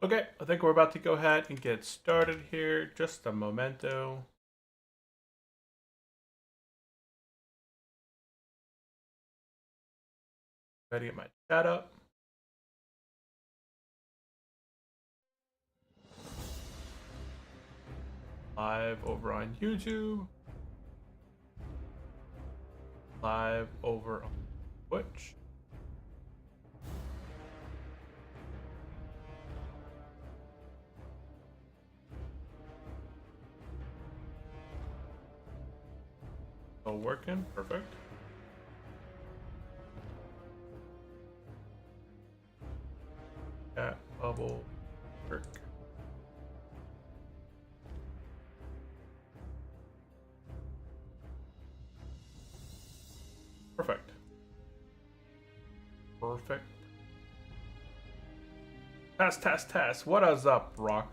Okay, I think we're about to go ahead and get started here. Just a momento. Gotta get my chat up. Live over on YouTube. Live over on Twitch. Still working, perfect. Chat bubble work. Perfect. Perfect. Test. What is up, Rock?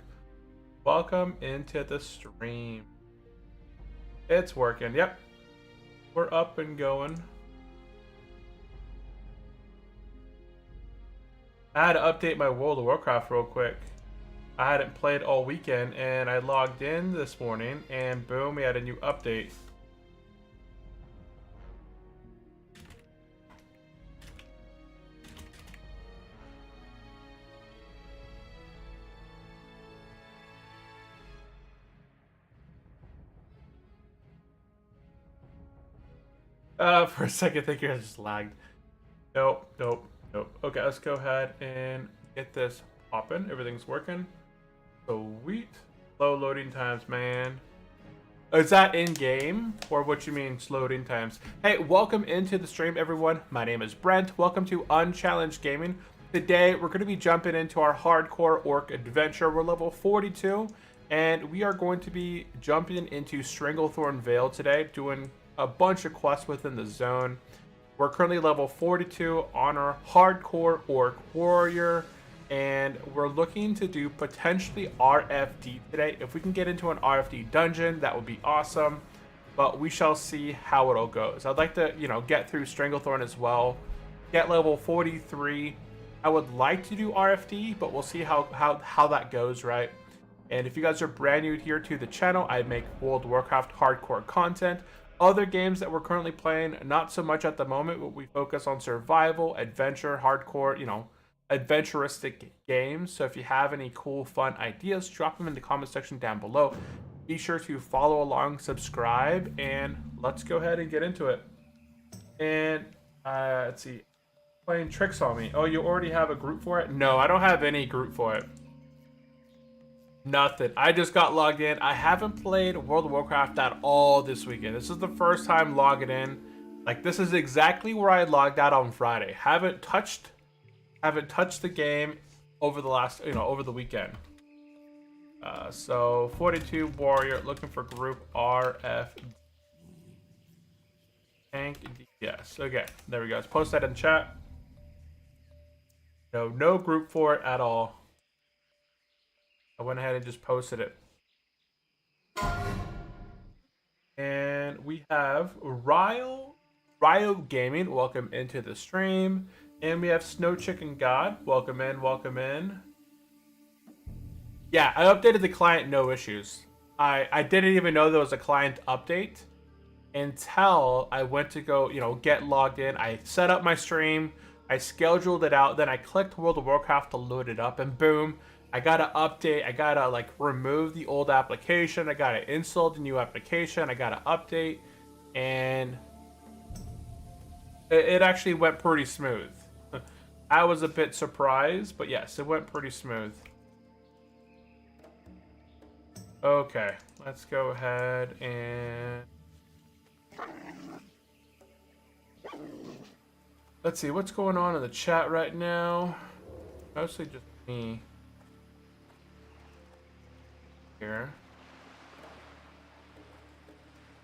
Welcome into the stream. It's working. Yep. We're up and going. I had to update my World of Warcraft real quick. I hadn't played all weekend and I logged in this morning and boom, we had a new update. For a second, I think you guys just lagged. Nope. Okay, let's go ahead and get this popping. Everything's working. Sweet. Slow loading times, man. Is that in game or what you mean slow loading times? Hey, welcome into the stream, everyone. My name is Brent. Welcome to Unchallenged Gaming. Today, we're going to be jumping into our hardcore orc adventure. We're level 42, and we are going to be jumping into Stranglethorn Vale today, doing a bunch of quests within the zone. We're currently level 42 on our hardcore orc warrior, and we're looking to do potentially RFD today. If we can get into an RFD dungeon, that would be awesome, but we shall see how it all goes. I'd like to, get through Stranglethorn as well, get level 43. I would like to do RFD, but we'll see how that goes, right? And if you guys are brand new here to the channel, I make World of Warcraft hardcore content. Other games that we're currently playing, not so much at the moment, but we focus on survival, adventure, hardcore, adventuristic games. So if you have any cool, fun ideas, drop them in the comment section down below. Be sure to follow along, subscribe, and let's go ahead and get into it. And let's see, playing tricks on me. Oh, you already have a group for it? No, I don't have any group for it. Nothing. I just got logged in. I haven't played World of Warcraft at all this weekend. This is the first time logging in. Like, this is exactly where I logged out on Friday. Haven't touched the game over the last, over the weekend. So 42 warrior looking for group RF tank DS. Okay, there we go. Let's post that in chat. No group for it at all. I went ahead and just posted it. And we have Ryo Gaming, welcome into the stream. And we have Snow Chicken God, welcome in. Yeah, I updated the client, no issues. I didn't even know there was a client update until I went to go, get logged in. I set up my stream, I scheduled it out, then I clicked World of Warcraft to load it up, and boom, I gotta update. I gotta remove the old application. I gotta install the new application. I gotta update, and it actually went pretty smooth. I was a bit surprised, but yes, it went pretty smooth. Okay, let's go ahead and let's see what's going on in the chat right now. Mostly just me. Here.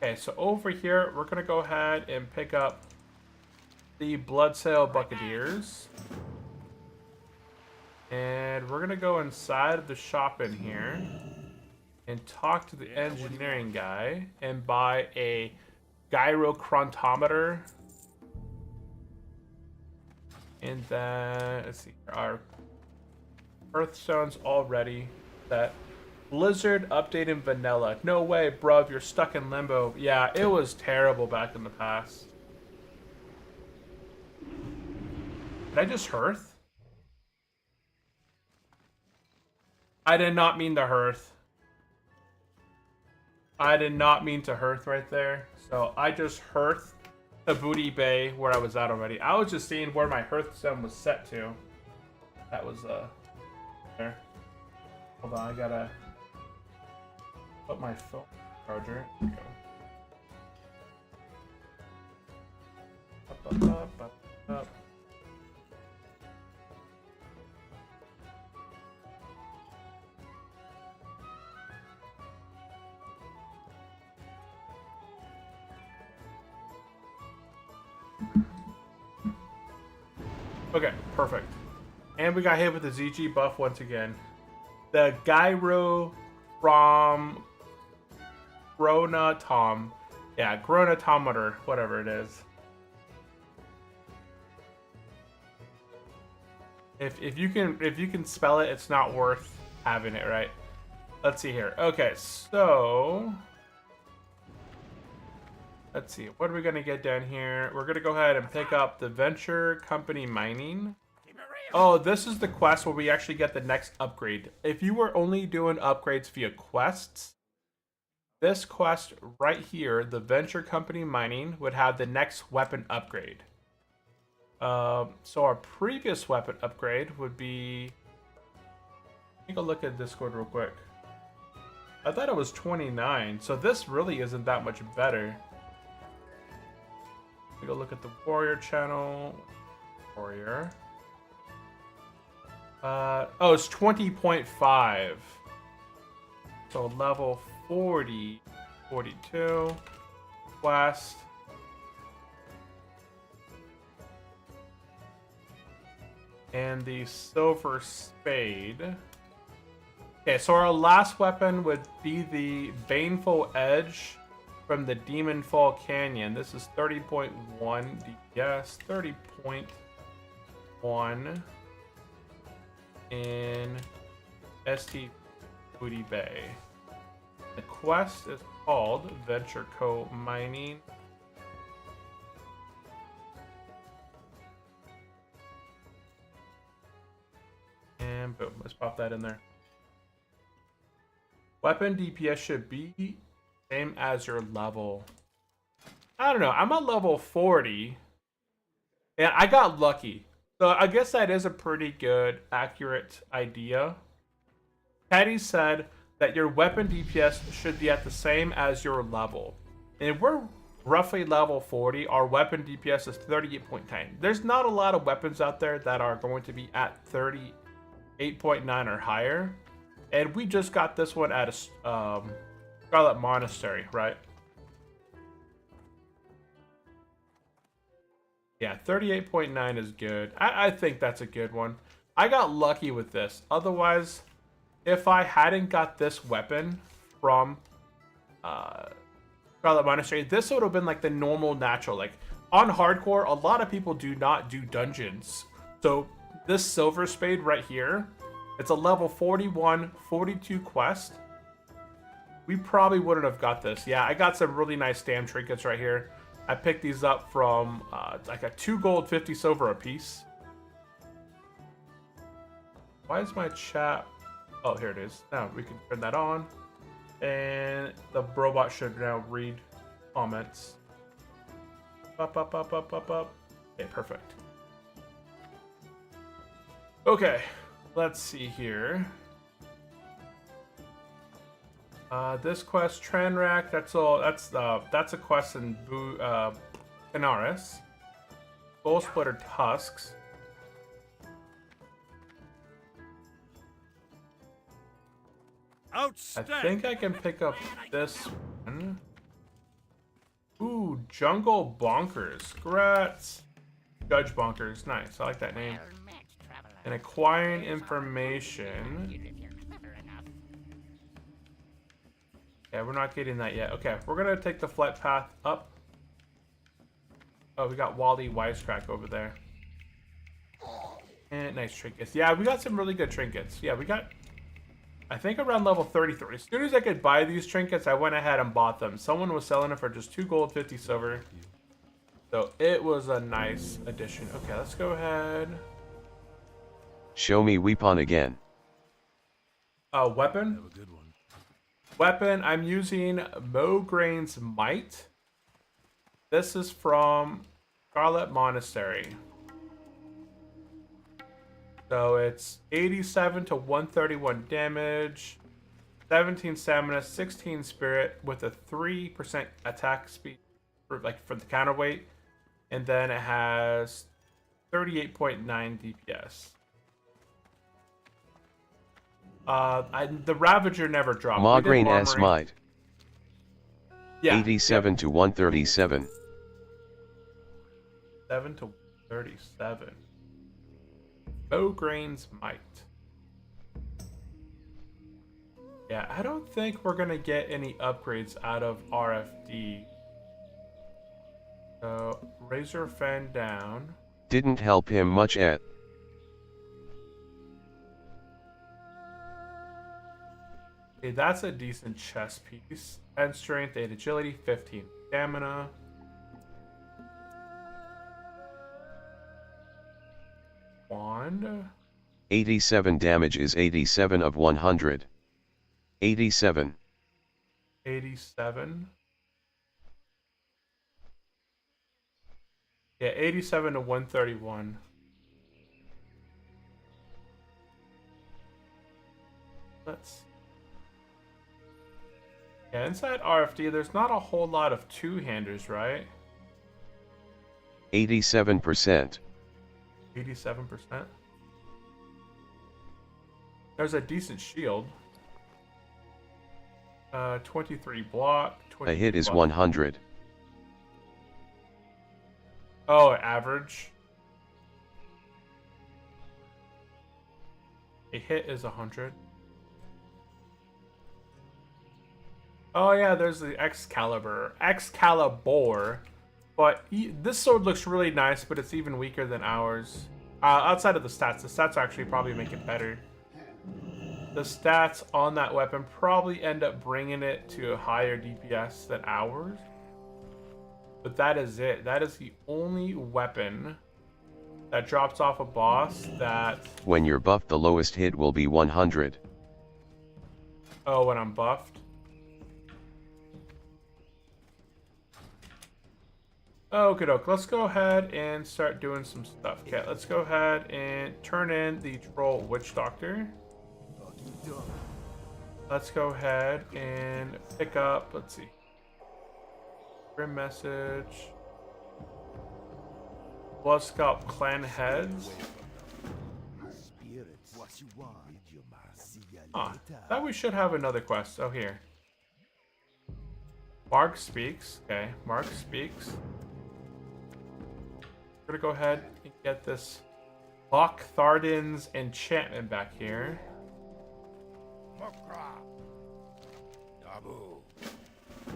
Okay, so over here, we're going to go ahead and pick up the Bloodsail Buccaneers. And we're going to go inside of the shop in here and talk to the engineering guy and buy a gyrochronometer. And then, let's see, our Hearthstone's already set. Blizzard update in vanilla. No way, bruv, you're stuck in limbo. Yeah, it was terrible back in the past. Did I just hearth? I did not mean to hearth. I did not mean to hearth right there. So I just hearth the booty bay where I was at already. I was just seeing where my hearthstone was set to. That was there. Hold on, I gotta put my phone charger. There we go. Up. Okay, perfect. And we got hit with the ZG buff once again. The gyro from Chronotom. Yeah, chronotometer, whatever it is. If you can spell it, it's not worth having it, right? Let's see here. Okay, so let's see. What are we gonna get down here? We're gonna go ahead and pick up the Venture Company Mining. Oh, this is the quest where we actually get the next upgrade. If you were only doing upgrades via quests, this quest right here, the Venture Company Mining, would have the next weapon upgrade. So our previous weapon upgrade would be... Take a look at Discord real quick. I thought it was 29, so this really isn't that much better. Take a look at the Warrior channel. Warrior. Oh, it's 20.5. So level 40, 42, quest. And the Silver Spade. Okay, so our last weapon would be the Baneful Edge from the Demon Fall Canyon. This is 30.1 DPS, 30.1 in ST Booty Bay. The quest is called Venture Co. Mining. And boom, let's pop that in there. Weapon DPS should be same as your level. I don't know, I'm at level 40. And I got lucky. So I guess that is a pretty good, accurate idea. Patty said that your weapon DPS should be at the same as your level. And if we're roughly level 40, our weapon DPS is 38.9. There's not a lot of weapons out there that are going to be at 38.9 or higher. And we just got this one at a Scarlet Monastery, right? Yeah, 38.9 is good. I think that's a good one. I got lucky with this. Otherwise, if I hadn't got this weapon from Scarlet Monastery, this would have been like the normal natural. Like on hardcore, a lot of people do not do dungeons. So this Silver Spade right here, it's a level 41, 42 quest. We probably wouldn't have got this. Yeah, I got some really nice stam trinkets right here. I picked these up from like a 2 gold, 50 silver a piece. Why is my chat? Oh, here it is. Now we can turn that on. And the robot should now read comments. Up. Okay, perfect. Okay, let's see here. This quest, Tranrak, that's a quest in Canaris. Soul Splitter Tusks. I think I can pick up this one. Ooh, Jungle Bonkers. Congrats. Judge Bonkers. Nice. I like that name. And acquiring information. Yeah, we're not getting that yet. Okay, we're gonna take the flight path up. Oh, we got Wally Wisecrack over there. And nice trinkets. Yeah, we got some really good trinkets. Yeah, we got, I think, around level 33. As soon as I could buy these trinkets, I went ahead and bought them. Someone was selling them for just 2 gold, 50 silver. So it was a nice addition. Okay, let's go ahead. Show me weapon again. Weapon. Have a good one. Weapon, I'm using Mograin's Might. This is from Scarlet Monastery. So it's 87 to 131 damage, 17 stamina, 16 spirit with a 3% attack speed for the counterweight. And then it has 38.9 DPS. The Ravager never dropped. Mograine S Might. Yeah. 87 to 137. 7 to 37. Mograin's Might. Yeah, I don't think we're gonna get any upgrades out of RFD. So Razor Fan down. Didn't help him much at. Okay, that's a decent chess piece. 10 strength, 8 agility, 15 stamina. Wand. 87 damage is 87 of 100. 87. 87. Yeah, 87 to 131. Let's. Yeah, inside RFD, there's not a whole lot of two-handers, right? 87%. 87%. There's a decent shield. 23 block. A hit is block. 100. Oh, average. A hit is 100. Oh yeah, there's the Excalibur. But this sword looks really nice, but it's even weaker than ours. Outside of the stats actually probably make it better. The stats on that weapon probably end up bringing it to a higher DPS than ours. But that is it. That is the only weapon that drops off a boss that... When you're buffed, the lowest hit will be 100. Oh, when I'm buffed? Okay, doke. Let's go ahead and start doing some stuff. Okay, let's go ahead and turn in the Troll Witch Doctor. Let's go ahead and pick up, let's see. Grim Message. Blood Scalp Clan Heads. That we should have another quest. Oh, here. Mark Speaks. Okay, Mark Speaks. We're gonna go ahead and get this Loch Tharden's enchantment back here.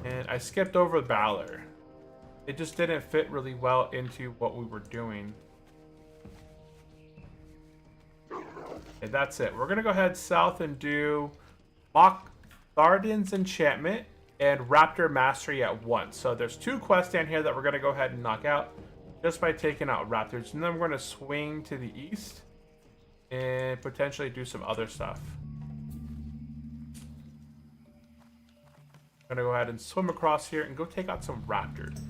And I skipped over Valor. It just didn't fit really well into what we were doing. Okay, that's it. We're gonna go ahead south and do Loch Tharden's enchantment and Raptor Mastery at once. So there's 2 quests down here that we're gonna go ahead and knock out just by taking out Raptors. And then we're gonna swing to the east and potentially do some other stuff. I'm gonna go ahead and swim across here and go take out some Raptors.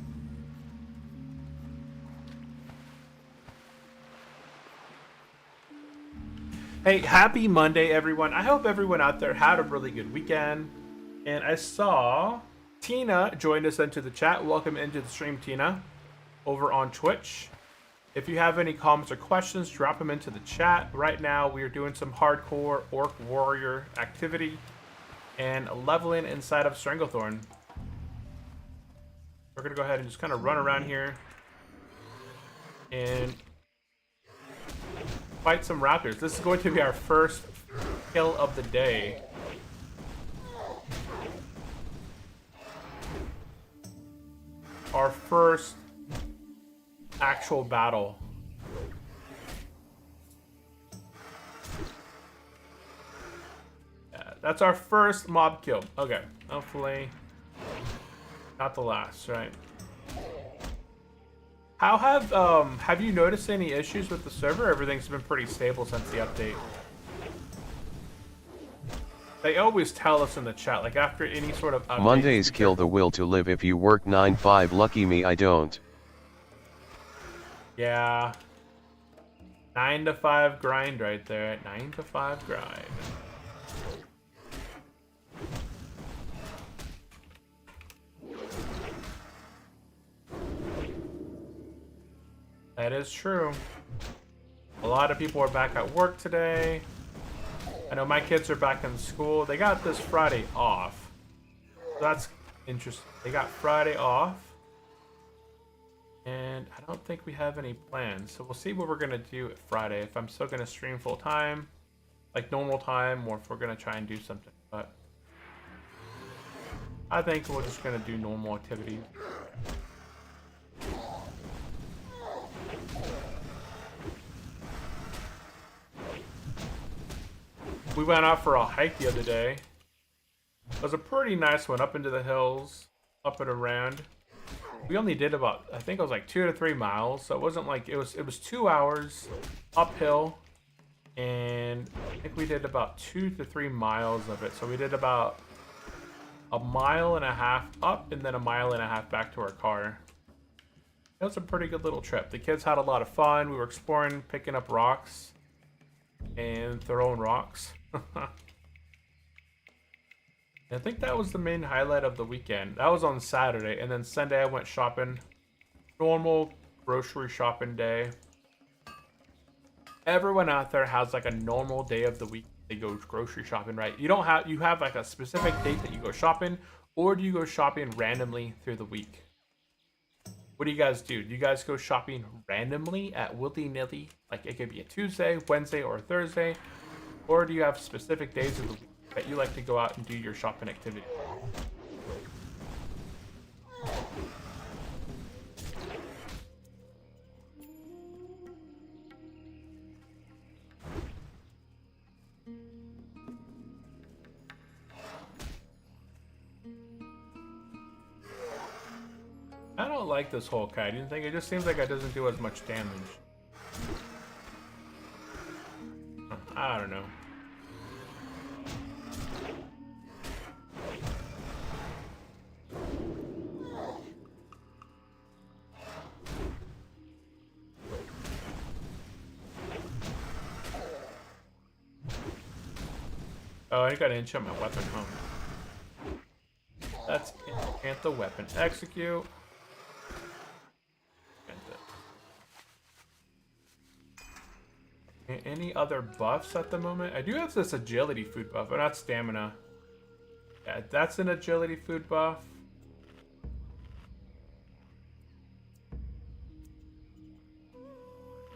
Hey, happy Monday, everyone. I hope everyone out there had a really good weekend. And I saw Tina joined us into the chat. Welcome into the stream, Tina, over on Twitch. If you have any comments or questions, drop them into the chat. Right now, we are doing some hardcore orc warrior activity and leveling inside of Stranglethorn. We're gonna go ahead and just kind of run around here and fight some raptors. This is going to be our first kill of the day. Our first actual battle. That's our first mob kill. Okay, hopefully not the last, right? How have you noticed any issues with the server? Everything's been pretty stable since the update. They always tell us in the chat, like after any sort of update. Mondays kill the will to live if you work 9-5. Lucky me, I don't. Yeah. 9 to 5 grind right there. 9 to 5 grind. That is true. A lot of people are back at work today. I know my kids are back in school. They got this Friday off. So that's interesting. They got Friday off. And I don't think we have any plans. So we'll see what we're going to do at Friday. If I'm still going to stream full time, like normal time, or if we're going to try and do something. But I think we're just going to do normal activities. We went out for a hike the other day. It was a pretty nice one, up into the hills, up and around. We only did about, I think it was like 2 to 3 miles, so it wasn't like, it was 2 hours uphill, and I think we did about 2 to 3 miles of it. So we did about 1.5 miles up and then 1.5 miles back to our car. It was a pretty good little trip. The kids had a lot of fun. We were exploring, picking up rocks and throwing rocks. I think that was the main highlight of the weekend. That was on Saturday, and then Sunday I went shopping. Normal grocery shopping day. Everyone out there has like a normal day of the week they go grocery shopping, right? You have like a specific date that you go shopping, or do you go shopping randomly through the week? What do you guys do? Do you guys go shopping randomly at willy-nilly? Like it could be a Tuesday, Wednesday, or Thursday, or do you have specific days of the week that you like to go out and do your shopping activity? I don't like this whole kiting thing. It just seems like it doesn't do as much damage. I don't know. Oh, I gotta enchant my weapon home. Let's enchant the weapon. Execute. Any other buffs at the moment? I do have this agility food buff, but not stamina. Yeah, that's an agility food buff.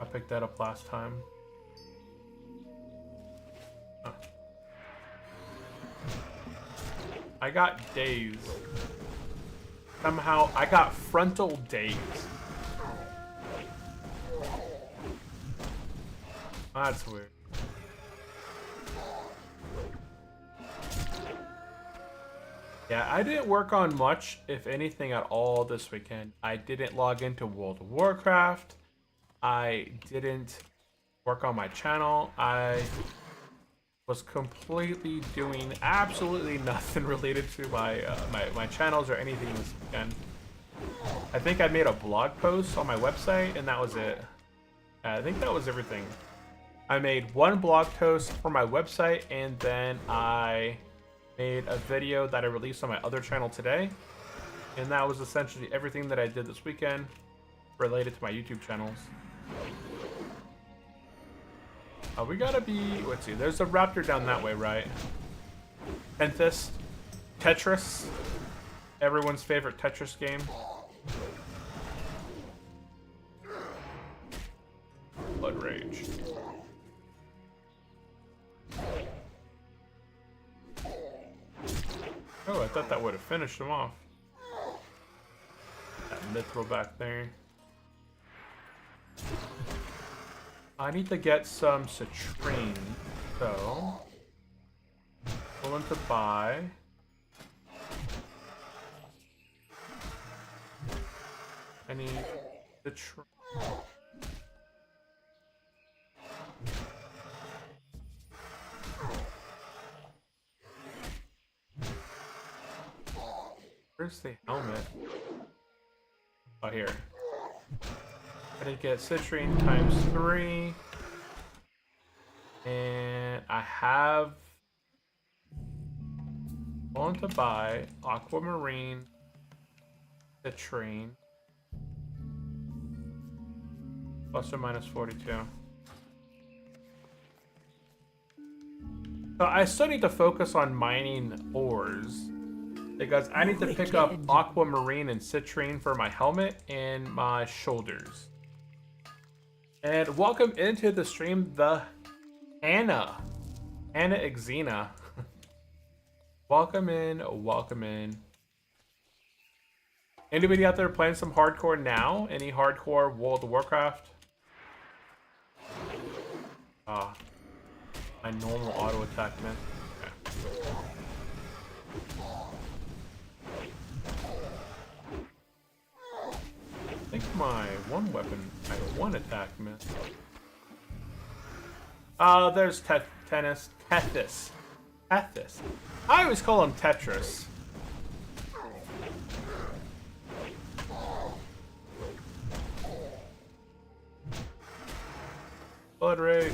I picked that up last time. Huh. I got daze. Somehow I got frontal daze. That's weird. Yeah, I didn't work on much, if anything at all, this weekend. I didn't log into World of Warcraft. I didn't work on my channel. I was completely doing absolutely nothing related to my my channels or anything this weekend. I think I made a blog post on my website, and that was it. I think that was everything. I made one blog post for my website, and then I made a video that I released on my other channel today. And that was essentially everything that I did this weekend related to my YouTube channels. We gotta be... Let's see, there's a raptor down that way, right? Penthist. Tetris. Everyone's favorite Tetris game. Blood Rage. Oh, I thought that would have finished him off. That mithril back there. I need to get some citrine, so willing to buy. I need the Where's the helmet? Oh, here. I did get citrine times 3. And I have willing to buy aquamarine citrine. Plus or minus 42. So I still need to focus on mining ores. Because I need to pick up aquamarine and citrine for my helmet and my shoulders. And welcome into the stream, the Anna Exena. Welcome in, welcome in. Anybody out there playing some hardcore now? Any hardcore World of Warcraft? My normal auto attack, man. Okay. I think my one weapon, my one attack missed. There's Tethys. I always call him Tetris. Blood Rage.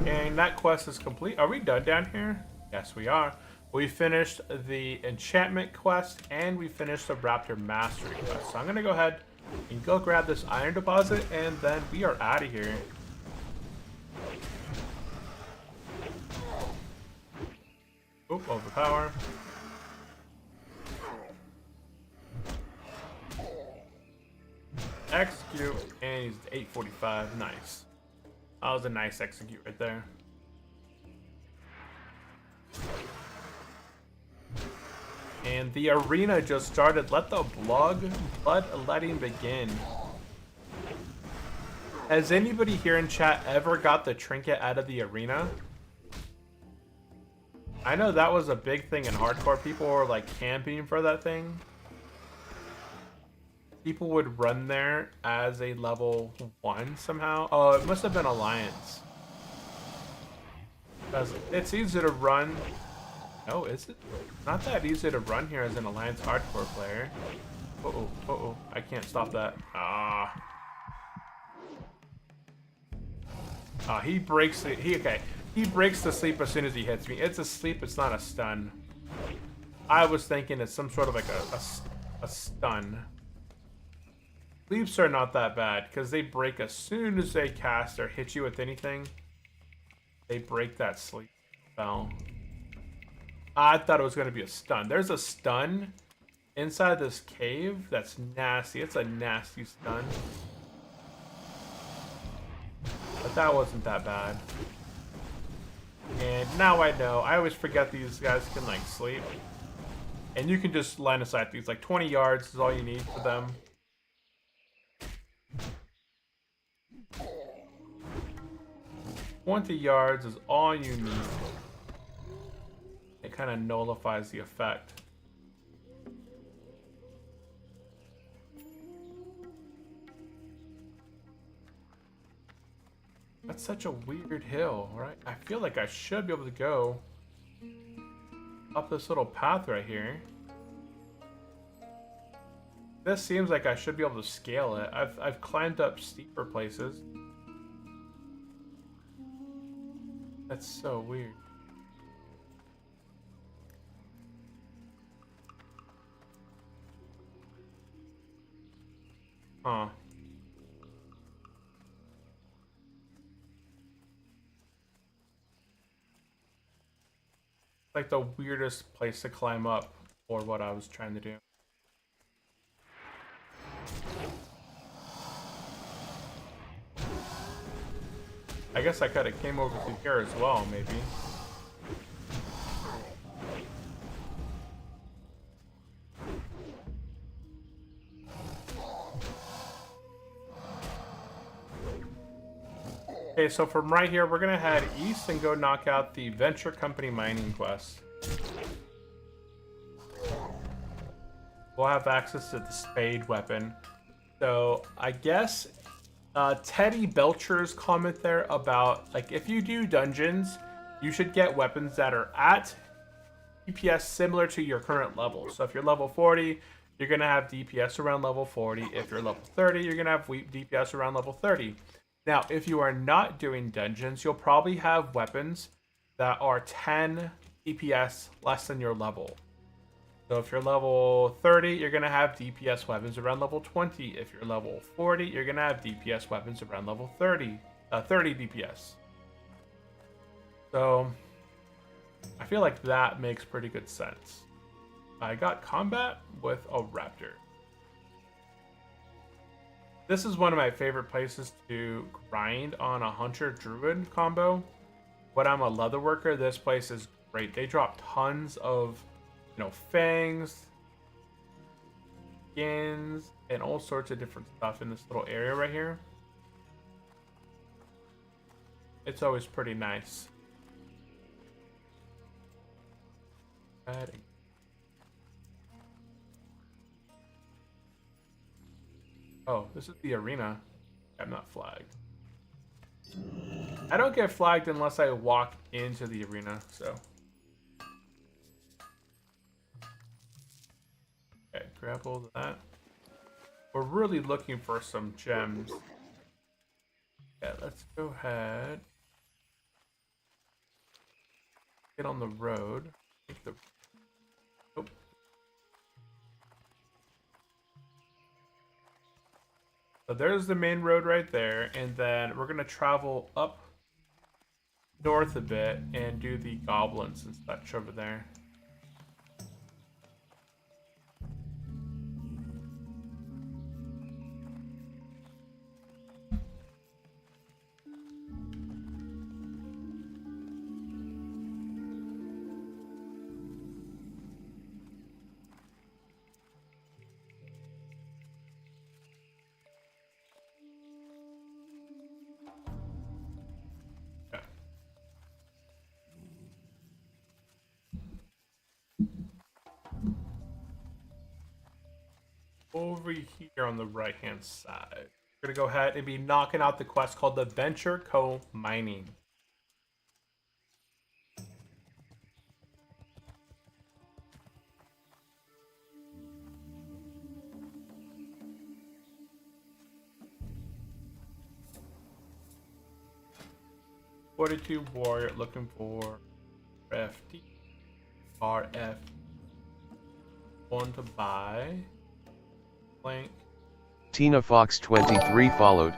And that quest is complete. Are we done down here? Yes, we are. We finished the enchantment quest and we finished the Raptor Mastery quest. So I'm gonna go ahead and go grab this iron deposit and then we are out of here. Oop, overpower. Execute, and he's 845. Nice. That was a nice execute right there. And the arena just started. Let the bloodletting begin. Has anybody here in chat ever got the trinket out of the arena? I know that was a big thing in hardcore. People were like camping for that thing. People would run there as a level 1 somehow. Oh, it must have been Alliance. Because it's easy to run. No, is it? Not that easy to run here as an Alliance hardcore player. Uh-oh, uh-oh. I can't stop that. He breaks it. He breaks the sleep as soon as he hits me. It's a sleep, it's not a stun. I was thinking it's some sort of like a stun. Sleeps are not that bad because they break as soon as they cast or hit you with anything. They break that sleep spell. I thought it was going to be a stun. There's a stun inside this cave that's nasty. It's a nasty stun. But that wasn't that bad. And now I know. I always forget these guys can like sleep. And you can just line of sight these. Like 20 yards is all you need for them. 20 yards is all you need. It kind of nullifies the effect. That's such a weird hill, right? I feel like I should be able to go up this little path right here. This seems like I should be able to scale it. I've climbed up steeper places. That's so weird. Huh. Like the weirdest place to climb up for what I was trying to do. I guess I could have came over to here as well, maybe. Okay, so from right here, we're gonna head east and go knock out the Venture Company mining quest. We'll have access to the spade weapon. So I guess Teddy Belcher's comment there about like if you do dungeons, you should get weapons that are at DPS similar to your current level. So if you're level 40, you're gonna have DPS around level 40. If you're level 30, you're gonna have DPS around level 30. Now, if you are not doing dungeons, you'll probably have weapons that are 10 DPS less than your level. So if you're level 30, you're going to have DPS weapons around level 20. If you're level 40, you're going to have DPS weapons around level 30 DPS. So I feel like that makes pretty good sense. I got combat with a raptor. This is one of my favorite places to grind on a hunter druid combo. When I'm a leather worker, this place is great. They drop tons of fangs, skins, and all sorts of different stuff in this little area right here. It's always pretty nice. Oh, this is the arena. I'm not flagged. I don't get flagged unless I walk into the arena, so. Okay, grab all of that. We're really looking for some gems. Yeah, let's go ahead. Get on the road. Nope. So there's the main road right there, and then we're gonna travel up north a bit and do the goblins and such over there. Over here on the right hand side, we're gonna go ahead and be knocking out the quest called the Venture Co Mining. .42 warrior looking for FT RF. One to buy. Blank. Tina Fox 23 followed.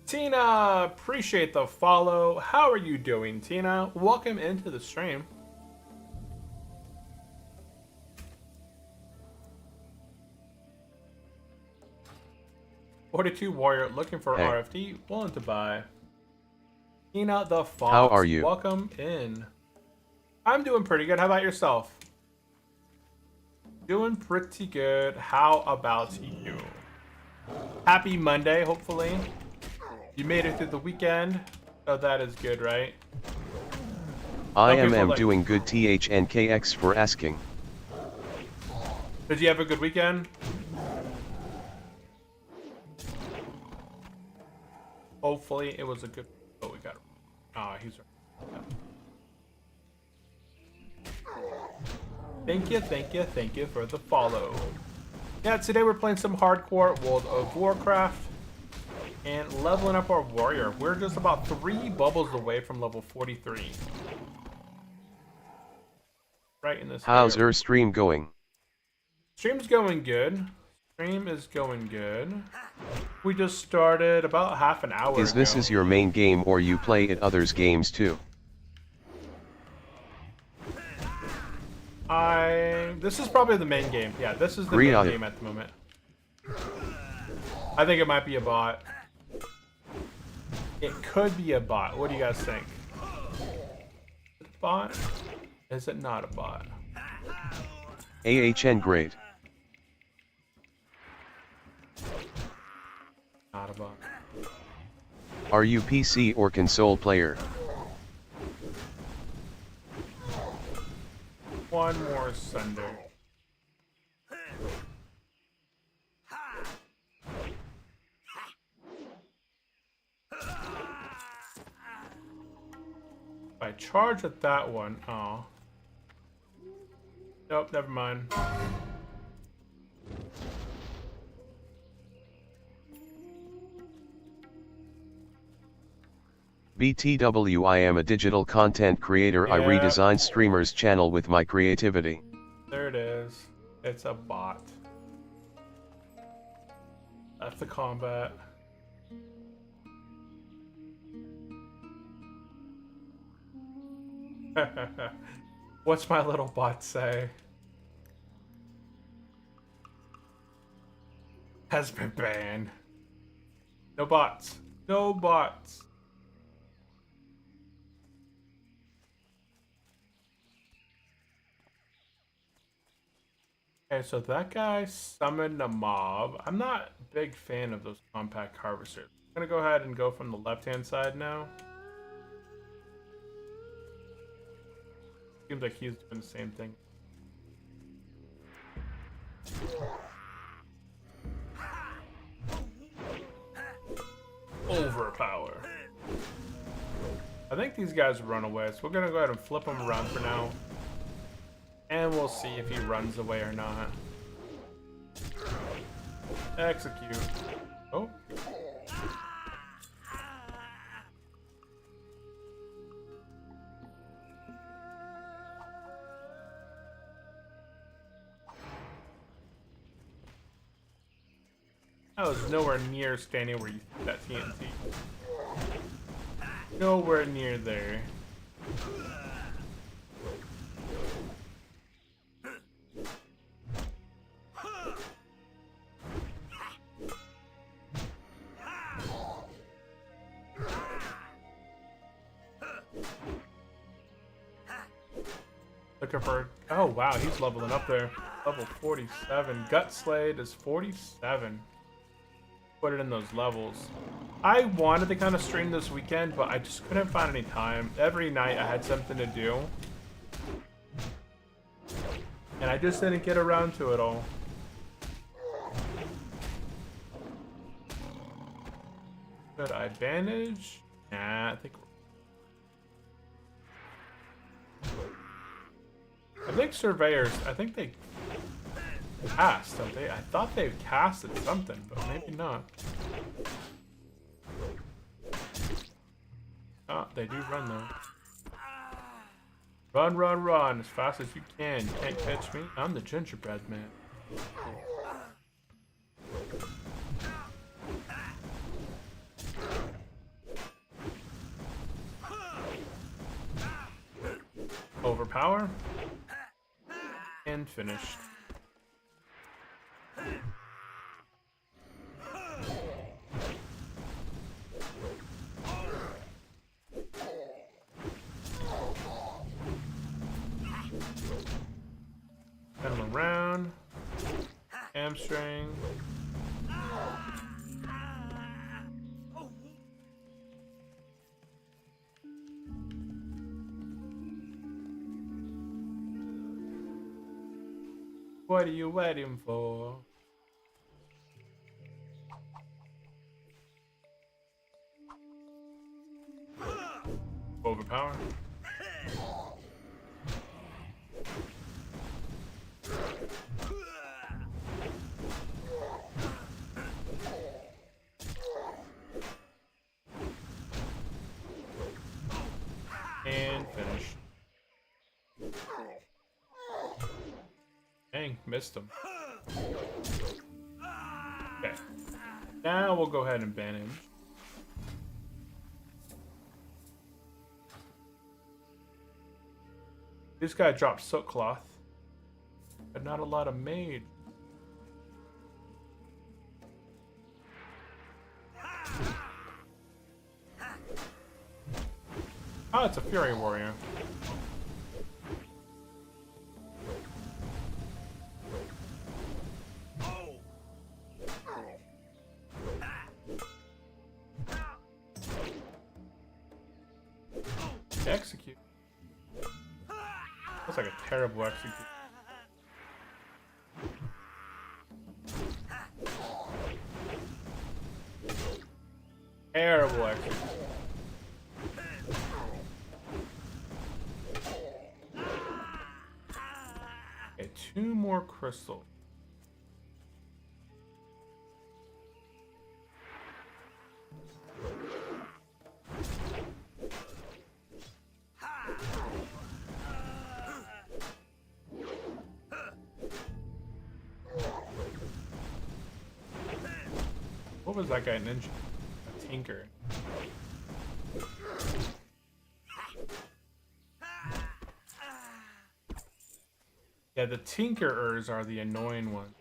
Tina, appreciate the follow. How are you doing, Tina? Welcome into the stream. .42 warrior looking for RFT. Willing to buy. Tina the Fox. How are you? Welcome in. I'm doing pretty good. How about yourself? Doing pretty good. How about you? Happy Monday, hopefully. You made it through the weekend. So that is good, right? I am doing good, THNKX for asking. Did you have a good weekend? Hopefully it was a good... Oh, we got it. Ah, he's right. Thank you for the follow. Yeah, today we're playing some Hardcore World of Warcraft and leveling up our warrior. We're just about 3 bubbles away from level 43. Right in this How's area. your stream going? Stream's going good. Stream is going good. We just started about half an hour ago. This is your main game or you play at others' games too? This is probably the main game. Yeah, this is the main game at the moment. I think it might be a bot. It could be a bot. What do you guys think? Is it a bot? Is it not a bot? AHN grade. Not a bot. Are you PC or console player? One more Sunder. If I charge at that one, oh. Nope, never mind. BTW, I am a digital content creator. I redesign streamers' channel with my creativity. There it is. It's a bot. That's the combat. What's my little bot say? Has been banned. No bots. No bots. Okay, so that guy summoned a mob. I'm not a big fan of those compact harvesters. I'm gonna go ahead and go from the left-hand side now. Seems like he's doing the same thing. Overpower. I think these guys run away, so we're gonna go ahead and flip him around for now. And we'll see if he runs away or not. Execute. Oh. I was nowhere near standing where you threw that TNT. Nowhere near there. Looking for... Oh, wow, he's leveling up there. Level 47. Gut Slade is 47. Put it in those levels. I wanted to kind of stream this weekend, but I just couldn't find any time. Every night I had something to do. And I just didn't get around to it all. Should I bandage? Nah, I think surveyors, I think they cast, don't they? I thought they casted something, but maybe not. Oh, they do run though. Run, run, run as fast as you can. You can't catch me. I'm the gingerbread man. Overpower. And finished. Turn him around. Hamstring. What are you waiting for? Overpower. And finish. Dang, missed him. Okay. Now we'll go ahead and ban him. This guy dropped Soot Cloth, but not a lot of mage. Oh, it's a Fury Warrior. Execute. That's like a terrible execute. Terrible execute. Okay, 2 more crystals. What was that guy? Ninja? A tinker. Yeah, the tinkerers are the annoying ones.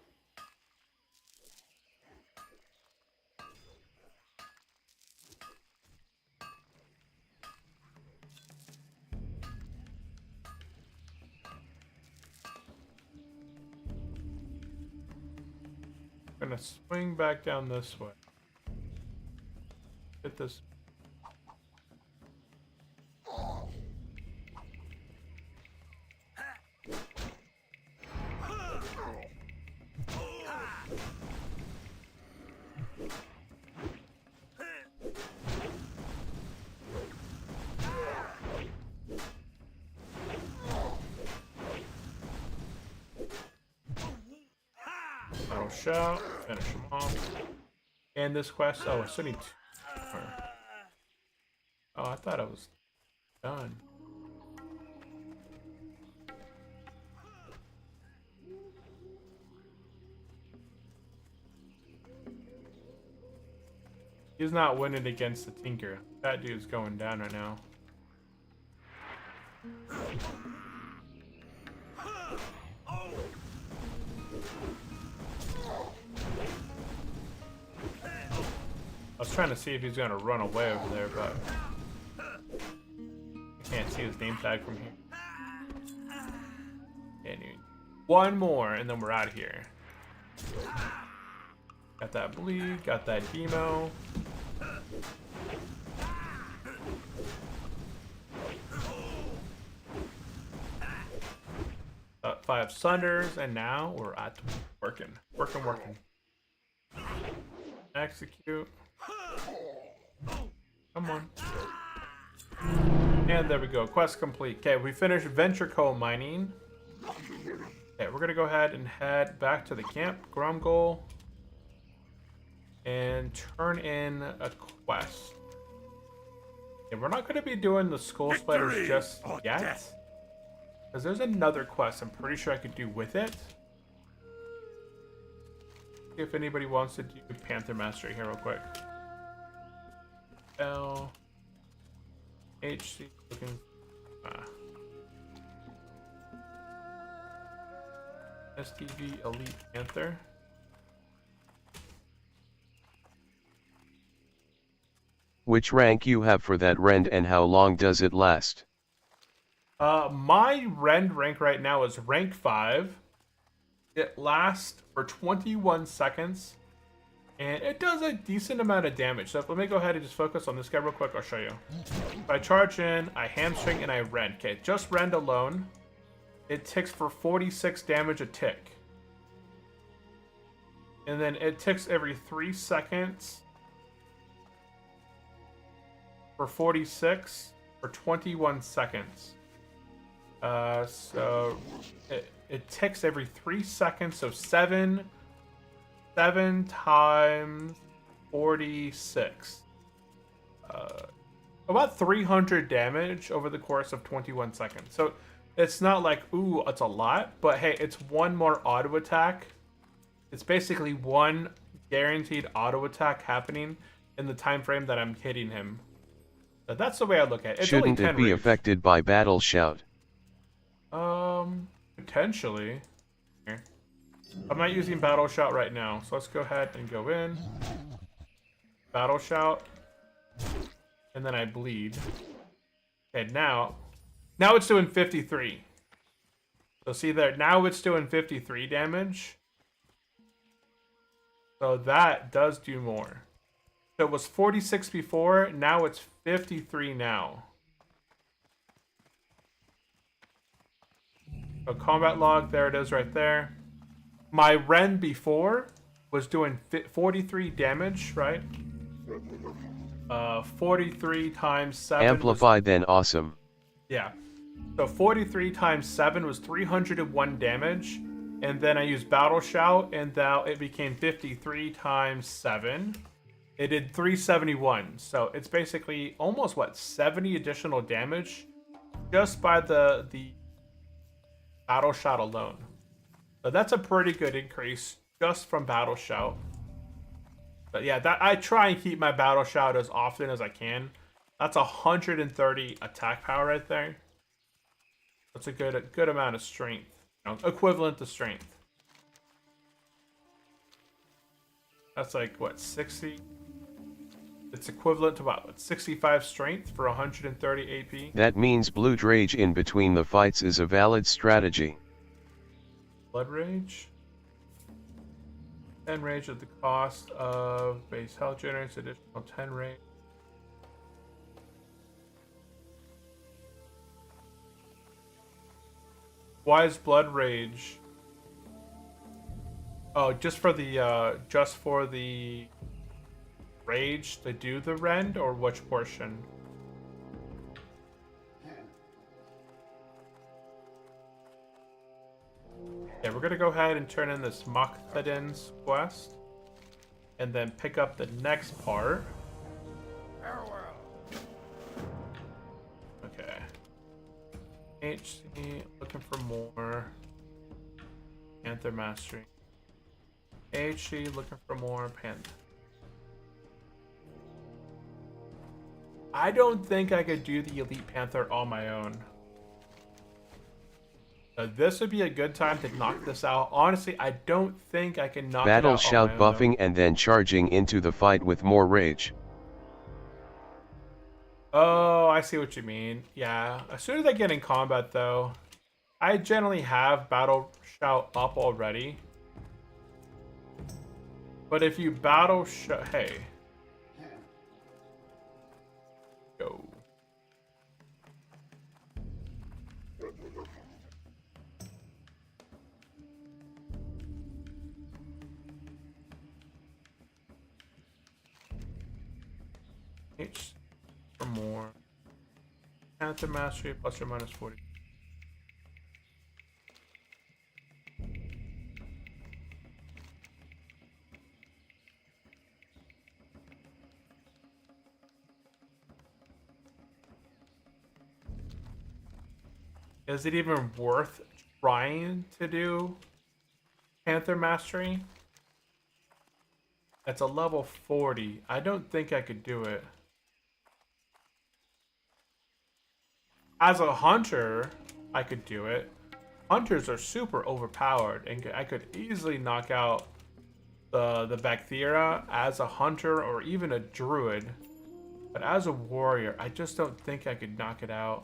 I'm gonna swing back down this way. Hit this. Battle shout, finish him off. And this quest, oh, I still need 2 more. Oh, I thought I was done. He's not winning against the Tinker. That dude's going down right now. I was trying to see if he's gonna run away over there, but I can't see his name tag from here. And 1 more, and then we're out of here. Got that bleed, got that demo. 5 sunders, and now we're at working. Execute. Come on. And there we go. Quest complete. Okay, we finished venture coal mining. Okay, we're gonna go ahead and head back to the camp, Grumgoal, and turn in a quest. And we're not gonna be doing the skull spiders just yet, because there's another quest I'm pretty sure I could do with it. See if anybody wants to do Panther Mastery here real quick. L HC looking. STV Elite Panther. Which rank you have for that rend and how long does it last? My rend rank right now is rank 5. It lasts for 21 seconds. And it does a decent amount of damage. So let me go ahead and just focus on this guy real quick. I'll show you. If I charge in, I hamstring, and I rend. Okay, just rend alone. It ticks for 46 damage a tick. And then it ticks every 3 seconds for 46 for 21 seconds. So it ticks every 3 seconds. So 7 times 46. About 300 damage over the course of 21 seconds. So it's not like, ooh, it's a lot, but hey, it's 1 more auto attack. It's basically 1 guaranteed auto attack happening in the time frame that I'm hitting him. So that's the way I look at it. It's Shouldn't only 10 it be rage. affected by battle shout? Potentially. Here. I'm not using battle shout right now, so let's go ahead and go in. Battle shout. And then I bleed. Okay, now it's doing 53. So see there, now it's doing 53 damage. So that does do more. So it was 46 before, now it's 53 now. So combat log, there it is right there. My Ren before was doing 43 damage, right? 43 times 7 Amplified then awesome. yeah. So 43 times 7 was 301 damage. And then I used Battle Shout, and now it became 53 times 7. It did 371. So it's basically almost, what, 70 additional damage just by the Battle Shout alone. So that's a pretty good increase just from Battle Shout. But yeah, that I try and keep my Battle Shout as often as I can. That's 130 attack power right there. That's a good amount of strength. You know, equivalent to strength. That's like, what, 60? It's equivalent to what, 65 strength for 130 AP? That means Blood Rage in between the fights is a valid strategy. Blood Rage? 10 rage at the cost of base health generates additional 10 rage. Why is Blood Rage? Oh, just for the rage to do the rend, or which portion? Yeah, we're gonna go ahead and turn in this Mokthedin's quest, and then pick up the next part. Okay. HC, looking for more. Panther Mastery. HC, looking for more Panther. I don't think I could do the Elite Panther on my own. This would be a good time to knock this out. Honestly, I don't think I can knock it out Battle on Shout my own, buffing and then charging into the fight with more rage. Oh, I see what you mean. Yeah, as soon as I get in combat, though, I generally have Battle Shout up already. But if you Battle Shout... Hey. Go. H for more. Panther Mastery plus or minus 40. Is it even worth trying to do Panther Mastery? That's a level 40. I don't think I could do it. As a hunter, I could do it. Hunters are super overpowered, and I could easily knock out the Bactheria as a hunter or even a druid. But as a warrior, I just don't think I could knock it out.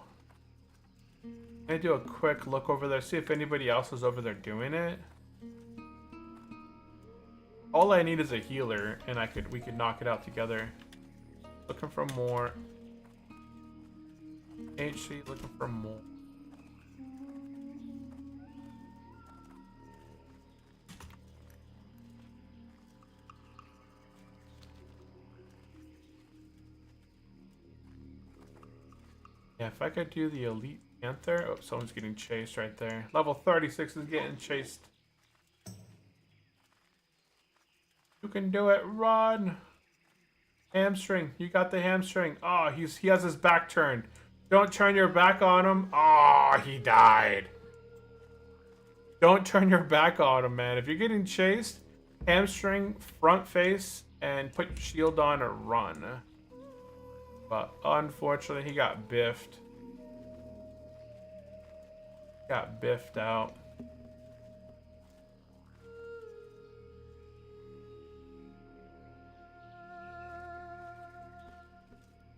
Let me do a quick look over there, see if anybody else is over there doing it. All I need is a healer, and we could knock it out together. Looking for more. HC, looking for more. Yeah, if I could do the Elite Panther. Oh, someone's getting chased right there. Level 36 is getting chased. You can do it. Run. Hamstring. You got the hamstring. Oh, he has his back turned. Don't turn your back on him. Oh, he died. Don't turn your back on him, man. If you're getting chased, hamstring, front face, and put your shield on or run. But unfortunately, he got biffed. Got biffed out.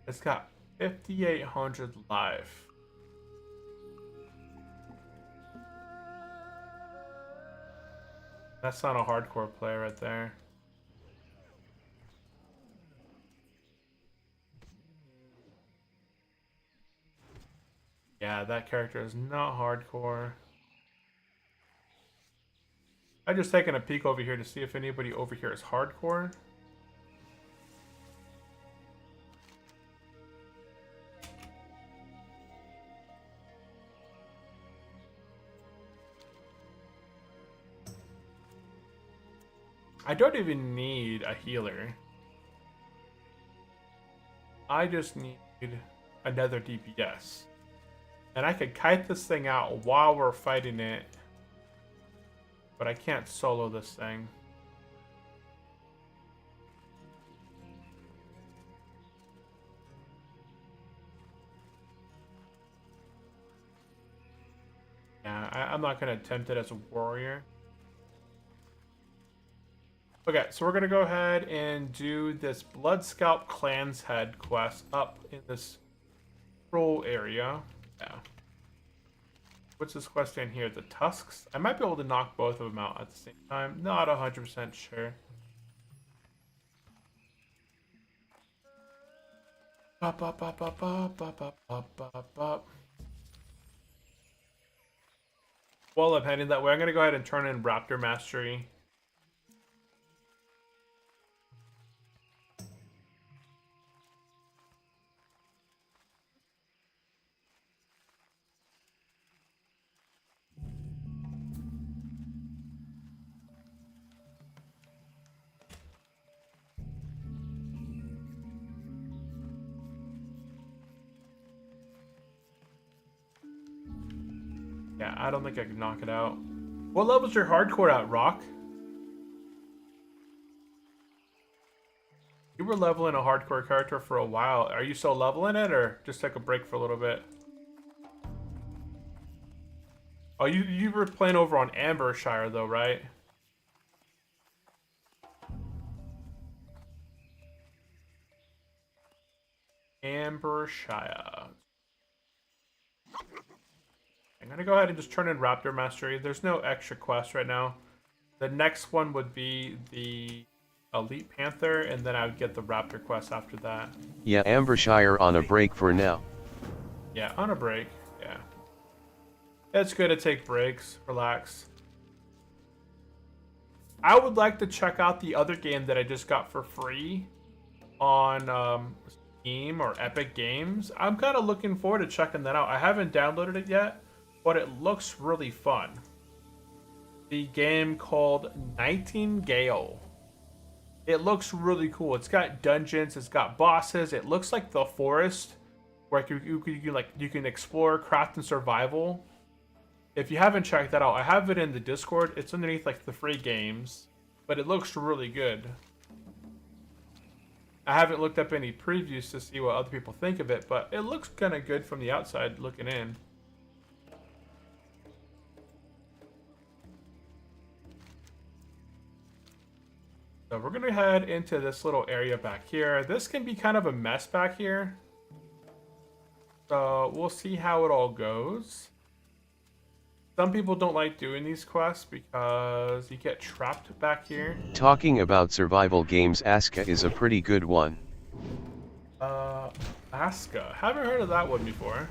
It's got 5,800 life. That's not a hardcore play right there. Yeah, that character is not hardcore. I'm just taking a peek over here to see if anybody over here is hardcore. I don't even need a healer. I just need another DPS. And I could kite this thing out while we're fighting it. But I can't solo this thing. Yeah, I'm not going to attempt it as a warrior. Okay, so we're going to go ahead and do this Blood Scalp Clan's Head quest up in this scroll area. Yeah. What's this quest in here? The Tusks? I might be able to knock both of them out at the same time. Not 100% sure. Bop, bop, bop, bop, bop, bop, bop, bop, bop, bop. While I'm heading that way, I'm going to go ahead and turn in Raptor Mastery. Yeah, I don't think I can knock it out. What level's your hardcore at, Rock? You were leveling a hardcore character for a while. Are you still leveling it, or just take a break for a little bit? Oh, you were playing over on Ambershire, though, right? Ambershire. I'm gonna go ahead and just turn in Raptor Mastery. There's no extra quest right now. The next one would be the Elite Panther, and then I would get the Raptor quest after that. Yeah, Ambershire on a break for now. Yeah, on a break. Yeah. It's good to take breaks, relax. I would like to check out the other game that I just got for free on Steam or Epic Games. I'm kind of looking forward to checking that out. I haven't downloaded it yet, but it looks really fun. The game called Nightingale. It looks really cool. It's got dungeons, it's got bosses. It looks like The Forest, where you can explore, craft, and survival. If you haven't checked that out, I have it in the Discord. It's underneath like the free games, but it looks really good. I haven't looked up any previews to see what other people think of it, but it looks kind of good from the outside looking in. So we're gonna head into this little area back here. This can be kind of a mess back here. So we'll see how it all goes. Some people don't like doing these quests because you get trapped back here. Talking about survival games, Aska is a pretty good one. Aska. Haven't heard of that one before.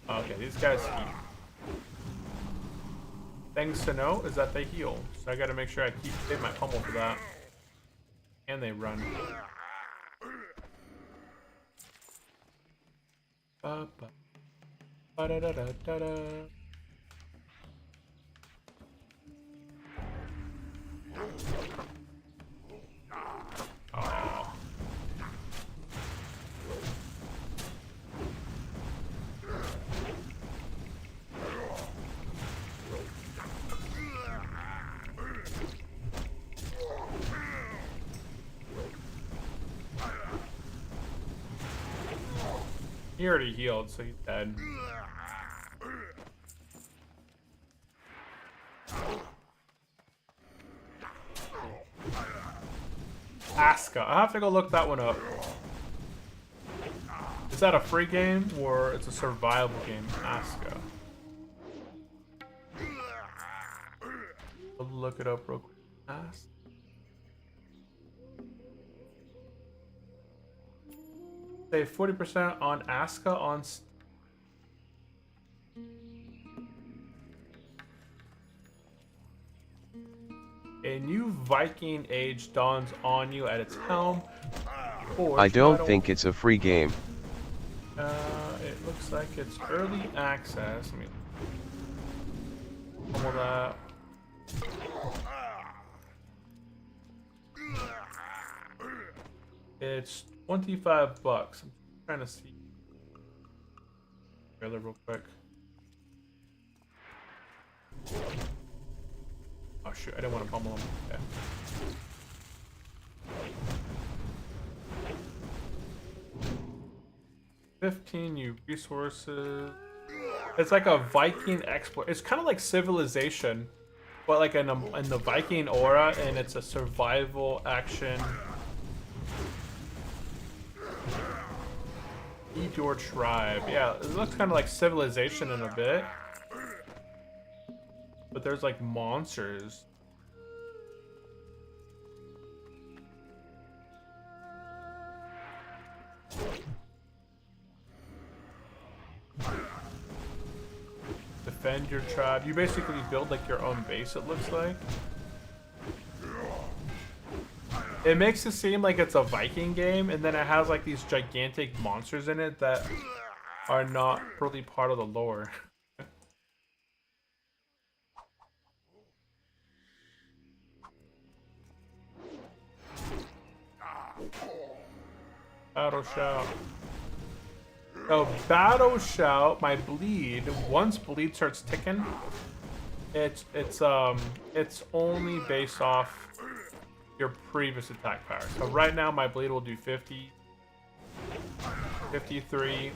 Okay, these guys heal. Things to know is that they heal. So I gotta make sure I save my pummel for that. And they run. Ba-da-da-da-da-da. Oh. He already healed, so he's dead. Aska. I have to go look that one up. Is that a free game or it's a survival game? Aska. I'll look it up real quick. Aska. Save 40% on Aska on A new Viking age dawns on you at its helm. I don't think it's a free game. It looks like it's early access. Let me pull that. It's $25. I'm trying to see. Trailer real quick. Oh shoot! I didn't want to pummel him. Okay. 15 new resources. It's like a Viking exploit. It's kind of like Civilization, but like in the Viking aura, and it's a survival action. Feed your tribe. Yeah, it looks kind of like Civilization in a bit, but there's like monsters. Defend your tribe. You basically build like your own base, it looks like. It makes it seem like it's a Viking game, and then it has like these gigantic monsters in it that are not really part of the lore. Battle shout. Oh, battle shout. My bleed. Once bleed starts ticking, it's only based off your previous attack power. So right now my bleed will do 50, 53.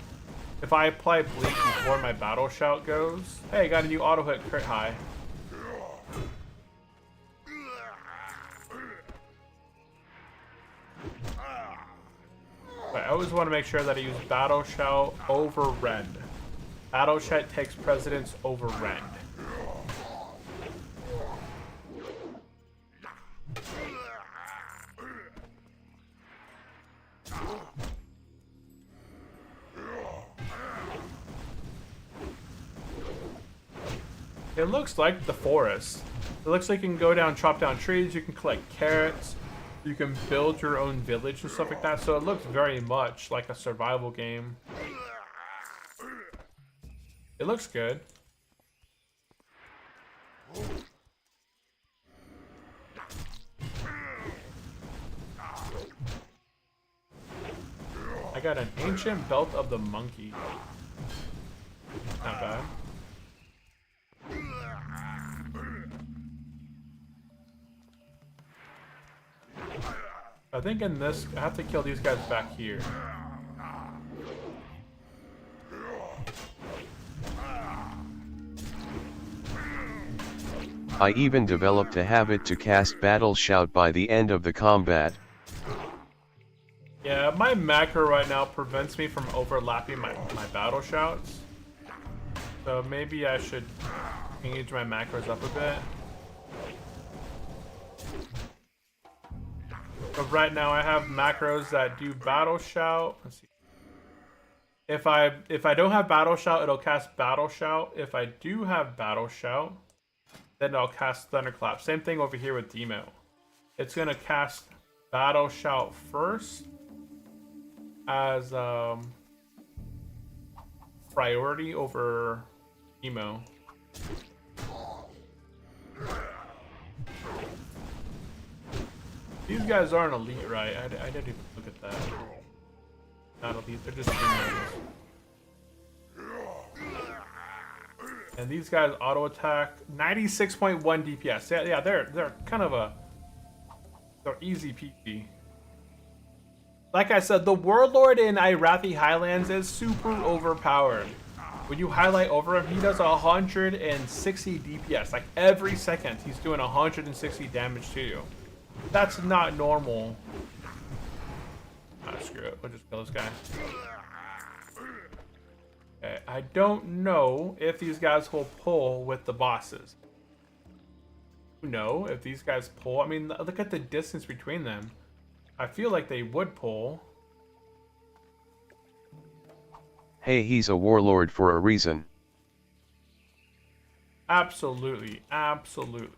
If I apply bleed before my battle shout goes, hey, got a new auto hit crit high. But I always want to make sure that I use battle shout over rend. Battle shout takes precedence over rend. It looks like the forest. It looks like you can go down, chop down trees, you can collect carrots, you can build your own village and stuff like that. So it looks very much like a survival game. It looks good. I got an ancient belt of the monkey. Not bad. I think in this, I have to kill these guys back here. I even developed a habit to cast battle shout by the end of the combat. Yeah, my macro right now prevents me from overlapping my battle shouts. So maybe I should change my macros up a bit. But right now I have macros that do battle shout. Let's see. If I don't have battle shout, it'll cast battle shout. If I do have battle shout, then I'll cast thunderclap. Same thing over here with Demo. It's gonna cast battle shout first as priority over Demo. These guys aren't elite, right? I didn't even look at that. Not elite, they're just Demos. And these guys auto attack 96.1 DPS. Yeah, they're kind of they're easy peasy. Like I said, the Warlord in Irathi Highlands is super overpowered. When you highlight over him, he does 160 DPS. Like every second, he's doing 160 damage to you. That's not normal. Ah, screw it. We'll just kill this guy. Okay, I don't know if these guys will pull with the bosses. No, if these guys pull. I mean, look at the distance between them. I feel like they would pull. Hey, he's a warlord for a reason. Absolutely, absolutely.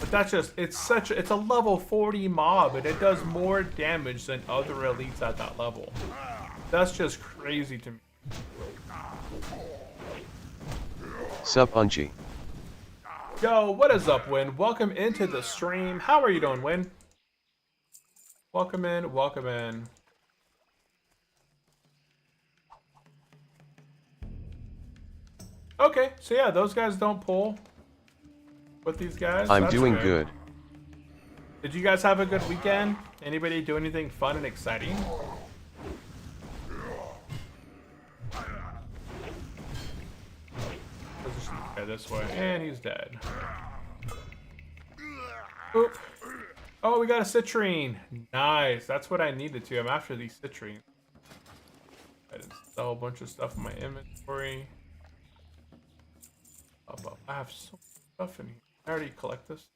But that's just, it's a level 40 mob, and it does more damage than other elites at that level. That's just crazy to me. Sup Unchi. Yo, what is up, Win? Welcome into the stream. How are you doing, Win? Welcome in, welcome in. Okay, so yeah, those guys don't pull with these guys. I'm That's doing good. Did you guys have a good weekend? Anybody do anything fun and exciting? Position this guy this way, and he's dead. Oop. Oh, we got a citrine. Nice. That's what I needed to. I'm after these citrines. I install a bunch of stuff in my inventory. I have so much stuff in here. I already collect this.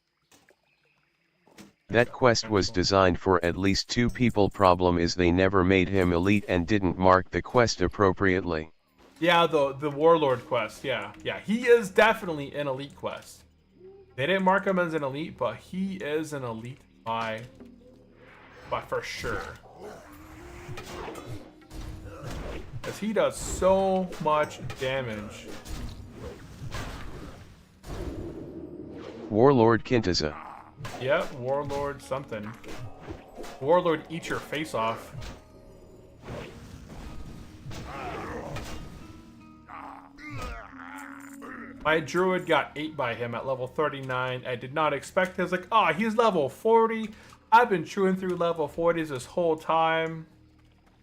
That quest was designed for at least 2 people. Problem is they never made him elite and didn't mark the quest appropriately. Yeah, the warlord quest. Yeah, he is definitely an elite quest. They didn't mark him as an elite, but he is an elite by for sure. Because he does so much damage. Warlord Kintaza. Yep, warlord something. Warlord eat your face off. My druid got ate by him at level 39. I did not expect it. I was like, oh, he's level 40. I've been chewing through level 40s this whole time.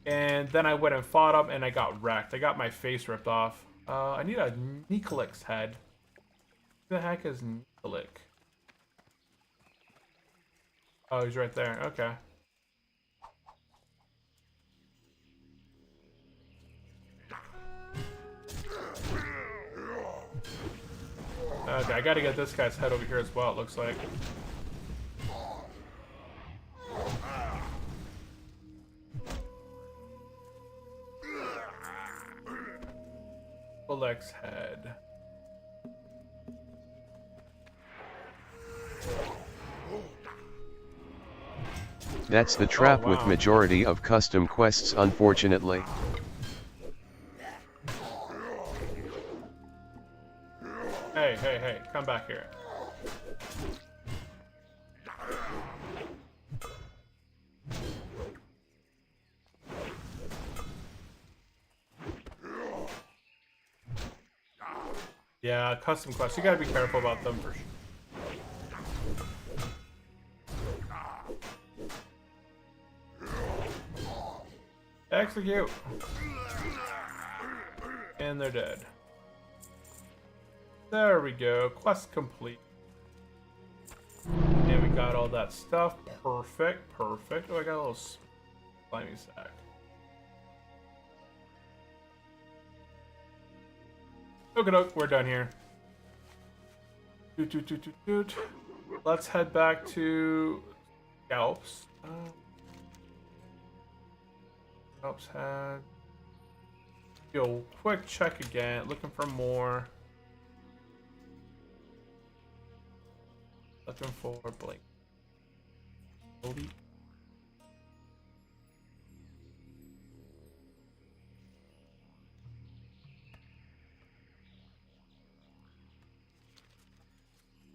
And then I went and fought him and I got wrecked. I got my face ripped off. I need a Nikolik's head. Who the heck is Nikolik? Oh, he's right there. Okay. Okay, I gotta get this guy's head over here as well, it looks like. Nikolik's head. That's the trap Oh, wow. with majority of custom quests, unfortunately. Hey, come back here. Yeah, custom quests. You gotta be careful about them for sure. Execute. And they're dead. There we go. Quest complete. And we got all that stuff. Perfect. Oh, I got a little slimy sack. Okay, we're done here. Doot. Let's head back to Scalps. Scalps head. Yo, quick check again. Looking for more. Looking for Blake. Elite.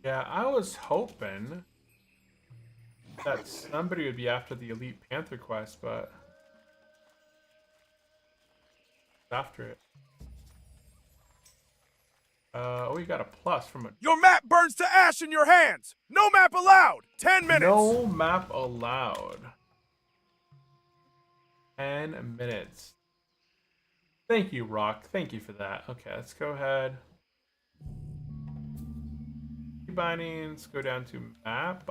Yeah, I was hoping that somebody would be after the Elite Panther quest, but after it. We got a plus from a... Your map burns to ash in your hands! No map allowed! 10 minutes! No map allowed. 10 minutes. Thank you, Rock. Thank you for that. Okay, let's go ahead. Bindings, go down to map.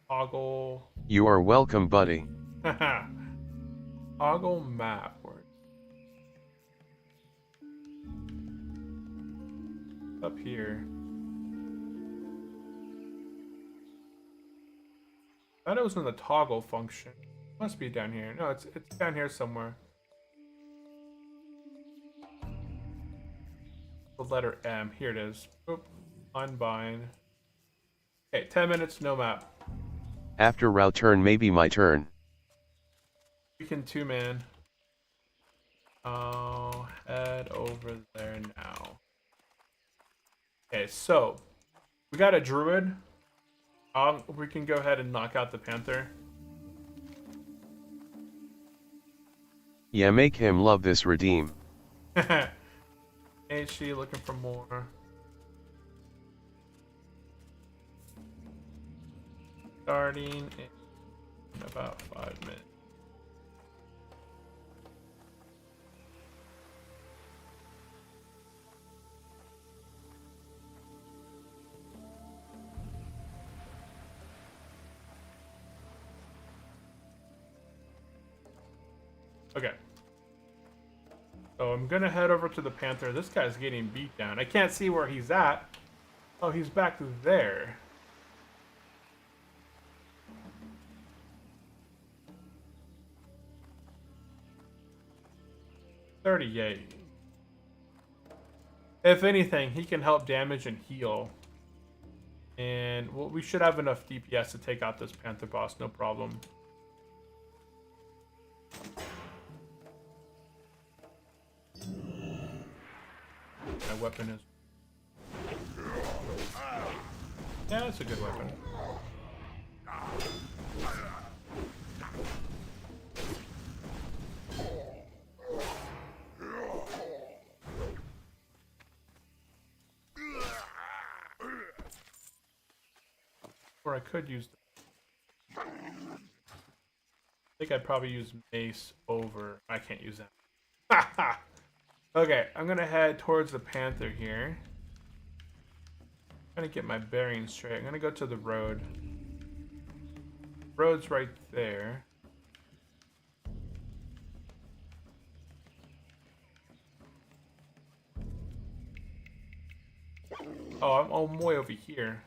Toggle. You are welcome, buddy. Toggle map. Up here. I thought it was in the toggle function. Must be down here. No, it's down here somewhere. The letter M. Here it is. Oop. Unbind. Okay, 10 minutes, no map. After route turn maybe my turn. We can two-man. I'll head over there now. Okay, so we got a druid. We can go ahead and knock out the panther. Yeah, make him love this redeem. Ain't she looking for more? Starting in about 5 minutes. Okay. So I'm gonna head over to the panther. This guy's getting beat down. I can't see where he's at. Oh, he's back there. $38. If anything, he can help damage and heal. And well, we should have enough DPS to take out this panther boss, no problem. My weapon is... Yeah, that's a good weapon. Or I could use... I think I'd probably use mace over... I can't use that. Okay, I'm gonna head towards the panther here. I'm gonna get my bearings straight. I'm gonna go to the road. Road's right there. Oh, I'm way over here.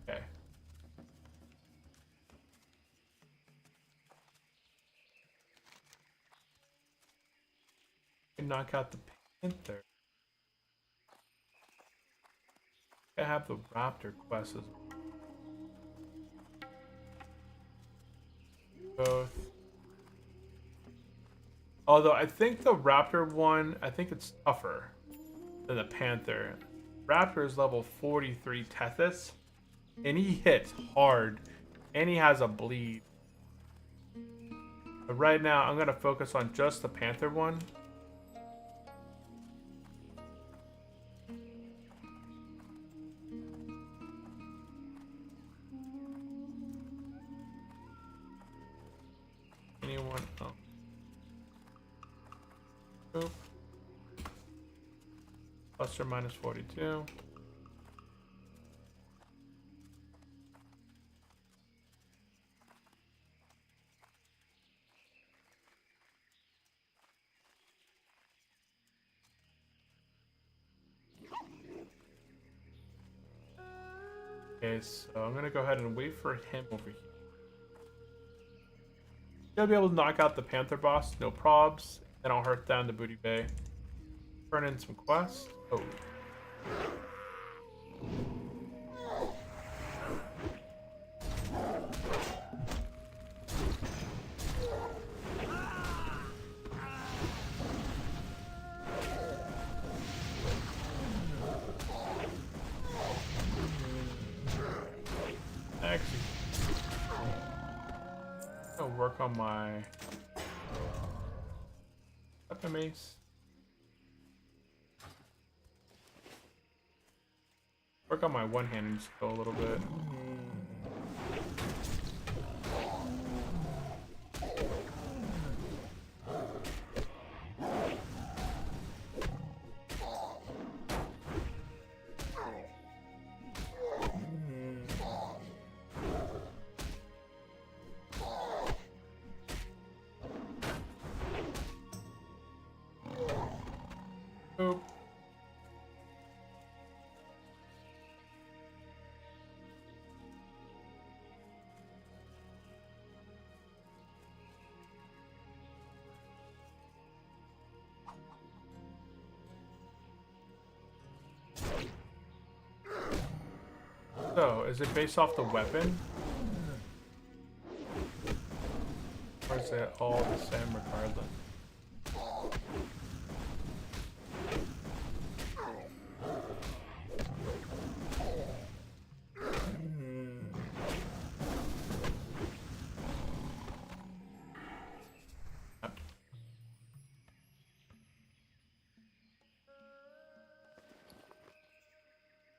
Okay. Knock out the panther. I have the raptor quest as well. Both. Although I think the raptor one, I think it's tougher than the panther. Raptor is level 43 Tethys, and he hits hard, and he has a bleed. But right now, I'm gonna focus on just the panther one. Anyone? Oh. Oop. Plus or minus 42. Okay, so I'm gonna go ahead and wait for him over here. He'll be able to knock out the panther boss, no probs, and I'll hurt down the booty bay. Turn in some quests. Oh. Actually, I'll work on my weapon mace. Work on my one-handed skill a little bit. Oop. So, is it based off the weapon? Or is it all the same regardless?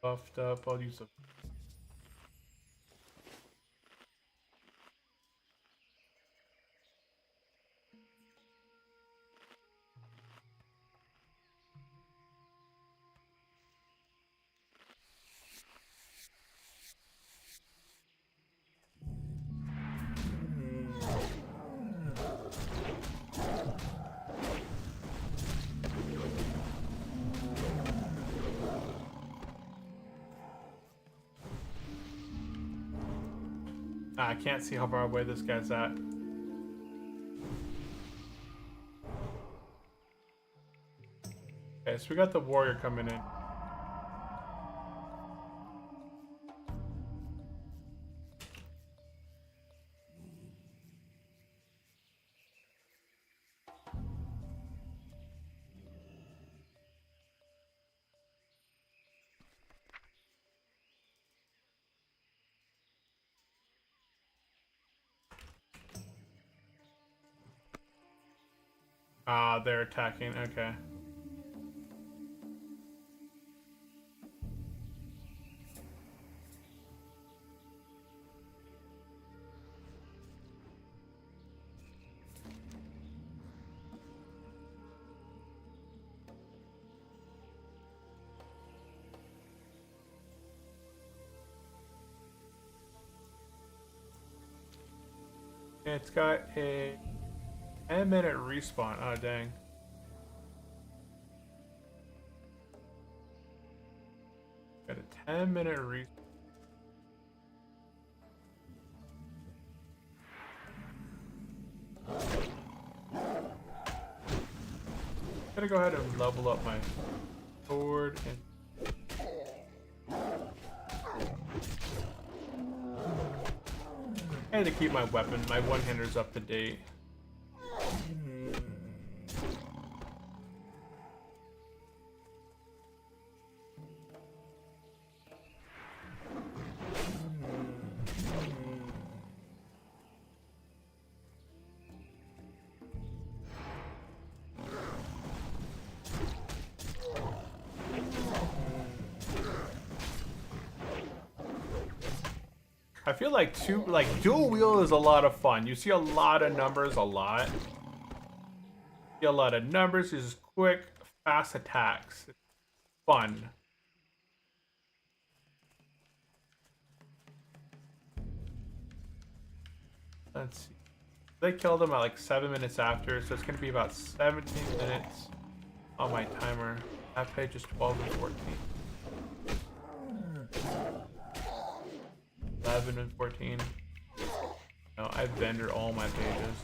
Buffed up, I'll use a I can't see how far away this guy's at. Okay, so we got the warrior coming in. Ah, they're attacking. Okay. It's got a 10-minute respawn. Oh, dang. Got a 10-minute respawn. Gotta go ahead and level up my sword and to keep my weapon, my one-handers up to date. I feel like dual wheel is a lot of fun. You see a lot of numbers, a lot. You see a lot of numbers, just quick, fast attacks. It's fun. Let's see. They killed him at like 7 minutes after, so it's gonna be about 17 minutes on my timer. That page is 12 and 14. 11 and 14. No, I've vended all my pages.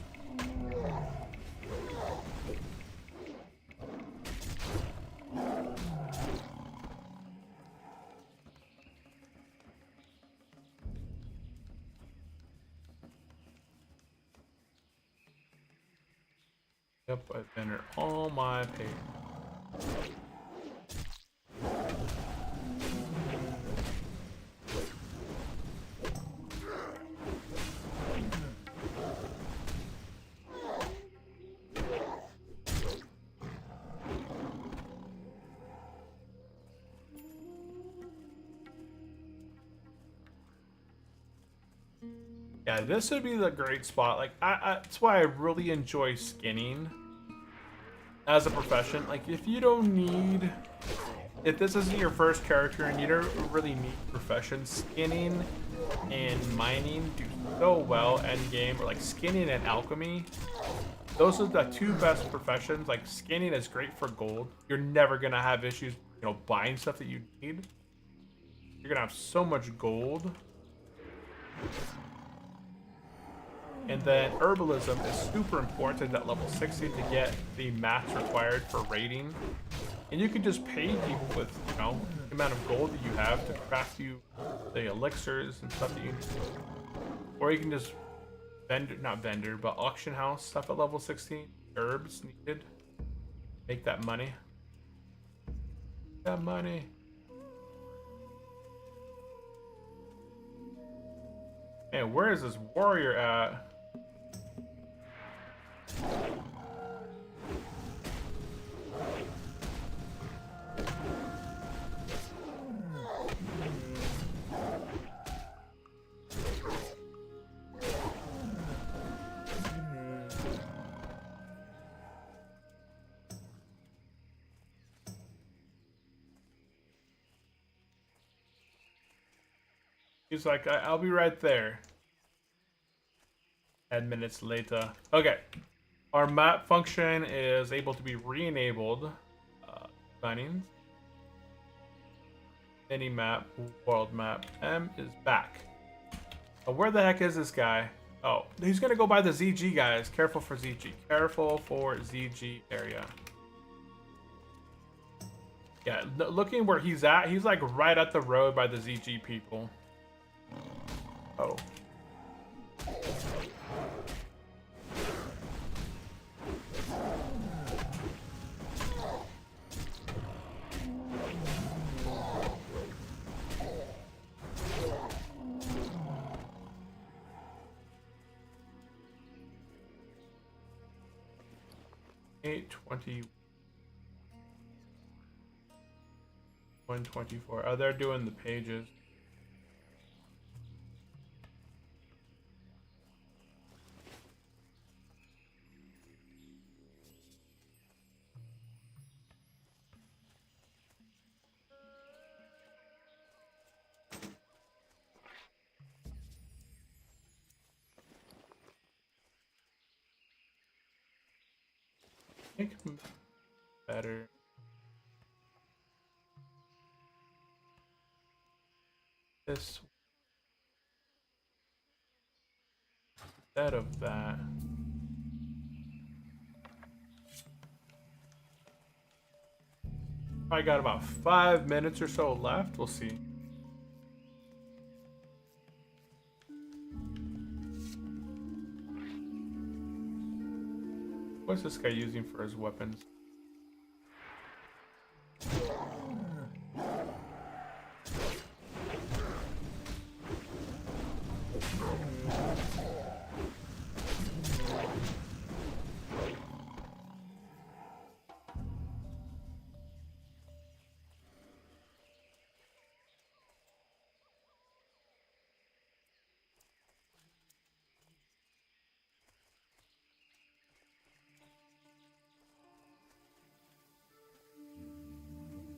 Yep, I've vended all my pages. Yeah, this would be the great spot. Like, that's why I really enjoy skinning as a profession. Like, if this isn't your first character and you don't really need profession, skinning and mining do so well end game, or like skinning and alchemy. Those are the two best professions. Like, skinning is great for gold. You're never gonna have issues, buying stuff that you need. You're gonna have so much gold. And then herbalism is super important at level 60 to get the mats required for raiding. And you can just pay people with, you know, the amount of gold that you have to craft you the elixirs and stuff that you need. Or you can just not vendor, but auction house stuff at level 16. Herbs needed. Make that money. That money. Man, where is this warrior at? He's like, I'll be right there. 10 minutes later. Okay. Our map function is able to be re-enabled. Signings. Mini map, world map. M is back. Where the heck is this guy? Oh, he's gonna go by the ZG, guys. Careful for ZG. Careful for ZG area. Yeah, looking where he's at, he's like right at the road by the ZG people. Oh. $820. 124. Oh, they're doing the pages. Make them better. This instead of that. I got about 5 minutes or so left. We'll see. What's this guy using for his weapons?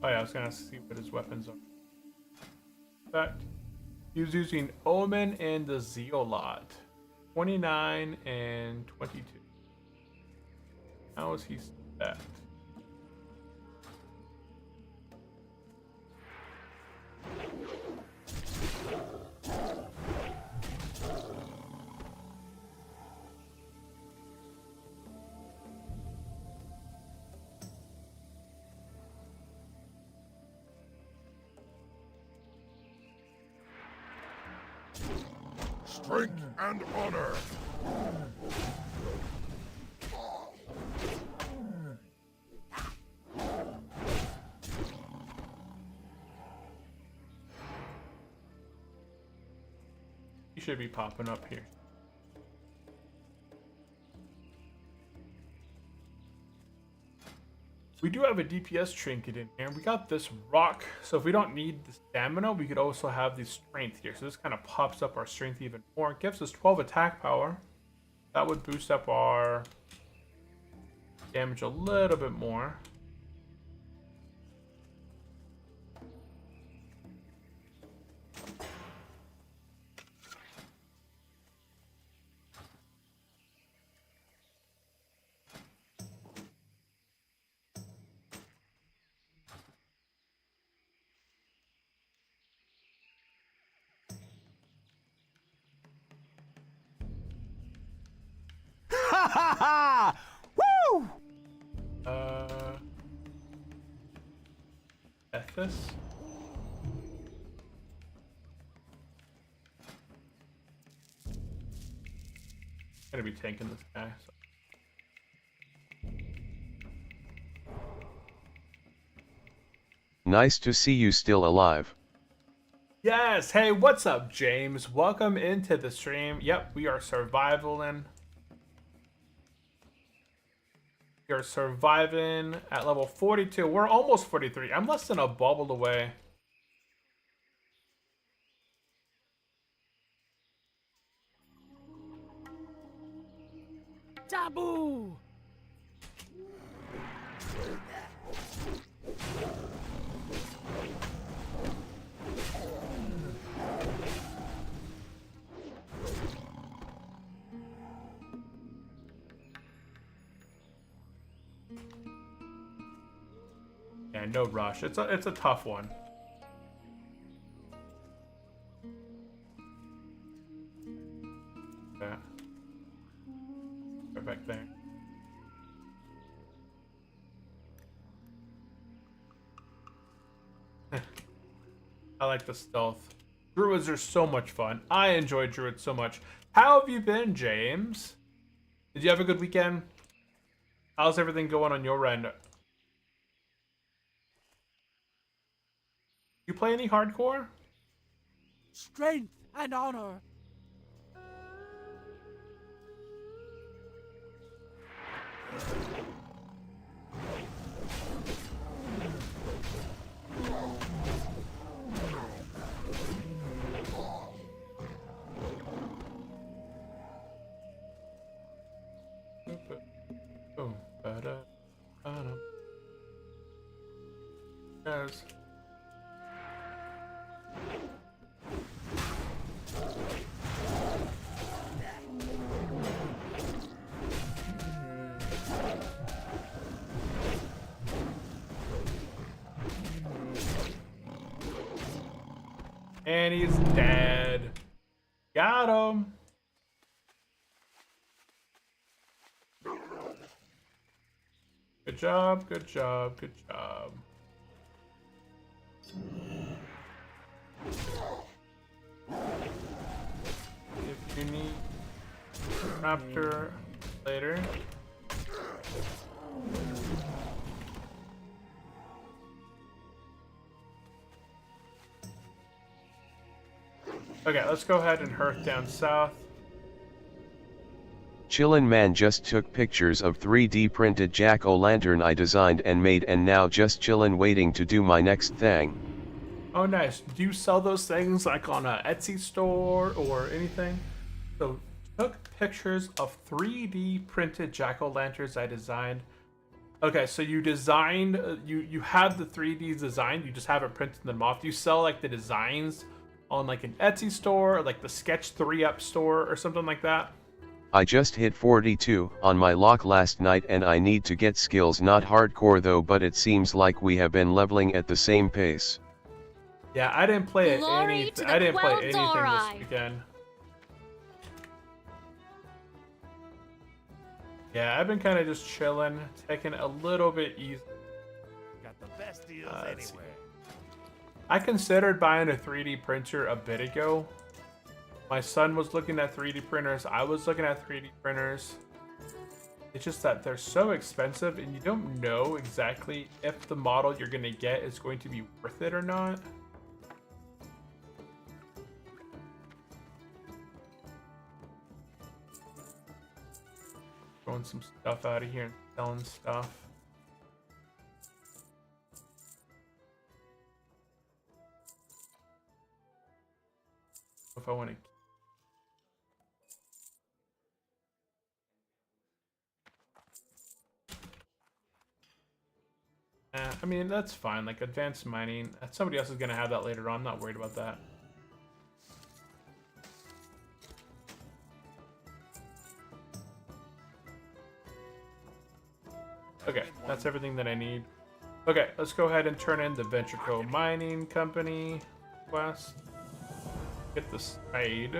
Oh yeah, I was gonna see what his weapons are. In fact, he was using Omen and the Zeolot. 29 and 22. How is he stacked? Strength and honor. He should be popping up here. We do have a DPS trinket in here. We got this rock, so if we don't need the stamina, we could also have the strength here. So this kind of pops up our strength even more. It gives us 12 attack power. That would boost up our damage a little bit more. Ha ha ha! Woo! this. Gonna be tanking this guy. So. Nice to see you still alive. Yes. Hey, what's up, James? Welcome into the stream. Yep, we are surviving. We are surviving at level 42. We're almost 43. I'm less than a bubble away. Taboo! Yeah, no rush. It's a tough one. Yeah. Go back there. I like the stealth. Druids are so much fun. I enjoy druids so much. How have you been, James? Did you have a good weekend? How's everything going on your end? You play any hardcore? Strength and honor. Oh, yes. And he's dead. Got him. Good job, good job, good job. If you need raptor later. Okay, let's go ahead and hearth down south. Chillin' man just took pictures of 3D printed jack-o'-lantern I designed and made, and now just chillin' waiting to do my next thing. Oh, nice. Do you sell those things like on a Etsy store or anything? So, took pictures of 3D printed jack-o'-lanterns I designed. Okay, so you designed, you have the 3Ds designed, you just haven't printed them off. Do you sell like the designs on like an Etsy store or like the Sketch 3-Up store or something like that? I just hit 42 on my lock last night and I need to get skills, not hardcore though, but it seems like we have been leveling at the same pace. Yeah, I didn't play it Glory to the I didn't play anything Quel'Dorei. this weekend. Yeah, I've been kind of just chilling, taking it a little bit easy. Got the best deals Let's see. anywhere. I considered buying a 3D printer a bit ago. My son was looking at 3D printers. I was looking at 3D printers. It's just that they're so expensive and you don't know exactly if the model you're going to get is going to be worth it or not. Throwing some stuff out of here and selling stuff. If I want to. I mean, that's fine. Like advanced mining, somebody else is gonna have that later on. I'm not worried about that. Okay, that's everything that I need. Okay, let's go ahead and turn in the Ventureco Mining Company quest. Get the spade.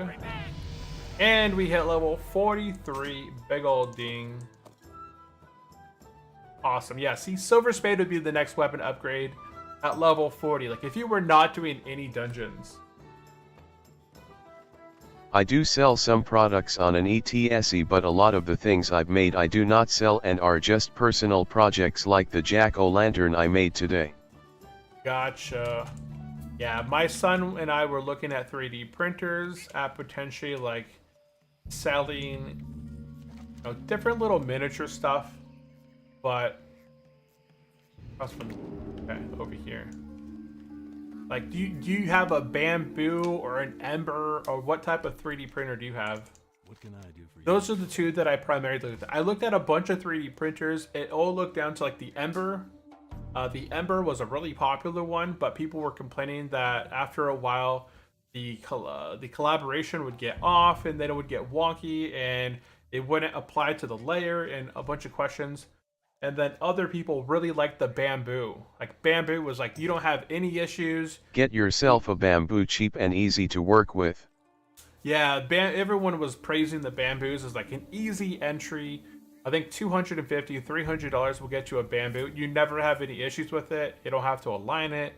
And we hit level 43. Big old ding. Awesome. Yeah, see, Silver Spade would be the next weapon upgrade. at level 40? Like, if you were not doing any dungeons. I do sell some products on an ETSE, but a lot of the things I've made I do not sell and are just personal projects like the jack-o'-lantern I made today. Gotcha. Yeah, my son and I were looking at 3D printers, at potentially like selling, you know, different little miniature stuff, but okay, over here. Like, do you have a bamboo or an ember, or what type of 3D printer do you have? What can I do for you? Those are the two that I primarily looked at. I looked at a bunch of 3D printers. It all looked down to like the ember. The ember was a really popular one, but people were complaining that after a while, the collaboration would get off, and then it would get wonky, and it wouldn't apply to the layer, and a bunch of questions. And then other people really liked the bamboo. Like, bamboo was like, you don't have any issues. Get yourself a bamboo, cheap and easy to work with. Yeah, everyone was praising the bamboos as like an easy entry. I think $250, $300 will get you a bamboo. You never have any issues with it. You don't have to align it.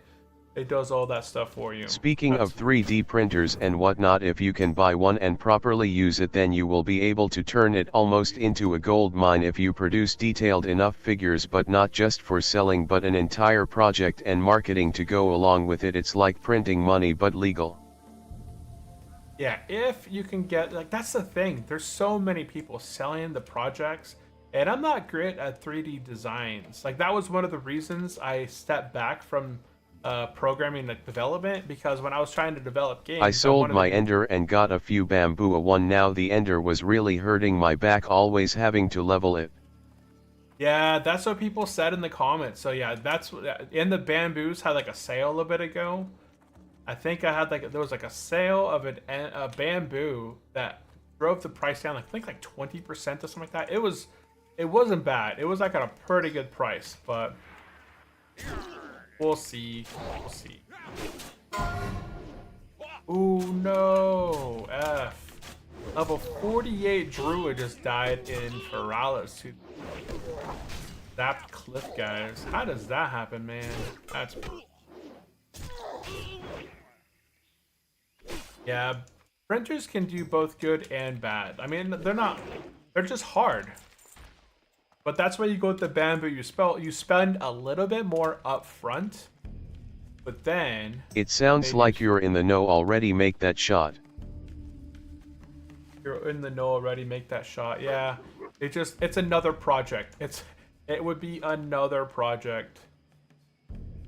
It does all that stuff for you. Speaking of 3D printers and whatnot, if you can buy one and properly use it, then you will be able to turn it almost into a gold mine if you produce detailed enough figures, but not just for selling but an entire project and marketing to go along with it. It's like printing money but legal. Yeah, if you can get, like, that's the thing. There's so many people selling the projects, and I'm not great at 3D designs. Like, that was one of the reasons I stepped back from programming, like, development, because when I was trying to develop games, I sold my ender and got a few bamboo one. Now the ender was really hurting my back, always having to level it. Yeah, that's what people said in the comments. So yeah, that's what, and the bamboos had like a sale a bit ago. I think I had like, there was like a sale of a bamboo that drove the price down, like, I think like 20% or something like that. It wasn't bad. It was like at a pretty good price, but we'll see. We'll see. Ooh, no. F. Level 48 Druid just died in Paralysis to that cliff, guys. How does that happen, man? That's... Yeah, printers can do both good and bad. I mean, they're just hard. But that's why you go with the bamboo. You spend a little bit more up front, but then... It sounds like you're in the know already. Make that shot. You're in the know already. Make that shot. Yeah, it's another project. It would be another project.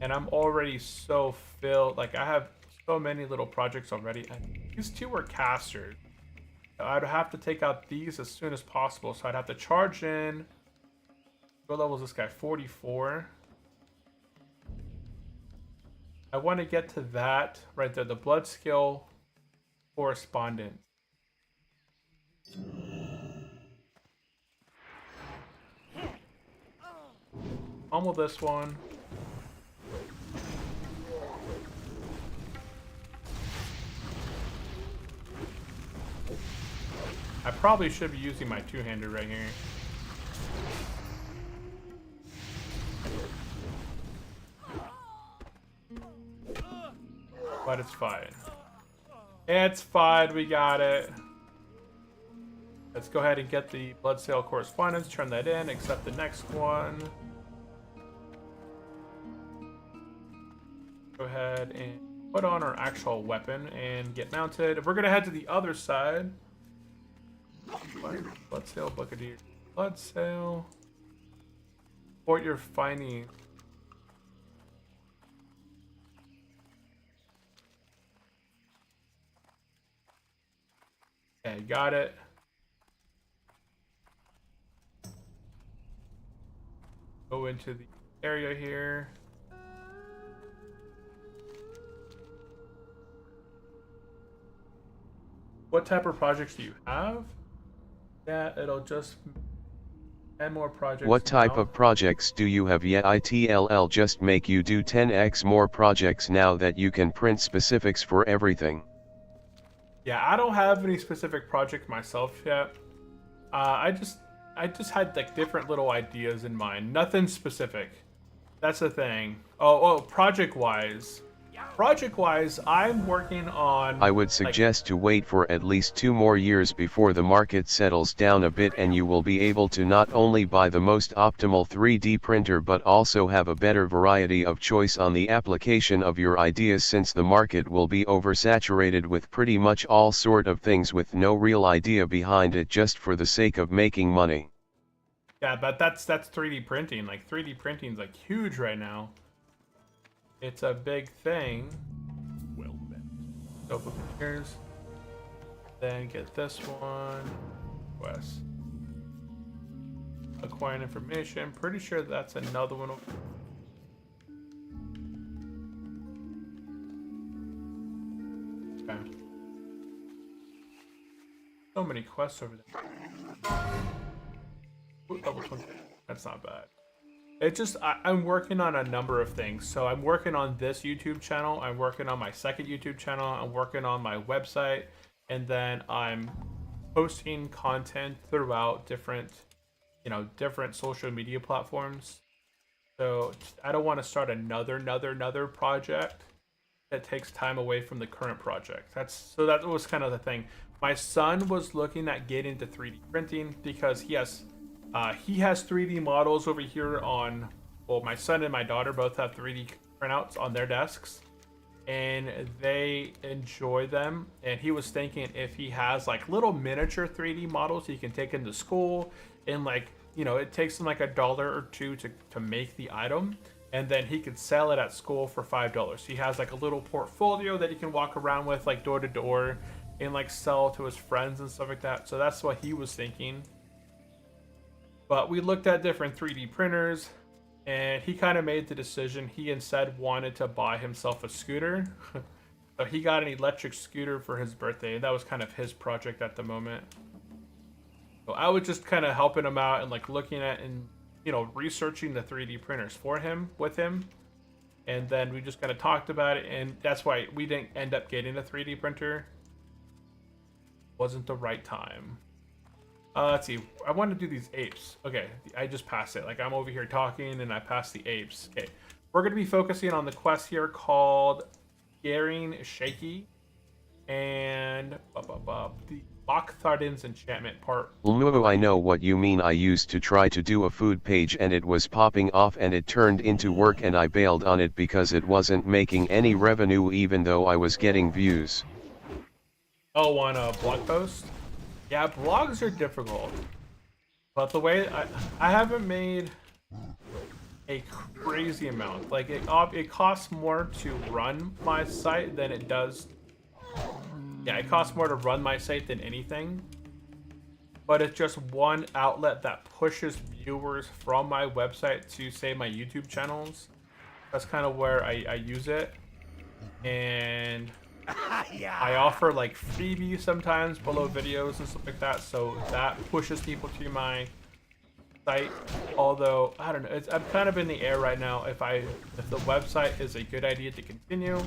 And I'm already so filled. Like, I have so many little projects already. And these two were casters. I'd have to take out these as soon as possible. So I'd have to charge in. What level is this guy? 44. I want to get to that right there. The blood skill correspondent. Pummel this one. I probably should be using my two-hander right here. But it's fine. It's fine, we got it. Let's go ahead and get the blood sale correspondence, turn that in, accept the next one. Go ahead and put on our actual weapon and get mounted. We're gonna head to the other side. Blood sale, Buccaneer. Blood sale. Report your findings. Okay, got it. Go into the area here. What type of projects do you have? Yeah, it'll just add more projects. What type now. of projects do you have? Yeah, it'll just make you do 10x more projects now that you can print specifics for everything. Yeah, I don't have any specific project myself yet. I just had like different little ideas in mind. Nothing specific. that's the thing. Oh, project-wise. Project-wise, I'm working on... I would suggest to wait for at least 2 more years before the market settles down a bit, and you will be able to not only buy the most optimal 3D printer but also have a better variety of choice on the application of your ideas, since the market will be oversaturated with pretty much all sort of things with no real idea behind it, just for the sake of making money. Yeah, but that's 3D printing. Like 3D printing's like huge right now. It's a big thing. Well then. Open printers. Then get this one. Quest. Acquiring information. Pretty sure that's another one. Okay. So many quests over there. Ooh, level 20. That's not bad. It's just, I'm working on a number of things. So I'm working on this YouTube channel. I'm working on my second YouTube channel. I'm working on my website. And then I'm posting content throughout different, different social media platforms. So I don't want to start another project that takes time away from the current project. That was kind of the thing. My son was looking at getting into 3D printing because he has 3D models over here on, well, my son and my daughter both have 3D printouts on their desks, and they enjoy them. And he was thinking if he has like little miniature 3D models he can take into school, and like, it takes him like $1 or $2 to make the item, and then he could sell it at school for $5. He has like a little portfolio that he can walk around with like door to door and like sell to his friends and stuff like that. So that's what he was thinking. But we looked at different 3D printers, and he kind of made the decision. He instead wanted to buy himself a scooter. So he got an electric scooter for his birthday, and that was kind of his project at the moment. So I was just kind of helping him out and like looking at and, researching the 3D printers with him. And then we just kind of talked about it, and that's why we didn't end up getting a 3D printer. Wasn't the right time. Let's see. I want to do these apes. Okay, I just passed it. Like, I'm over here talking and I passed the apes. Okay, we're going to be focusing on the quest here called Scaring Shaky and the Bach-Tharden's enchantment part. I know what you mean. I used to try to do a food page and it was popping off, and it turned into work, and I bailed on it because it wasn't making any revenue even though I was getting views. Oh, on a blog post? Yeah, blogs are difficult, but the way I haven't made a crazy amount. Like it costs more to run my site than it does. Yeah, it costs more to run my site than anything. But it's just one outlet that pushes viewers from my website to, say, my YouTube channels. That's kind of where I use it, and I offer like freebies sometimes below videos and stuff like that, so that pushes people to my site. Although I don't know, I'm kind of in the air right now if the website is a good idea to continue,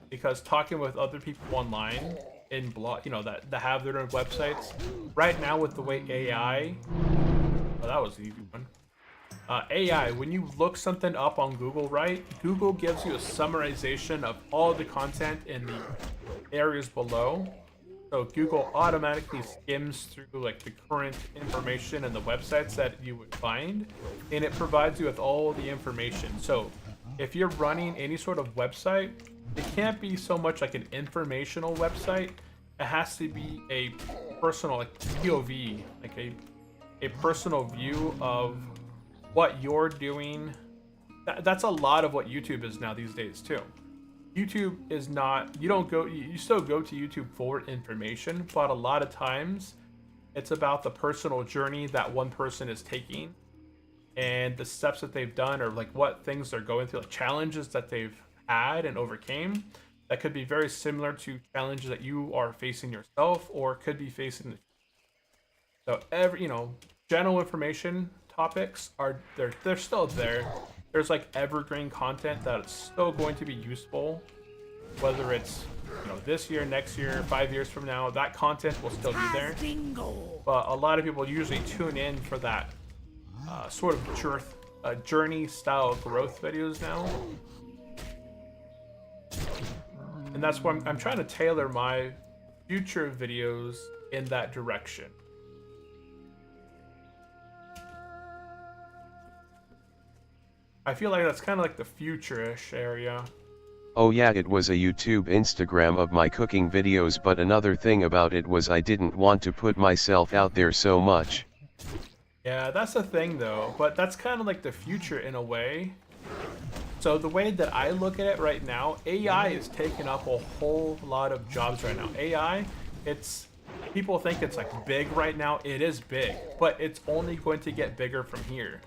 because talking with other people online in blog, that have their own websites right now with the way AI. Oh, that was an easy one. AI, when you look something up on Google, right? Google gives you a summarization of all the content in the areas below. So Google automatically skims through like the current information and the websites that you would find, and it provides you with all the information. So if you're running any sort of website, it can't be so much like an informational website. It has to be a personal, like POV, like a personal view of what you're doing. That's a lot of what YouTube is now these days too. YouTube is not, you still go to YouTube for information, but a lot of times it's about the personal journey that one person is taking and the steps that they've done, or like what things they're going through, like challenges that they've had and overcame that could be very similar to challenges that you are facing yourself or could be facing. So general information topics they're still there. There's like evergreen content that is still going to be useful, whether it's this year, next year, 5 years from now. That content will still be there, but a lot of people usually tune in for that sort of journey style growth videos now. And that's why I'm trying to tailor my future videos in that direction. I feel like that's kind of like the future-ish area. Oh yeah, it was a YouTube Instagram of my cooking videos, but another thing about it was I didn't want to put myself out there so much. Yeah, that's the thing though, but that's kind of like the future in a way. So the way that I look at it right now, AI is taking up a whole lot of jobs right now. AI, people think it's like big right now. It is big, but it's only going to get bigger from here.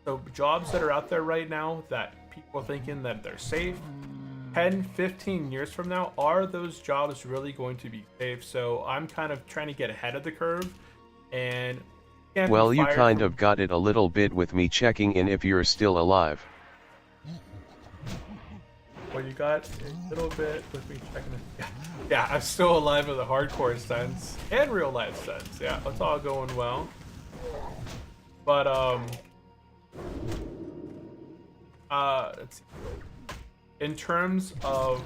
So jobs that are out there right now that people are thinking that they're safe, 10, 15 years from now, are those jobs really going to be safe? So I'm kind of trying to get ahead of the curve and Well, you kind of got it a little bit with me checking in if you're still alive. Well, you got a little bit with me checking it. Yeah, I'm still alive in the hardcore sense and real life sense. Yeah, it's all going well. But let's see. In terms of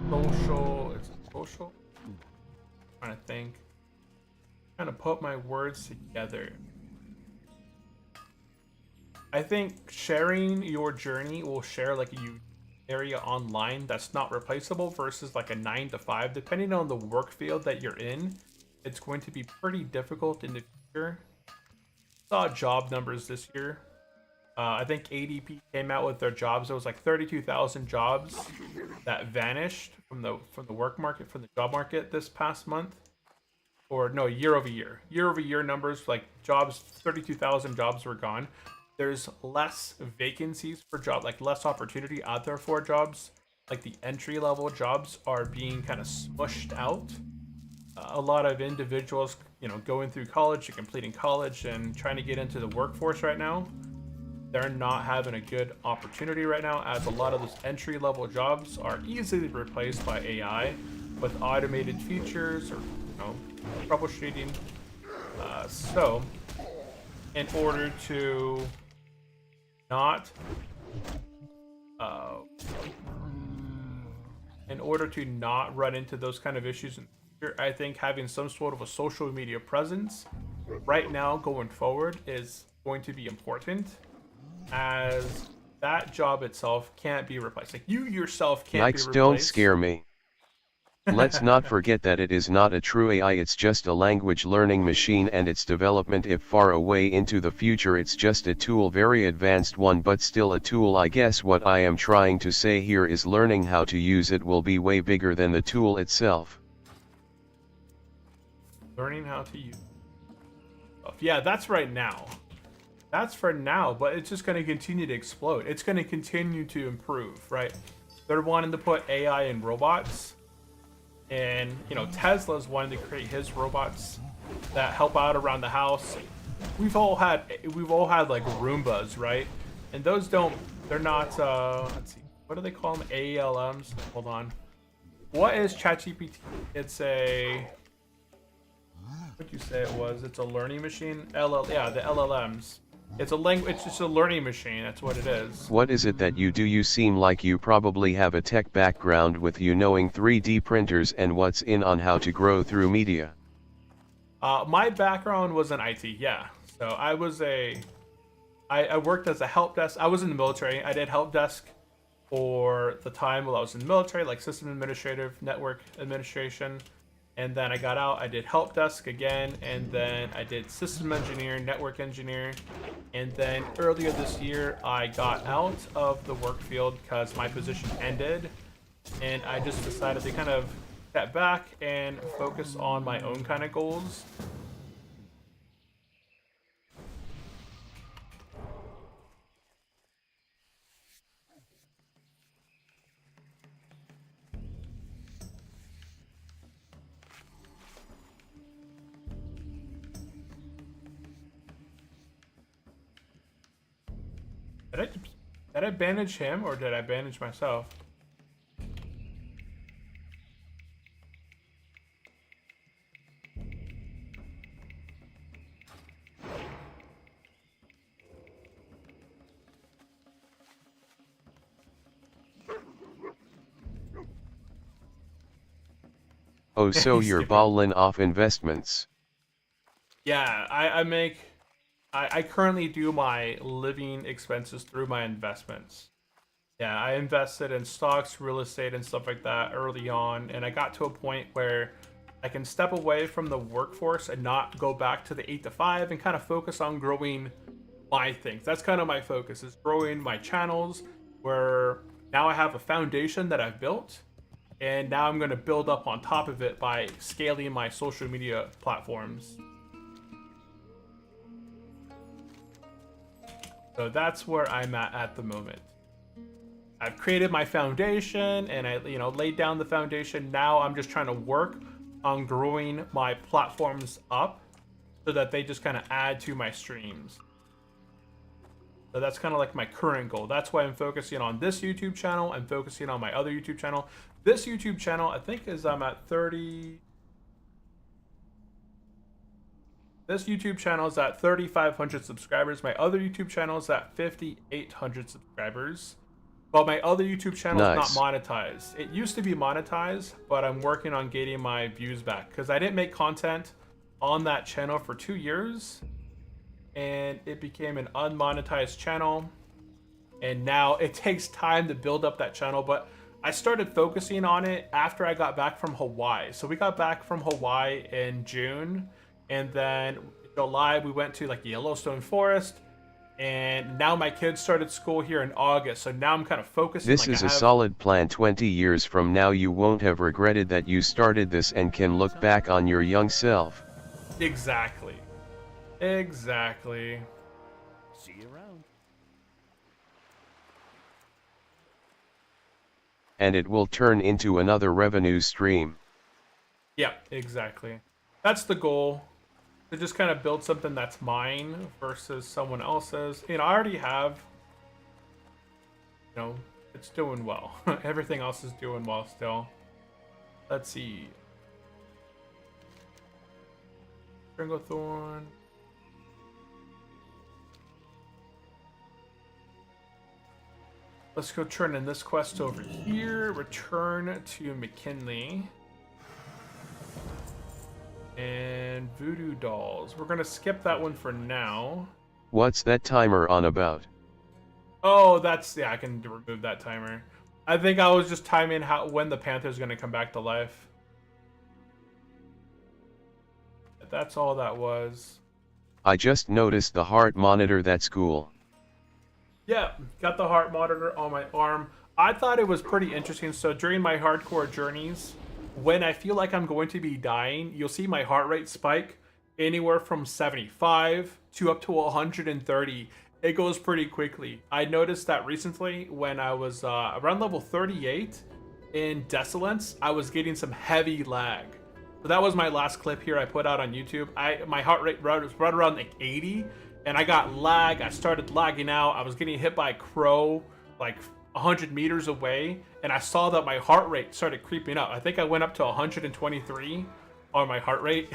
social, I'm trying to think. I'm trying to put my words together. I think sharing your journey will share like a area online that's not replaceable versus like a 9 to 5. Depending on the work field that you're in, it's going to be pretty difficult in the future. Saw job numbers this year. I think ADP came out with their jobs. There was like 32,000 jobs that vanished from the work market, from the job market this past month. Or no, year over year. Year over year numbers, like jobs, 32,000 jobs were gone. There's less vacancies for job, like less opportunity out there for jobs. Like the entry level jobs are being kind of smushed out. A lot of individuals, going through college and completing college and trying to get into the workforce right now, they're not having a good opportunity right now, as a lot of those entry level jobs are easily replaced by AI with automated features or troubleshooting. So in order to not run into those kind of issues in the future, I think having some sort of a social media presence right now going forward is going to be important, as that job itself can't be replaced. Like you yourself can't be Yikes, replaced. don't scare me. Let's not forget that it is not a true AI, it's just a language learning machine, and its development, if far away into the future, it's just a tool, very advanced one, but still a tool. I guess what I am trying to say here is learning how to use it will be way bigger than the tool itself. Learning how to use it. Yeah, that's right now. That's for now, but it's just going to continue to explode. It's going to continue to improve, right? They're wanting to put AI in robots. And Tesla's wanting to create his robots that help out around the house. We've all had like Roombas, right? And those they're not let's see, what do they call them? ALMs. Hold on. What is ChatGPT? It's a, what'd you say it was? It's a learning machine. Yeah, the LLMs. It's just a learning machine. That's what it is. What is it that you do? You seem like you probably have a tech background, with you knowing 3D printers and what's in on how to grow through media. My background was in IT, yeah. So I worked as a help desk. I was in the military. I did help desk for the time while I was in the military, like system administrative, network administration. And then I got out, I did help desk again, and then I did system engineer, network engineer. And then earlier this year, I got out of the work field because my position ended. And I just decided to kind of step back and focus on my own kind of goals. Did I bandage him, or did I bandage myself? Oh, so He's you're skipping. balling off investments. Yeah, I currently do my living expenses through my investments. Yeah, I invested in stocks, real estate, and stuff like that early on, and I got to a point where I can step away from the workforce and not go back to the 8 to 5 and kind of focus on growing my things. That's kind of my focus, is growing my channels, where now I have a foundation that I've built, and now I'm going to build up on top of it by scaling my social media platforms. So that's where I'm at the moment. I've created my foundation and I, laid down the foundation. Now I'm just trying to work on growing my platforms up so that they just kind of add to my streams. So that's kind of like my current goal. That's why I'm focusing on this YouTube channel. I'm focusing on my other YouTube channel. This YouTube channel, I think, I'm at 30. This YouTube channel is at 3,500 subscribers. My other YouTube channel is at 5,800 subscribers. But my other YouTube channel is not monetized. It used to be monetized, but I'm working on getting my views back because I didn't make content on that channel for 2 years, and it became an unmonetized channel. And now it takes time to build up that channel, but I started focusing on it after I got back from Hawaii. So we got back from Hawaii in June, and then in July we went to like Yellowstone Forest. And now my kids started school here in August, so now I'm kind of focusing. This is a solid plan. 20 years from now you won't have regretted that you started this and can look back on your young self. Exactly. Exactly. See you around. And it will turn into another revenue stream. Yeah, exactly. That's the goal. To just kind of build something that's mine versus someone else's. I already have, it's doing well. Everything else is doing well still. Let's see. Stringlethorn. Let's go turn in this quest over here. Return to McKinley. And Voodoo Dolls. We're gonna skip that one for now. What's that timer on about? Oh, I can remove that timer. I think I was just timing when the Panther's gonna come back to life. That's all that was. I just noticed the heart monitor. That's cool. Yeah, got the heart monitor on my arm. I thought it was pretty interesting. So during my hardcore journeys, when I feel like I'm going to be dying, you'll see my heart rate spike anywhere from 75 to up to 130. It goes pretty quickly. I noticed that recently when I was around level 38 in Desolence, I was getting some heavy lag. So that was my last clip here I put out on YouTube. My heart rate was right around like 80, and I got lag. I started lagging out. I was getting hit by a crow like 100 meters away, and I saw that my heart rate started creeping up. I think I went up to 123 on my heart rate.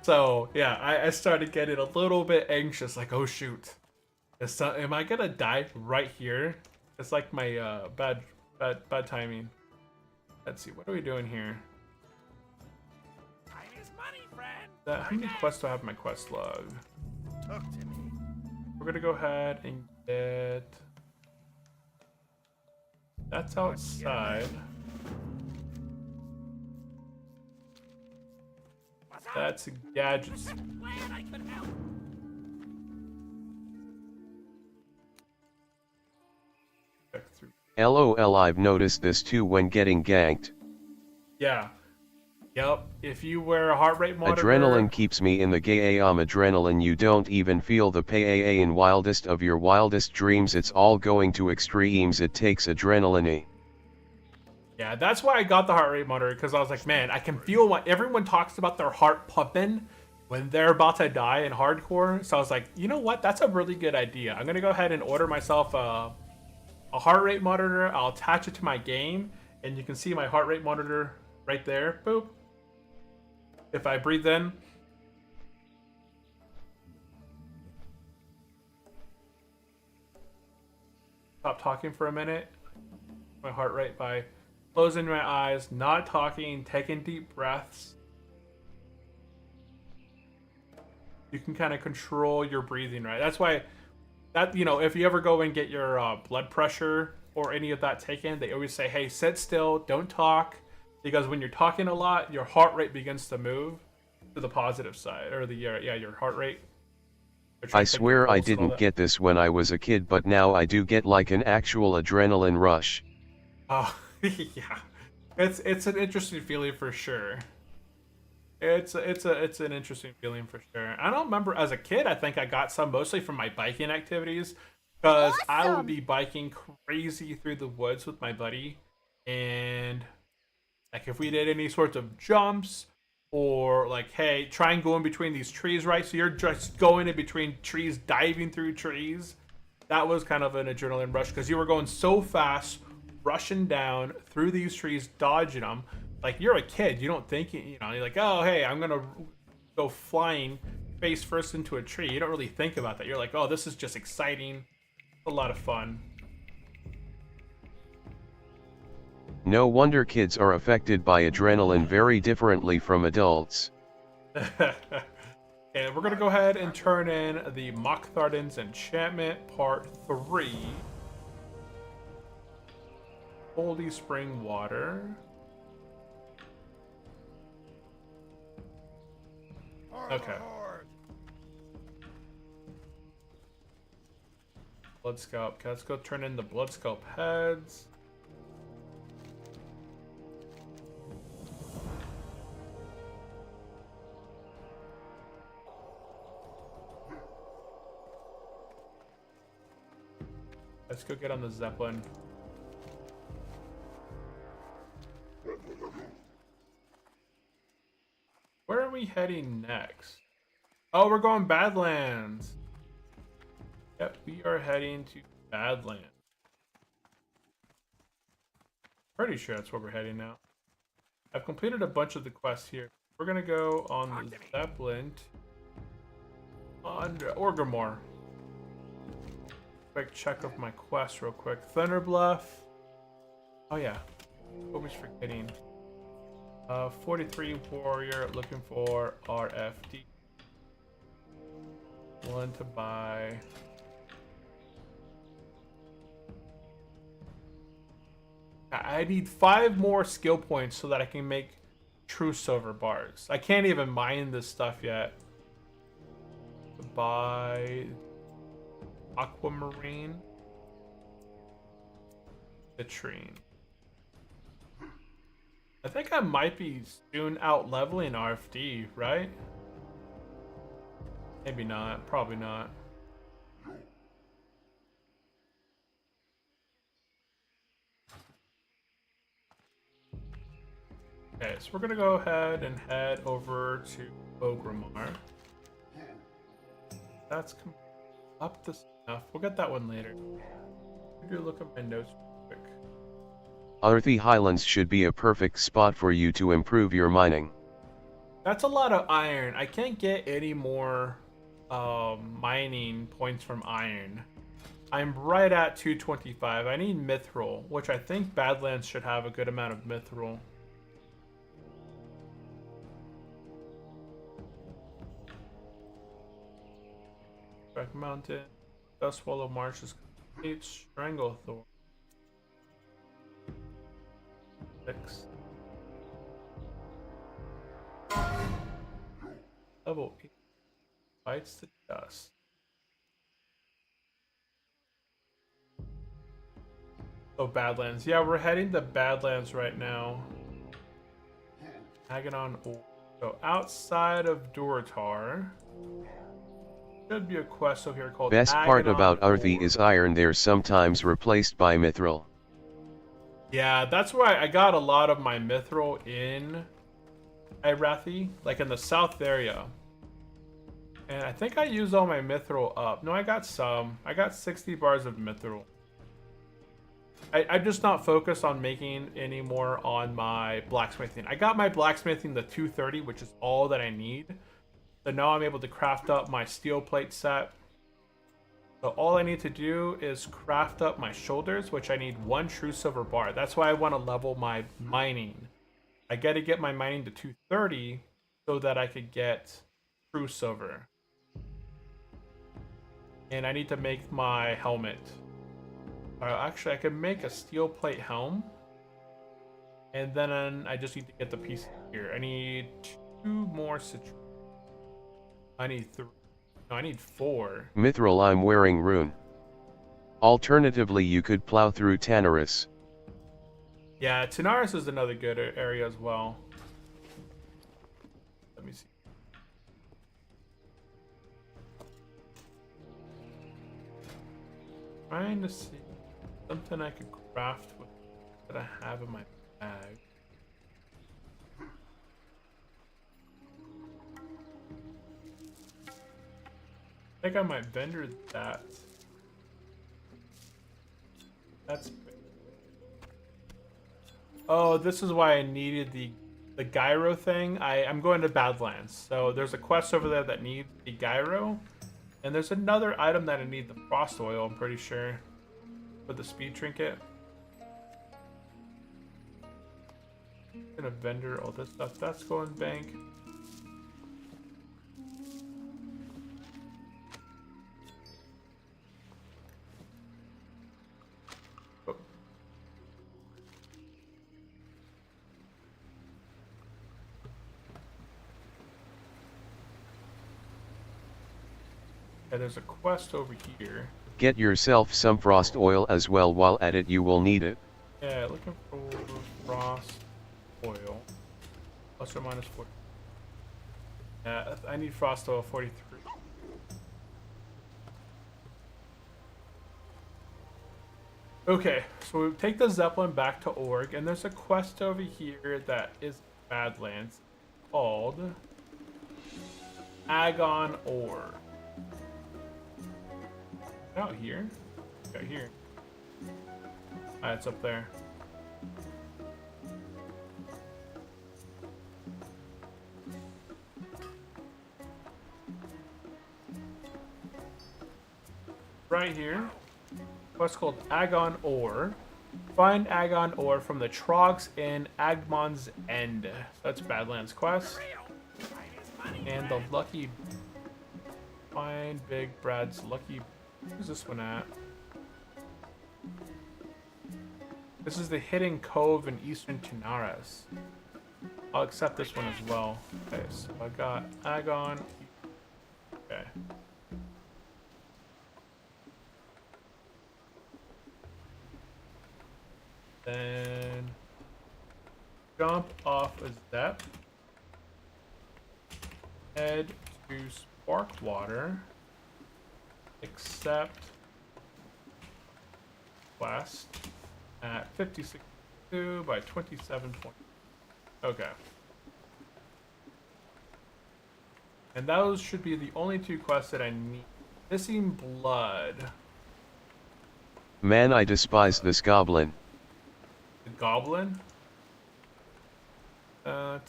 So yeah, I started getting a little bit anxious, like, oh shoot, am I gonna die right here? It's like my bad timing. Let's see, what are we doing here? Time is money, friend. How many quests do I have in my quest log? Talk to me. We're gonna go ahead and get... That's outside. That's gadgets. LOL, I've noticed this too when getting ganked. Yeah. Yep. If you wear a heart rate monitor... Adrenaline keeps me in the game. Adrenaline, you don't even feel the pain in wildest of your wildest dreams. It's all going to extremes. It takes adrenaline. Yeah, that's why I got the heart rate monitor, because I was like, man, I can feel what everyone talks about their heart pumping when they're about to die in hardcore. So I was like, you know what? That's a really good idea. I'm going to go ahead and order myself a heart rate monitor. I'll attach it to my game, and you can see my heart rate monitor right there. Boop. If I breathe in, stop talking for a minute, my heart rate by closing my eyes, not talking, taking deep breaths. You can kind of control your breathing, right? That's why that, you know, if you ever go and get your blood pressure or any of that taken, they always say, hey, sit still, don't talk, because when you're talking a lot, your heart rate begins to move to the positive side, or the your heart rate. I swear I didn't get this when I was a kid, but now I do get like an actual adrenaline rush. Oh, yeah. It's an interesting feeling for sure. It's an interesting feeling for sure. I don't remember as a kid. I think I got some mostly from my biking activities, because I would be biking crazy through the woods with my buddy, and like if we did any sorts of jumps or like, hey, try and go in between these trees, right? So you're just going in between trees, diving through trees. That was kind of an adrenaline rush because you were going so fast, rushing down through these trees, dodging them. Like you're a kid, you don't think, you know, you're like, oh, hey, I'm gonna go flying face first into a tree. You don't really think about that. You're like, oh, this is just exciting, a lot of fun. No wonder kids are affected by adrenaline very differently from adults. And we're gonna go ahead and turn in the Mokthardan's Enchantment Part 3. Holy Spring Water. Okay. Blood Scope. Okay, let's go turn in the Blood Scope heads. Let's go get on the Zeppelin. Where are we heading next? Oh, we're going Badlands. Yep, we are heading to Badlands. Pretty sure that's where we're heading now. I've completed a bunch of the quests here. We're gonna go on the Zeppelin on Orgrimmar. Quick check of my quest real quick. Thunder Bluff. Oh yeah. What was forgetting? 43 warrior looking for RFD. One to buy. I need 5 more skill points so that I can make true silver bars. I can't even mine this stuff yet. To buy Aquamarine. Citrine. I think I might be soon out leveling RFD, right? Maybe not. Probably not. Okay, so we're gonna go ahead and head over to Orgrimmar. That's up to snuff. We'll get that one later. Do look at my notes real quick. Arthi Highlands should be a perfect spot for you to improve your mining. That's a lot of iron. I can't get any more mining points from iron. I'm right at 225. I need mithril, which I think Badlands should have a good amount of mithril. Back Mountain. Dust Swallow Marsh is complete. Stranglethorn. 6. Level 8. Bites the dust. Oh, Badlands. Yeah, we're heading to Badlands right now. Aganon. So outside of Durotar, should be a quest over here called Best part about Arthi is iron. They're sometimes replaced by mithril. Yeah, that's why I got a lot of my mithril in Irathi, like in the south area. And I think I used all my mithril up. No, I got some. I got 60 bars of mithril. I'm just not focused on making any more on my blacksmithing. I got my blacksmithing to 230, which is all that I need. So now I'm able to craft up my steel plate set. So all I need to do is craft up my shoulders, which I need 1 true silver bar. That's why I want to level my mining. I got to get my mining to 230 so that I could get true silver. And I need to make my helmet. Actually, I could make a steel plate helm. And then I just need to get the pieces here. I need 2 more citrus. I need 3. No, I need 4. Mithril, I'm wearing rune. Alternatively, you could plow through Tanaris. Yeah, Tanaris is another good area as well. Let me see. Trying to see something I could craft with that I have in my bag. I think I might vendor that. That's big. Oh, this is why I needed the gyro thing. I'm going to Badlands, so there's a quest over there that needs the gyro, and there's another item that I need, the frost oil. I'm pretty sure for the speed trinket. I'm gonna vendor all this stuff. That's going bank. Yeah, there's a quest over here. Get yourself some frost oil as well. While at it, you will need it. Yeah, looking for frost oil. Plus or minus 40. Yeah, I need frost oil 43. Okay, so we take the Zeppelin back to Org, and there's a quest over here that is Badlands called Agon Ore. Out here? Out here. Ah, it's up there. Right here. Quest called Agon Ore. Find Agon Ore from the Trogs in Agmon's End. That's Badlands quest. And the lucky... Find Big Brad's lucky... Who's this one at? This is the Hidden Cove in Eastern Tanaris. I'll accept this one as well. Okay, so I got Agon. Okay. Then jump off a step. Head to Sparkwater. Accept quest at 56.2 by 27 points. Okay. And those should be the only 2 quests that I need. Missing blood. Man, I despise this goblin. The goblin? My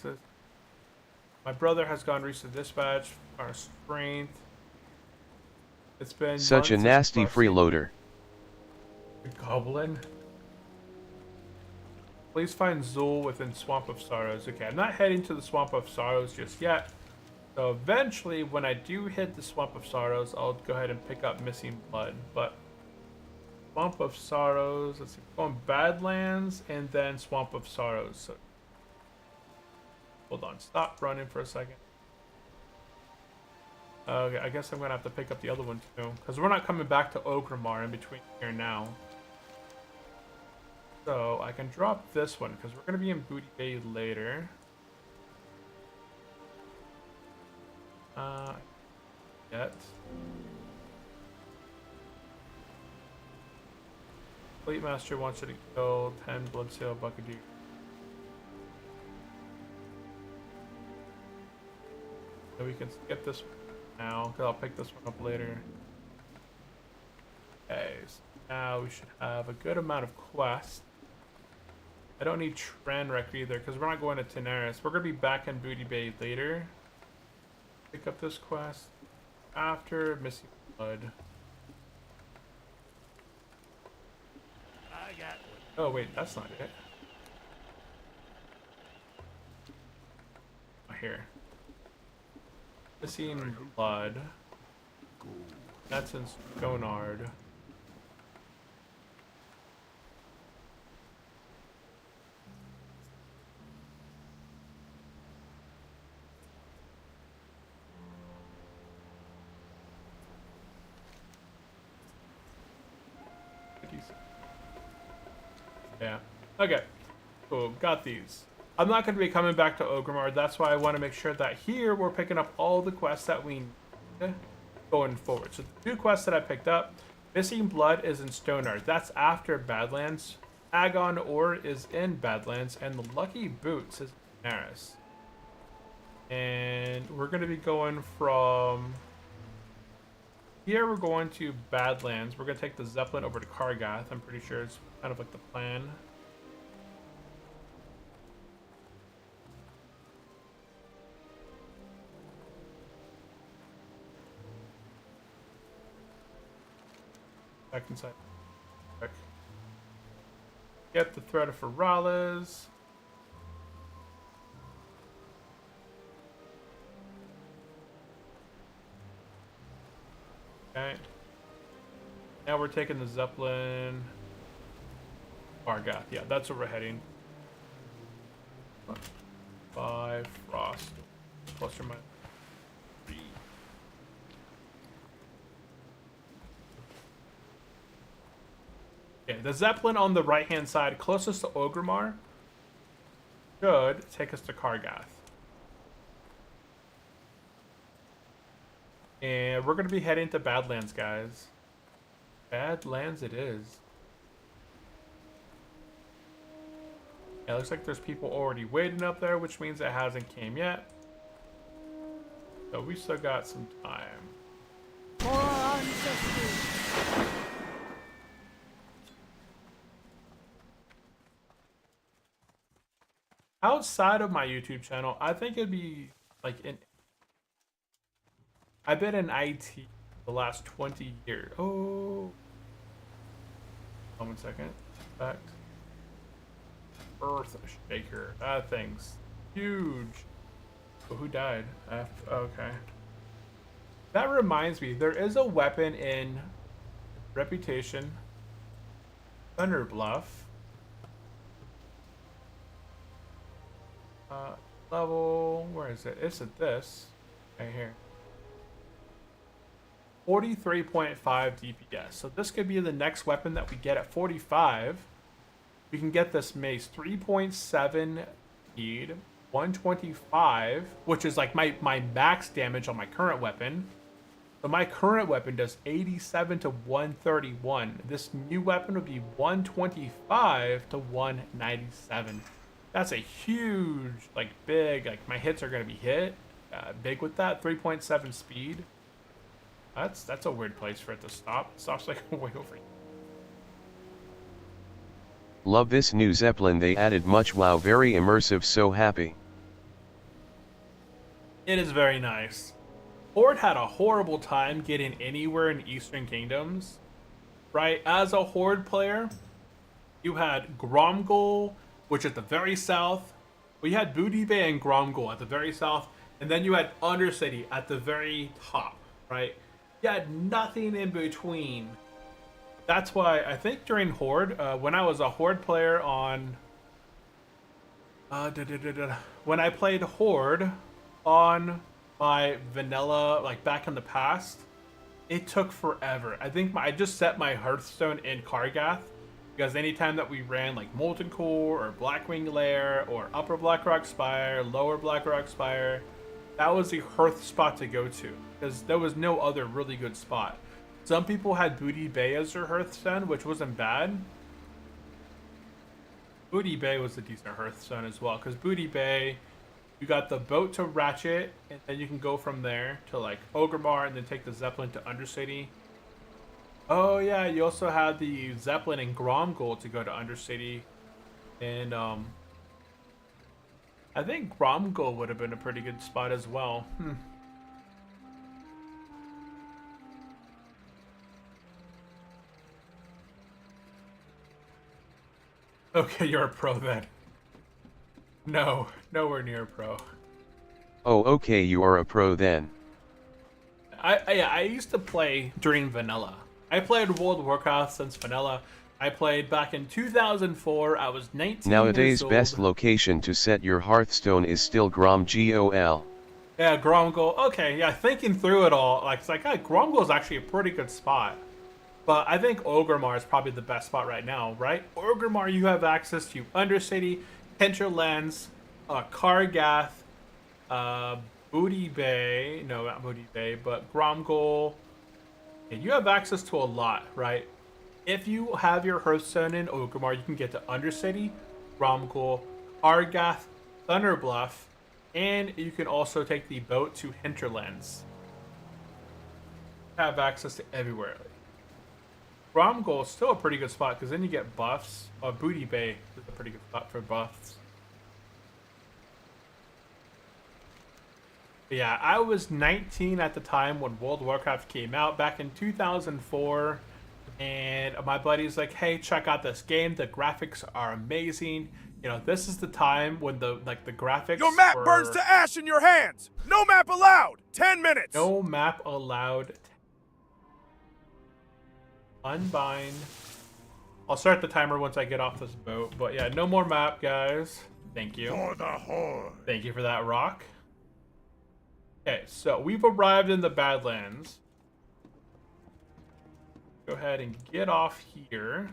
brother has gone reach the dispatch. Our strength. It's been Such a nasty freeloader. The goblin? Please find Zul within Swamp of Sorrows. Okay, I'm not heading to the Swamp of Sorrows just yet. So eventually, when I do hit the Swamp of Sorrows, I'll go ahead and pick up Missing Blood. But Swamp of Sorrows, let's see, going Badlands and then Swamp of Sorrows. So hold on, stop running for a second. Okay, I guess I'm gonna have to pick up the other one too, because we're not coming back to Ogrimmar in between here now. So I can drop this one because we're gonna be in Booty Bay later. Yet. Fleet Master wants you to kill 10 Bloodsail Buccaneer. So we can skip this one now, because I'll pick this one up later. Okay, so now we should have a good amount of quests. I don't need Tranrek either, because we're not going to Tanaris. We're going to be back in Booty Bay later. Pick up this quest after Missing Blood. Oh wait, that's not it. Oh, here. Missing blood. That's in Stonard. Yeah. Okay. Cool. Got these. I'm not going to be coming back to Ogrimmar. That's why I want to make sure that here we're picking up all the quests that we need going forward. So the 2 quests that I picked up, Missing Blood is in Stonard. That's after Badlands. Agon Ore is in Badlands, and the Lucky Boots is in Daenerys. And we're going to be going from here. We're going to Badlands. We're going to take the Zeppelin over to Kargath. I'm pretty sure it's kind of like the plan. Back inside. Quick. Get the thread of Ferales. Okay. Now we're taking the Zeppelin. Argath. Yeah, that's where we're heading. 5 frost. Plus or minus 3. Okay, the Zeppelin on the right-hand side, closest to Ogrimmar, should take us to Kargath. And we're going to be heading to Badlands, guys. Badlands it is. Yeah, it looks like there's people already waiting up there, which means it hasn't came yet. So we still got some time. For our ancestors. Outside of my YouTube channel, I think it'd be like I've been in IT the last 20 years. Oh. Hold on 1 second. Back. Earth Shaker. That thing's huge. Oh, who died? Okay. That reminds me, there is a weapon in Reputation. Thunder Bluff. Level, where is it? It's at this. Right here. 43.5 DPS. So this could be the next weapon that we get at 45. We can get this mace. 3.7 speed. 125, which is like my max damage on my current weapon. So my current weapon does 87 to 131. This new weapon would be 125 to 197. That's a huge, like big, like my hits are gonna be hit big with that. 3.7 speed. That's a weird place for it to stop. It stops like way over. Love this new Zeppelin they added much. Wow, very immersive, so happy. It is very nice. Horde had a horrible time getting anywhere in Eastern Kingdoms, right? As a Horde player, you had Gromgol, which at the very south. We had Booty Bay and Gromgol at the very south, and then you had Undercity at the very top, right? You had nothing in between. That's why I think during Horde, when I was a Horde player on... when I played Horde on my vanilla, like back in the past, it took forever. I think I just set my Hearthstone in Kargath, because anytime that we ran like Molten Core or Blackwing Lair or Upper Blackrock Spire, Lower Blackrock Spire, that was the Hearth spot to go to, because there was no other really good spot. Some people had Booty Bay as their Hearthstone, which wasn't bad. Booty Bay was a decent Hearthstone as well, because Booty Bay, you got the boat to Ratchet, and then you can go from there to like Ogrimmar, and then take the Zeppelin to Undercity. Oh yeah, you also had the Zeppelin and Gromgol to go to Undercity, and I think Gromgol would have been a pretty good spot as well. Okay, you're a pro then. No, nowhere near a pro. Oh, okay, you are a pro then. I used to play during vanilla. I played World of Warcraft since vanilla. I played back in 2004. I was 19 Nowadays years old. best location to set your Hearthstone is still Grom GOL. Yeah, Gromgol. Okay, yeah, thinking through it all, like it's like, hey, Gromgol is actually a pretty good spot. But I think Orgrimmar is probably the best spot right now, right? Orgrimmar, you have access to Undercity, Hinterlands, Kargath, Booty Bay. No, not Booty Bay, but Gromgol. And you have access to a lot, right? If you have your Hearthstone in Orgrimmar, you can get to Undercity, Gromgol, Kargath, Thunderbluff, and you can also take the boat to Hinterlands. Have access to everywhere. Gromgol is still a pretty good spot because then you get buffs. Booty Bay is a pretty good spot for buffs. But yeah, I was 19 at the time when World of Warcraft came out back in 2004. And my buddy's like, hey, check out this game. The graphics are amazing. You know, this is the time when the graphics Your map were... burns to ash in your hands! No map allowed! 10 minutes! No map allowed. Unbind. I'll start the timer once I get off this boat. But yeah, no more map, guys. Thank you. For the Horde. Thank you for that rock. Okay, so we've arrived in the Badlands. Go ahead and get off here.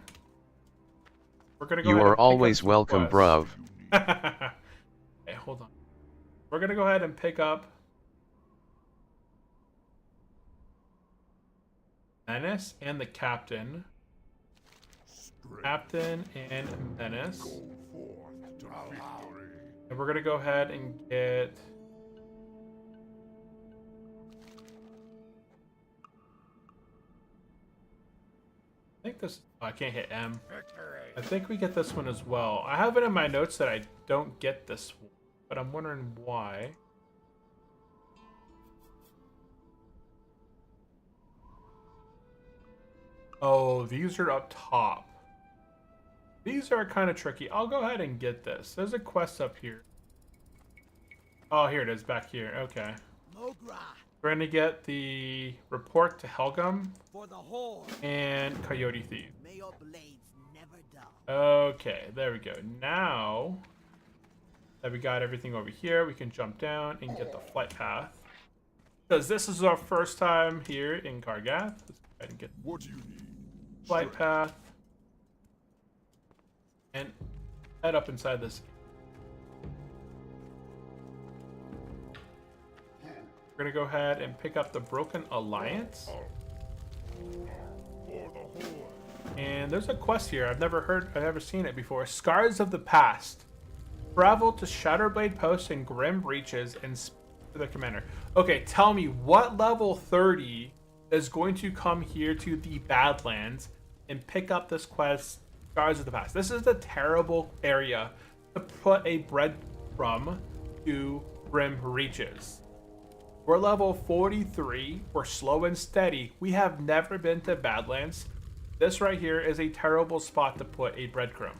We're gonna go You ahead are and pick always up some welcome, quests. bruv. Okay, hold on. We're gonna go ahead and pick up Menace and the Captain. Captain and Menace. And we're gonna go ahead and get I think this I can't hit M. I think we get this one as well. I have it in my notes that I don't get this one, but I'm wondering why. Oh, these are up top. These are kind of tricky. I'll go ahead and get this. There's a quest up here. Oh, here it is back here. Okay. We're going to get the report to Helgum For the Horde. and Coyote Thief. May your blades never dull. Okay, there we go. Now that we got everything over here, we can jump down and get the flight path. Because this is our first time here in Kargath. Let's go ahead and get What do you need? flight path. And head up inside this. We're going to go ahead and pick up the Broken Alliance. And there's a quest here. I've never seen it before. Scars of the Past. Travel to Shatterblade Post and Grim Reaches and speak to the commander. Okay, tell me what level 30 is going to come here to the Badlands and pick up this quest, Scars of the Past. This is the terrible area to put a breadcrumb to Grim Reaches. We're level 43. We're slow and steady. We have never been to Badlands. This right here is a terrible spot to put a breadcrumb.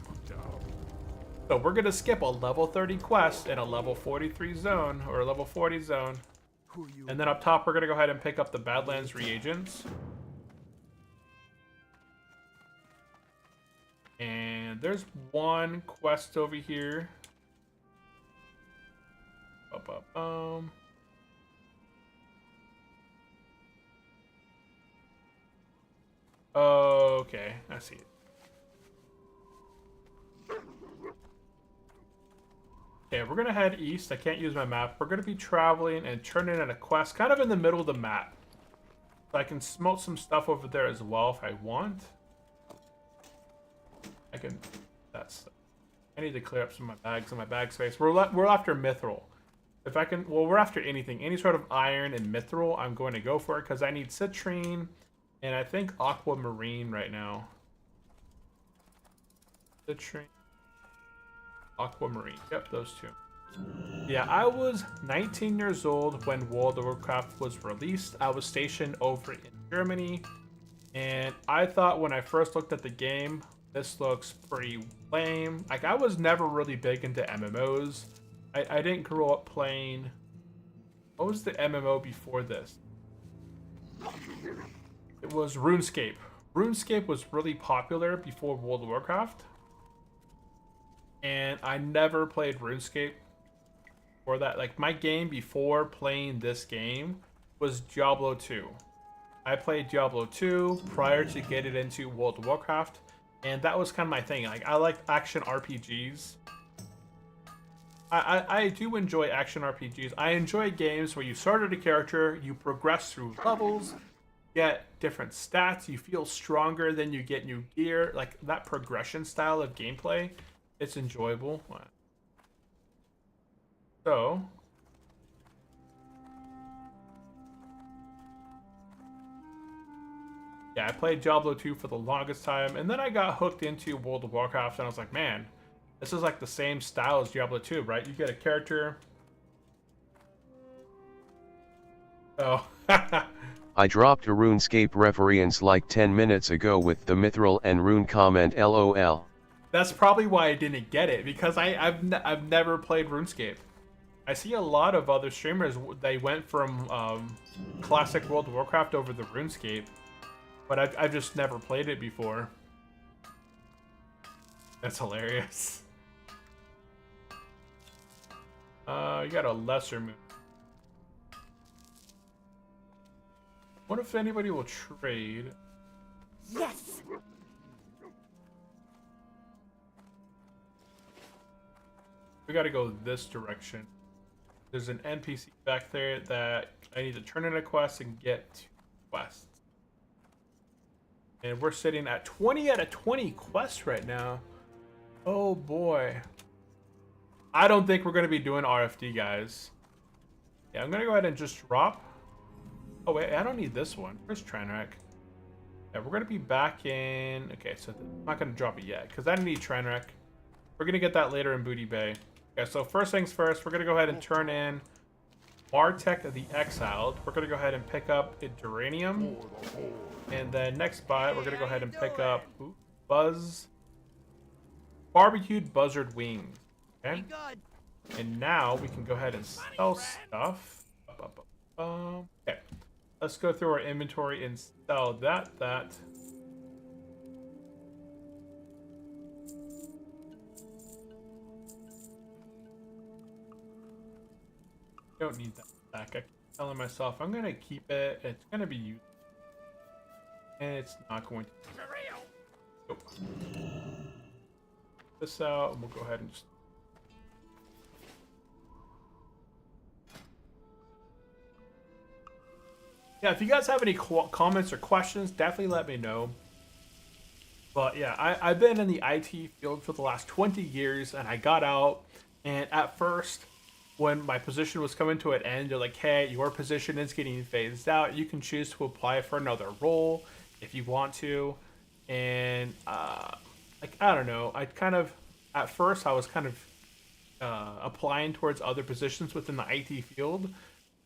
So we're going to skip a level 30 quest in a level 43 zone, or a level 40 zone. And then up top, we're going to go ahead and pick up the Badlands reagents. And there's one quest over here. Okay, I see it. Okay, we're gonna head east. I can't use my map. We're gonna be traveling and turning in a quest kind of in the middle of the map. So I can smoke some stuff over there as well if I want. I can. I need to clear up some of my bags in my bag space. We're after mithril. If I can, well, we're after anything, any sort of iron and mithril. I'm going to go for it because I need citrine. And I think aquamarine right now. Citrine. Aquamarine. Yep, those two. Yeah, I was 19 years old when World of Warcraft was released. I was stationed over in Germany. And I thought when I first looked at the game, This looks pretty lame. Like, I was never really big into MMOs. I didn't grow up playing... What was the MMO before this? It was RuneScape. RuneScape was really popular before World of Warcraft. And I never played RuneScape for that. Like, my game before playing this game was Diablo 2. I played Diablo 2 prior to getting into World of Warcraft. And that was kind of my thing. Like, I like action RPGs. I do enjoy action RPGs. I enjoy games where you started a character, you progress through levels, get different stats, you feel stronger, then you get new gear. Like, that progression style of gameplay, it's enjoyable. So, yeah, I played Diablo 2 for the longest time, and then I got hooked into World of Warcraft, and I was like, man, this is like the same style as Diablo 2, right? You get a character. Oh. I dropped a RuneScape reference like 10 minutes ago with the Mithril and Rune comment LOL. That's probably why I didn't get it, because I've never played RuneScape. I see a lot of other streamers, they went from classic World of Warcraft over the RuneScape, but I've just never played it before. That's hilarious. You got a lesser move. What if anybody will trade? Yes. We gotta go this direction. There's an NPC back there that I need to turn in a quest and get to quests. And we're sitting at 20 out of 20 quests right now. Oh boy. I don't think we're going to be doing RFD, guys. Yeah, I'm going to go ahead and just drop. Oh, wait, I don't need this one. Where's Tranrak? Yeah, we're going to be back in... Okay, so I'm not going to drop it yet, because I don't need Tranrak. We're going to get that later in Booty Bay. Okay, so first things first, we're going to go ahead and turn in Martek the Exiled. We're going to go ahead and pick up a Duranium. And then next buy, we're going to go ahead and pick up Barbecued Buzzard Wings. Okay. And now we can go ahead and sell stuff. Okay. Let's go through our inventory and sell that. Don't need that back. I keep telling myself I'm gonna keep it. It's gonna be used. And it's not going to be real. Nope. This out, and we'll go ahead and just... Yeah, if you guys have any comments or questions, definitely let me know. But yeah, I've been in the IT field for the last 20 years, and I got out, and at first, when my position was coming to an end, they're like, hey, your position is getting phased out. You can choose to apply for another role if you want to. And, like, I don't know. At first, I was kind of applying towards other positions within the IT field,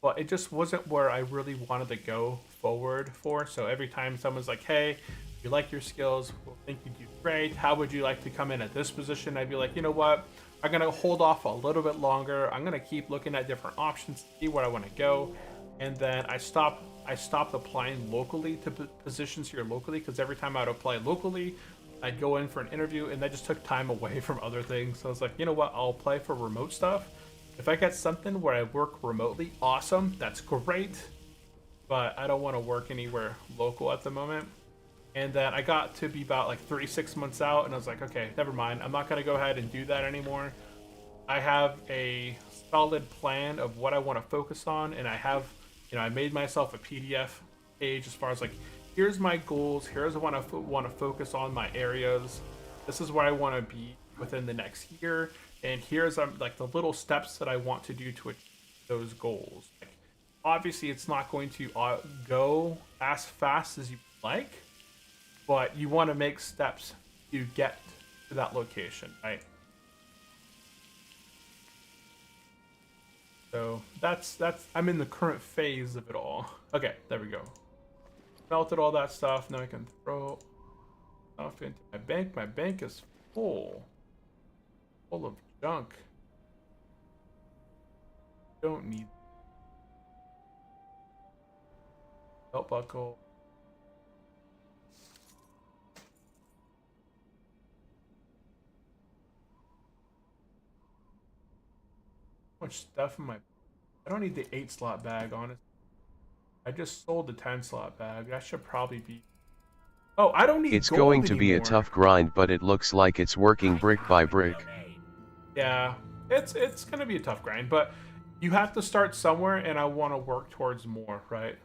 but it just wasn't where I really wanted to go forward for. So every time someone's like, hey, you like your skills, we'll think you do great. How would you like to come in at this position? I'd be like, you know what? I'm going to hold off a little bit longer. I'm going to keep looking at different options to see where I want to go. And then I stopped applying locally to positions here locally, because every time I'd apply locally, I'd go in for an interview, and that just took time away from other things. So I was like, you know what? I'll apply for remote stuff. If I get something where I work remotely, awesome. That's great. But I don't want to work anywhere local at the moment. And then I got to be about like 36 months out, and I was like, okay, never mind. I'm not going to go ahead and do that anymore. I have a solid plan of what I want to focus on, and I have, I made myself a PDF page as far as like, here's my goals, here's what I want to focus on, my areas. This is where I want to be within the next year, and here's like the little steps that I want to do to achieve those goals. Like, obviously, it's not going to go as fast as you like, but you want to make steps to get to that location, right? So that's I'm in the current phase of it all. Okay, there we go. Melted all that stuff. Now I can throw Off into my bank. My bank is full of junk. Don't need belt buckle. So much stuff in my. I don't need the 8-slot bag, honestly. I just sold the 10-slot bag. That should probably be. Oh, I don't need It's gold going to anymore. be a tough grind, but it looks like it's working brick by brick. Yeah, it's gonna be a tough grind, but you have to start somewhere, and I want to work towards more, right?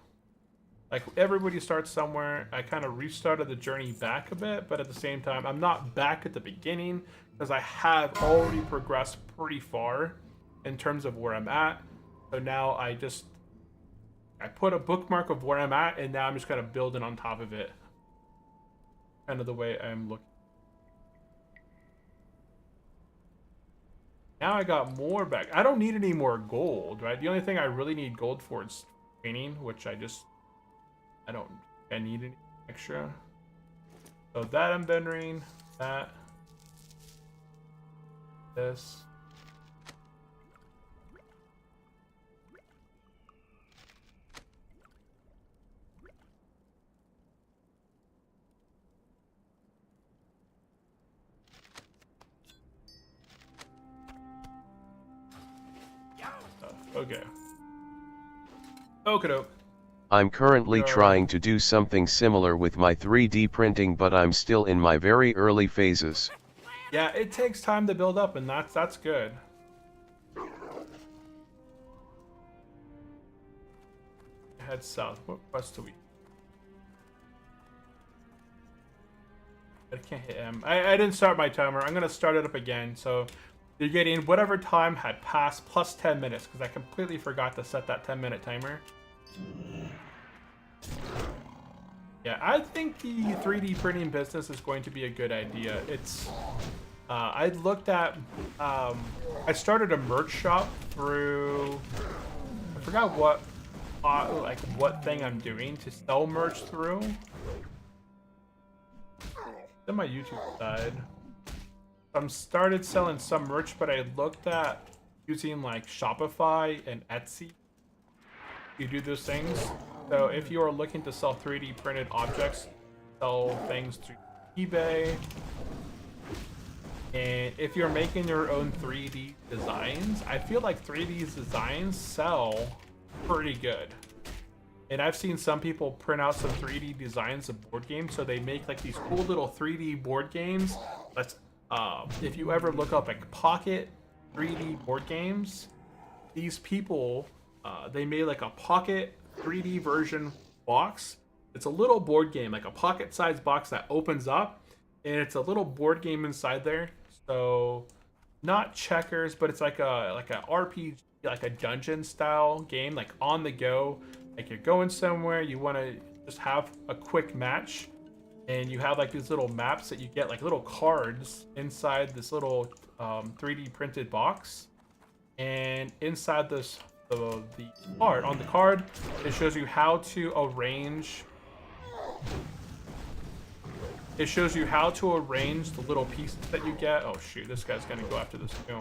Like, everybody starts somewhere. I kind of restarted the journey back a bit, but at the same time, I'm not back at the beginning because I have already progressed pretty far in terms of where I'm at. So now I put a bookmark of where I'm at, and now I'm just kind of building on top of it. Kind of the way I'm looking. Now I got more back. I don't need any more gold, right? The only thing I really need gold for is training, which I don't need any extra. So that I'm vending, that, this. Okay. Okie-doke. I'm currently trying to do something similar with my 3D printing, but I'm still in my very early phases. Yeah, it takes time to build up, and that's good. Head south. What quest do we? I can't hit M. I didn't start my timer. I'm gonna start it up again. So you're getting whatever time had passed plus 10 minutes because I completely forgot to set that 10-minute timer. Yeah, I think the 3D printing business is going to be a good idea. It's I looked at I started a merch shop through, I forgot what what thing I'm doing to sell merch through. It's on my YouTube side. I started selling some merch, but I looked at using like Shopify and Etsy. You do those things. So if you are looking to sell 3D printed objects, sell things through eBay. And if you're making your own 3D designs, I feel like 3D designs sell pretty good. And I've seen some people print out some 3D designs of board games, so they make like these cool little 3D board games. Let's if you ever look up like Pocket 3D board games, these people they made like a Pocket 3D version box. It's a little board game, like a pocket-sized box that opens up, and it's a little board game inside there. So not checkers, but it's like a RPG, like a dungeon style game, like on the go. Like you're going somewhere, you want to just have a quick match, and you have like these little maps that you get, like little cards inside this little 3D printed box. And inside this the card, on the card, it shows you how to arrange. It shows you how to arrange the little pieces that you get. Oh shoot, this guy's gonna go after this too.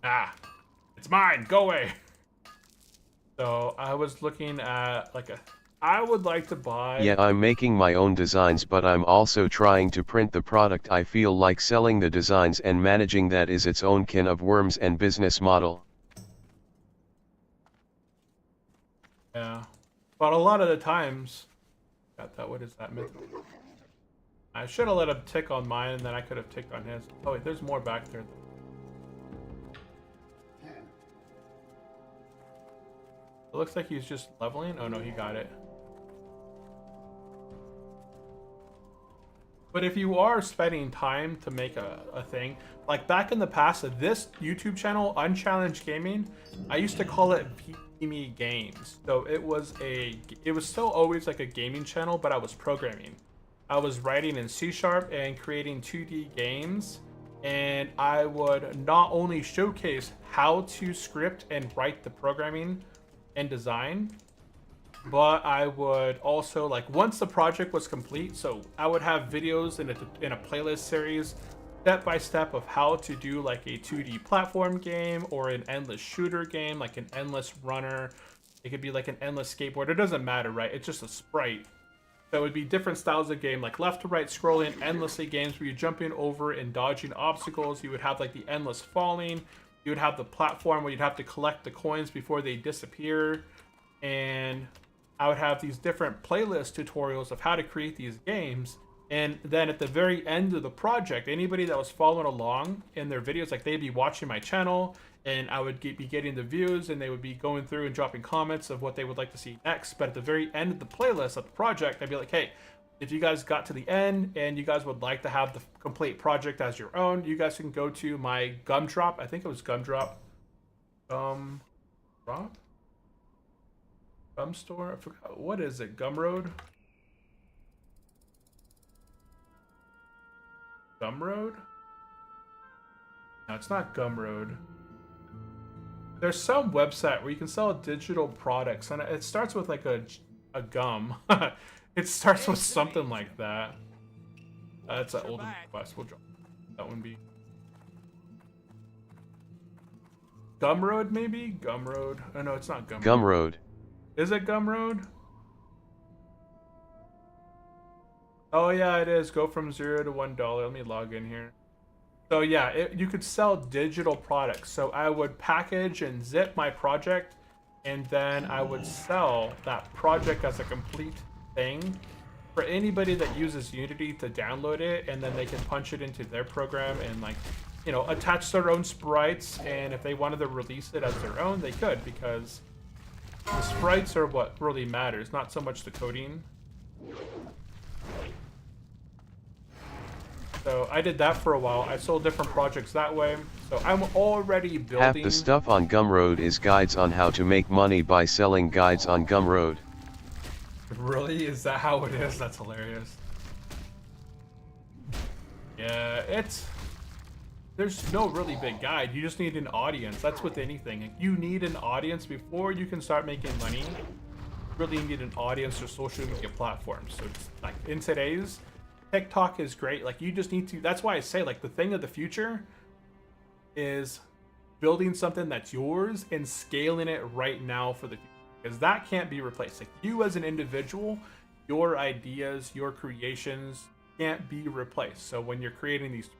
Ah, it's mine. Go away. So I was looking at like I would like to buy. Yeah, I'm making my own designs, but I'm also trying to print the product. I feel like selling the designs and managing that is its own can of worms and business model. Yeah, but a lot of the times, got that. What is that myth? I should have let him tick on mine, and then I could have ticked on his. Oh wait, there's more back there. It looks like he's just leveling. Oh no, he got it. But if you are spending time to make a thing, like back in the past, this YouTube channel, Unchallenged Gaming, I used to call it VME Games. So it was still always like a gaming channel, but I was programming. I was writing in C# and creating 2D games. and I would not only showcase how to script and write the programming and design, but I would also, like, once the project was complete, so I would have videos in a playlist series step by step of how to do like a 2D platform game or an endless shooter game, like an endless runner. It could be like an endless skateboard. It doesn't matter, right? It's just a sprite. So it would be different styles of game, like left to right scrolling endlessly games where you're jumping over and dodging obstacles. You would have like the endless falling. You would have the platform where you'd have to collect the coins before they disappear. And I would have these different playlist tutorials of how to create these games. And then at the very end of the project, anybody that was following along in their videos, like they'd be watching my channel and I would be getting the views and they would be going through and dropping comments of what they would like to see next. But at the very end of the playlist of the project, I'd be like, hey, if you guys got to the end and you guys would like to have the complete project as your own, you guys can go to my Gumdrop. I think it was Gumdrop. Gum Store? I forgot. What is it? Gumroad? Gumroad? No, it's not Gumroad. There's some website where you can sell digital products, and it starts with like a gum. It starts with something like that. That's an old request. We'll drop that one. Be Gumroad, maybe? Gumroad. Oh no, it's not Gumroad. Gumroad. Is it Gumroad? Oh yeah, it is. Go from $0 to $1. Let me log in here. So yeah, you could sell digital products. So I would package and zip my project, and then I would sell that project as a complete thing for anybody that uses Unity to download it, and then they can punch it into their program and, like, you know, attach their own sprites. And if they wanted to release it as their own, they could, because the sprites are what really matters, not so much the coding. So I did that for a while. I sold different projects that way. So I'm already building. Half the stuff on Gumroad is guides on how to make money by selling guides on Gumroad. Really? Is that how it is? That's hilarious. Yeah, there's no really big guide. You just need an audience. That's with anything. You need an audience before you can start making money. You really need an audience or social media platforms. So it's like in today's, TikTok is great. Like, you just need to, that's why I say, like, the thing of the future is building something that's yours and scaling it right now for the future, because that can't be replaced. Like, you as an individual, your ideas, your creations can't be replaced. So when you're creating these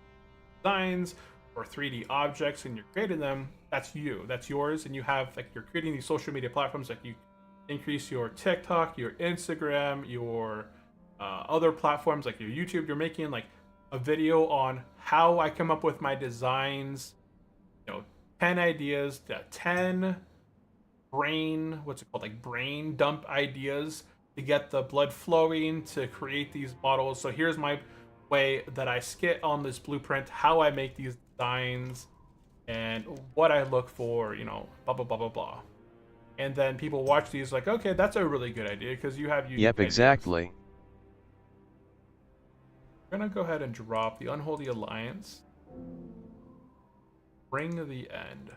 designs or 3D objects and you're creating them, that's you, that's yours. And you have, like, you're creating these social media platforms, like you increase your TikTok, your Instagram, your other platforms like your YouTube. You're making like a video on how I come up with my designs, you know, 10 ideas, 10 brain, what's it called, like brain dump ideas to get the blood flowing to create these models. So here's my way that I skit on this blueprint, how I make these designs and what I look for, you know, blah blah blah blah blah. And then people watch these like, okay, that's a really good idea, because you have Yep, exactly. We're gonna go ahead and drop the Unholy Alliance. Bring the End.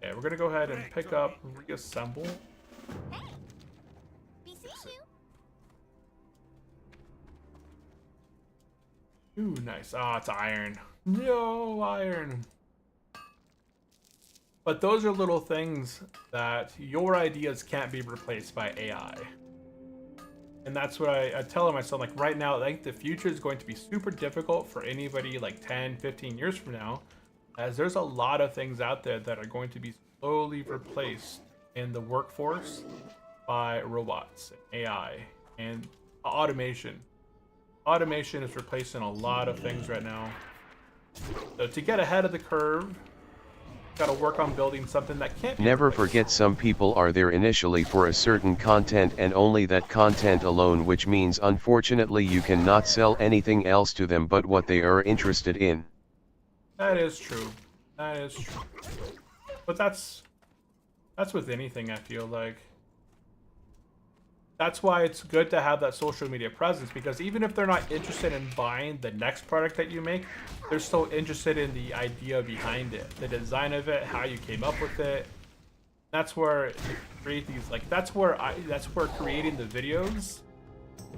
Okay, we're gonna go ahead and pick up Reassemble. Hey, we see you. Ooh, nice. Ah, it's iron. No iron. But those are little things that your ideas can't be replaced by AI. And that's what I tell myself, like, right now, I think the future is going to be super difficult for anybody like 10, 15 years from now, as there's a lot of things out there that are going to be slowly replaced in the workforce by robots, AI, and automation. Automation is replacing a lot of things right now. So to get ahead of the curve, got to work on building something that can't be Never replaced. forget, some people are there initially for a certain content and only that content alone, which means unfortunately you cannot sell anything else to them but what they are interested in. That is true. That is true. But that's with anything, I feel like. That's why it's good to have that social media presence, because even if they're not interested in buying the next product that you make, they're still interested in the idea behind it, the design of it, how you came up with it. That's where you create these, like, that's where creating the videos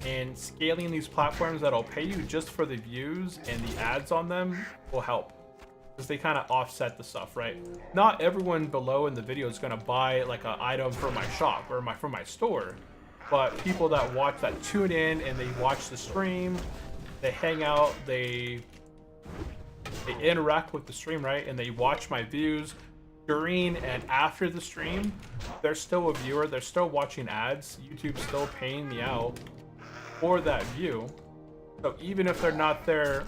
and scaling these platforms that'll pay you just for the views and the ads on them will help, because they kind of offset the stuff, right? Not everyone below in the video is going to buy like an item from my shop or from my store, but people that watch, that tune in and they watch the stream, they hang out, they interact with the stream, right? And they watch my views during and after the stream. They're still a viewer, they're still watching ads, YouTube's still paying me out for that view. So even if they're not there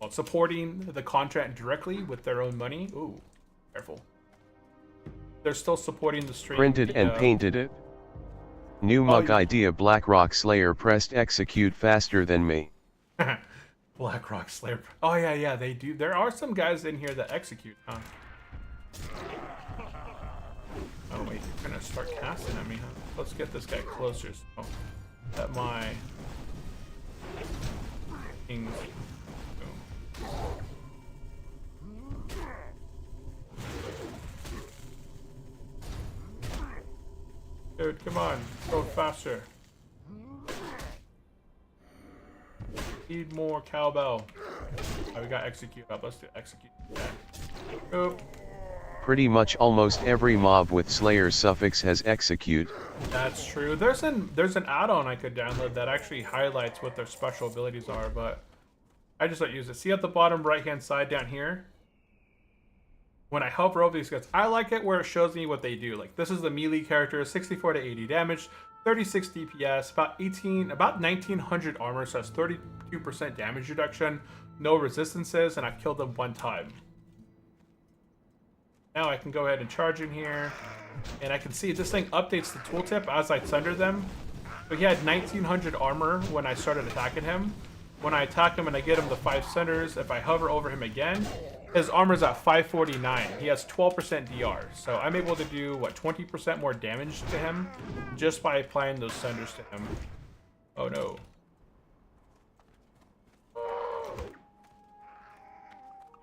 supporting the content directly with their own money, ooh, careful, they're still supporting the stream. Printed and painted it. New mug idea. Blackrock Slayer pressed execute faster than me. Blackrock Slayer. Oh yeah, they do. There are some guys in here that execute, huh? Oh wait, you're gonna start casting at me, huh? Let's get this guy closer so that my things. Dude, come on, go faster. Need more cowbell. Oh, we got execute up. Let's do execute. Oop. Pretty much almost every mob with Slayer suffix has execute. That's true. There's an add-on I could download that actually highlights what their special abilities are, but I just don't use it. See at the bottom right-hand side down here? When I hover over these guys, I like it where it shows me what they do. Like, this is the melee character, 64 to 80 damage, 36 DPS, about 1900 armor, so that's 32% damage reduction, no resistances, and I've killed them one time. Now I can go ahead and charge in here, and I can see this thing updates the tooltip as I sunder them. So he had 1900 armor when I started attacking him. When I attack him and I get him the 5 centers, if I hover over him again, his armor's at 549. He has 12% DR. So I'm able to do, what, 20% more damage to him just by applying those centers to him. Oh no.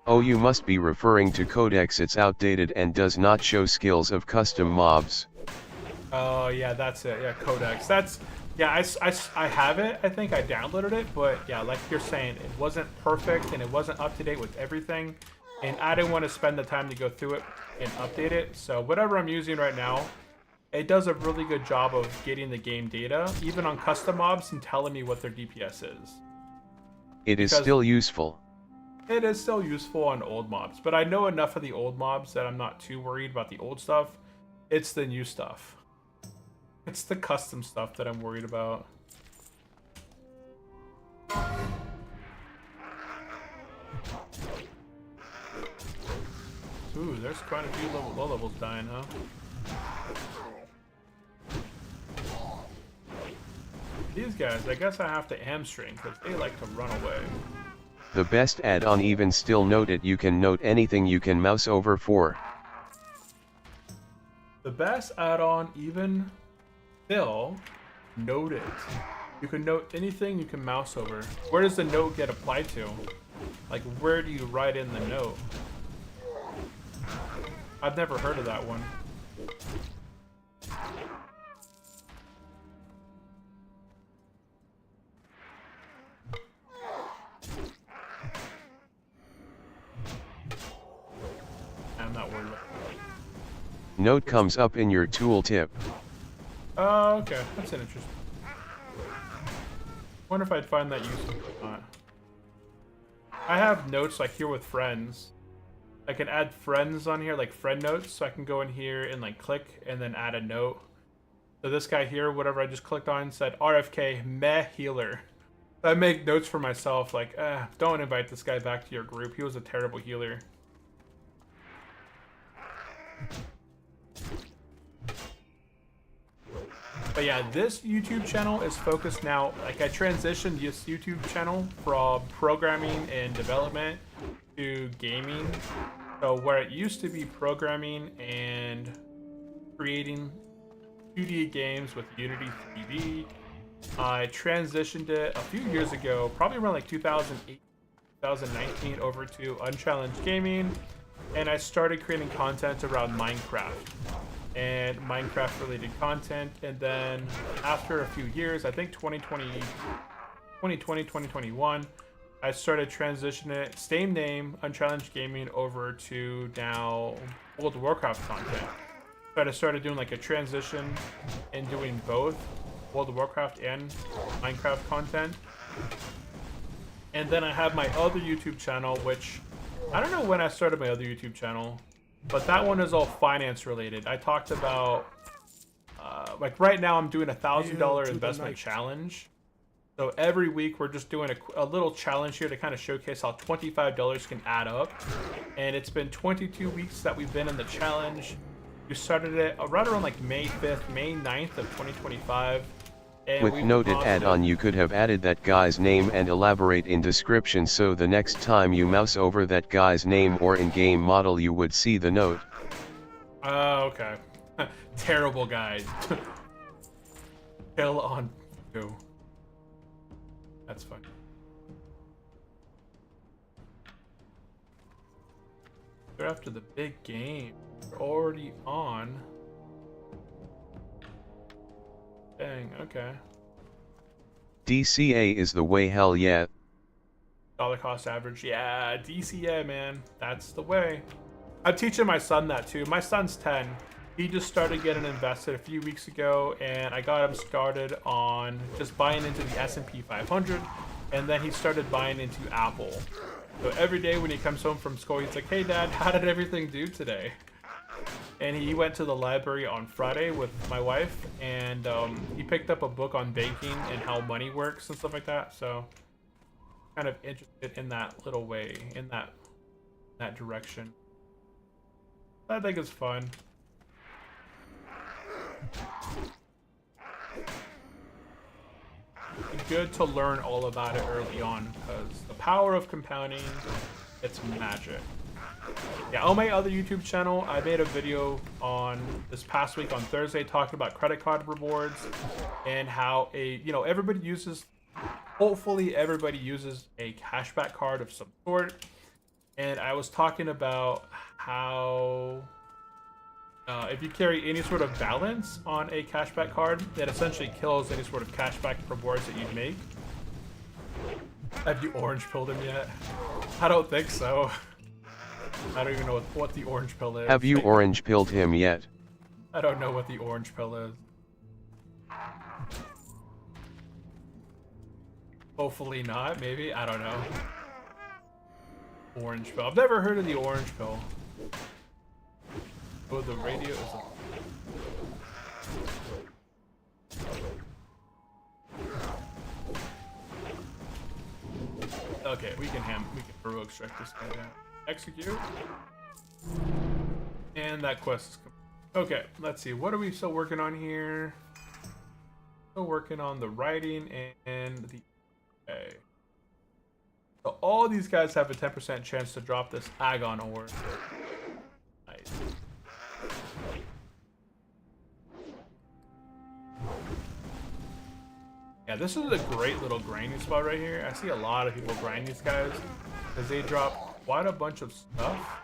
Oh, you must be referring to Codex. It's outdated and does not show skills of custom mobs. Oh yeah, that's it. Yeah, Codex. That's, yeah, I have it. I think I downloaded it, but yeah, like you're saying, it wasn't perfect and it wasn't up to date with everything. And I didn't want to spend the time to go through it and update it. So whatever I'm using right now, it does a really good job of getting the game data, even on custom mobs, and telling me what their DPS is. It is still useful. It is still useful on old mobs, but I know enough of the old mobs that I'm not too worried about the old stuff. It's the new stuff. It's the custom stuff that I'm worried about. Ooh, there's quite a few low levels dying, huh? These guys, I guess I have to hamstring because they like to run away. The best add-on. Even still, note it. You can note anything you can mouse over for. The best add-on, even still, note it. You can note anything you can mouse over. Where does the note get applied to? Like, where do you write in the note? I've never heard of that one. I'm not worried about that. Note comes up in your tooltip. Oh, okay. That's an interesting. Wonder if I'd find that useful or not. I have notes like here with friends. I can add friends on here, like friend notes, so I can go in here and like click and then add a note. So this guy here, whatever I just clicked on, said RFK meh healer. So I make notes for myself like, don't invite this guy back to your group. He was a terrible healer. But yeah, this YouTube channel is focused now, like I transitioned this YouTube channel from programming and development to gaming. So where it used to be programming and creating 2D games with Unity 3D. I transitioned it a few years ago, probably around like 2008, 2019, over to Unchallenged Gaming, and I started creating content around Minecraft and Minecraft related content. And then after a few years, I think 2020, 2021, I started transitioning it, same name, Unchallenged Gaming, over to now World of Warcraft content. But I started doing like a transition and doing both World of Warcraft and Minecraft content. And then I have my other YouTube channel, which I don't know when I started my other YouTube channel, but that one is all finance related. I talked about like right now I'm doing $1,000 investment challenge. So every week we're just doing a little challenge here to kind of showcase how $25 can add up. And it's been 22 weeks that we've been in the challenge. We started it right around like May 5th, May 9th of 2025. And With noted add-on, you could have added that guy's name and elaborate in description, so the next time you mouse over that guy's name or in-game model you would see the note. Oh, okay. Terrible guide. Kill on two. That's funny. They're after the big game. They're already on. Dang, okay. DCA is the way, hell yeah. Dollar cost average. Yeah, DCA, man. That's the way. I'm teaching my son that too. My son's 10. He just started getting invested a few weeks ago, and I got him started on just buying into the S&P 500, and then he started buying into Apple. So every day when he comes home from school, he's like, "Hey Dad, how did everything do today?" And he went to the library on Friday with my wife, and he picked up a book on banking and how money works and stuff like that. So kind of interested in that little way, in that direction. I think it's fun. It's good to learn all about it early on, because the power of compounding, it's magic. Yeah, on my other YouTube channel, I made a video on this past week on Thursday talking about credit card rewards and how everybody uses, hopefully everybody uses a cashback card of some sort. And I was talking about how if you carry any sort of balance on a cashback card, that essentially kills any sort of cashback rewards that you'd make. Have you orange pilled him yet? I don't think so. I don't even know what the orange pill is. Have you orange pilled him yet? I don't know what the orange pill is. Hopefully not, maybe. I don't know. Orange pill. I've never heard of the orange pill. Oh, the radio is... Okay, we can heroic strike this guy down. Execute. And that quest is complete. Okay, let's see. What are we still working on here? Still working on the writing and the... Okay. So all these guys have a 10% chance to drop this Agon ore. Nice. Yeah, this is a great little grinding spot right here. I see a lot of people grind these guys because they drop quite a bunch of stuff.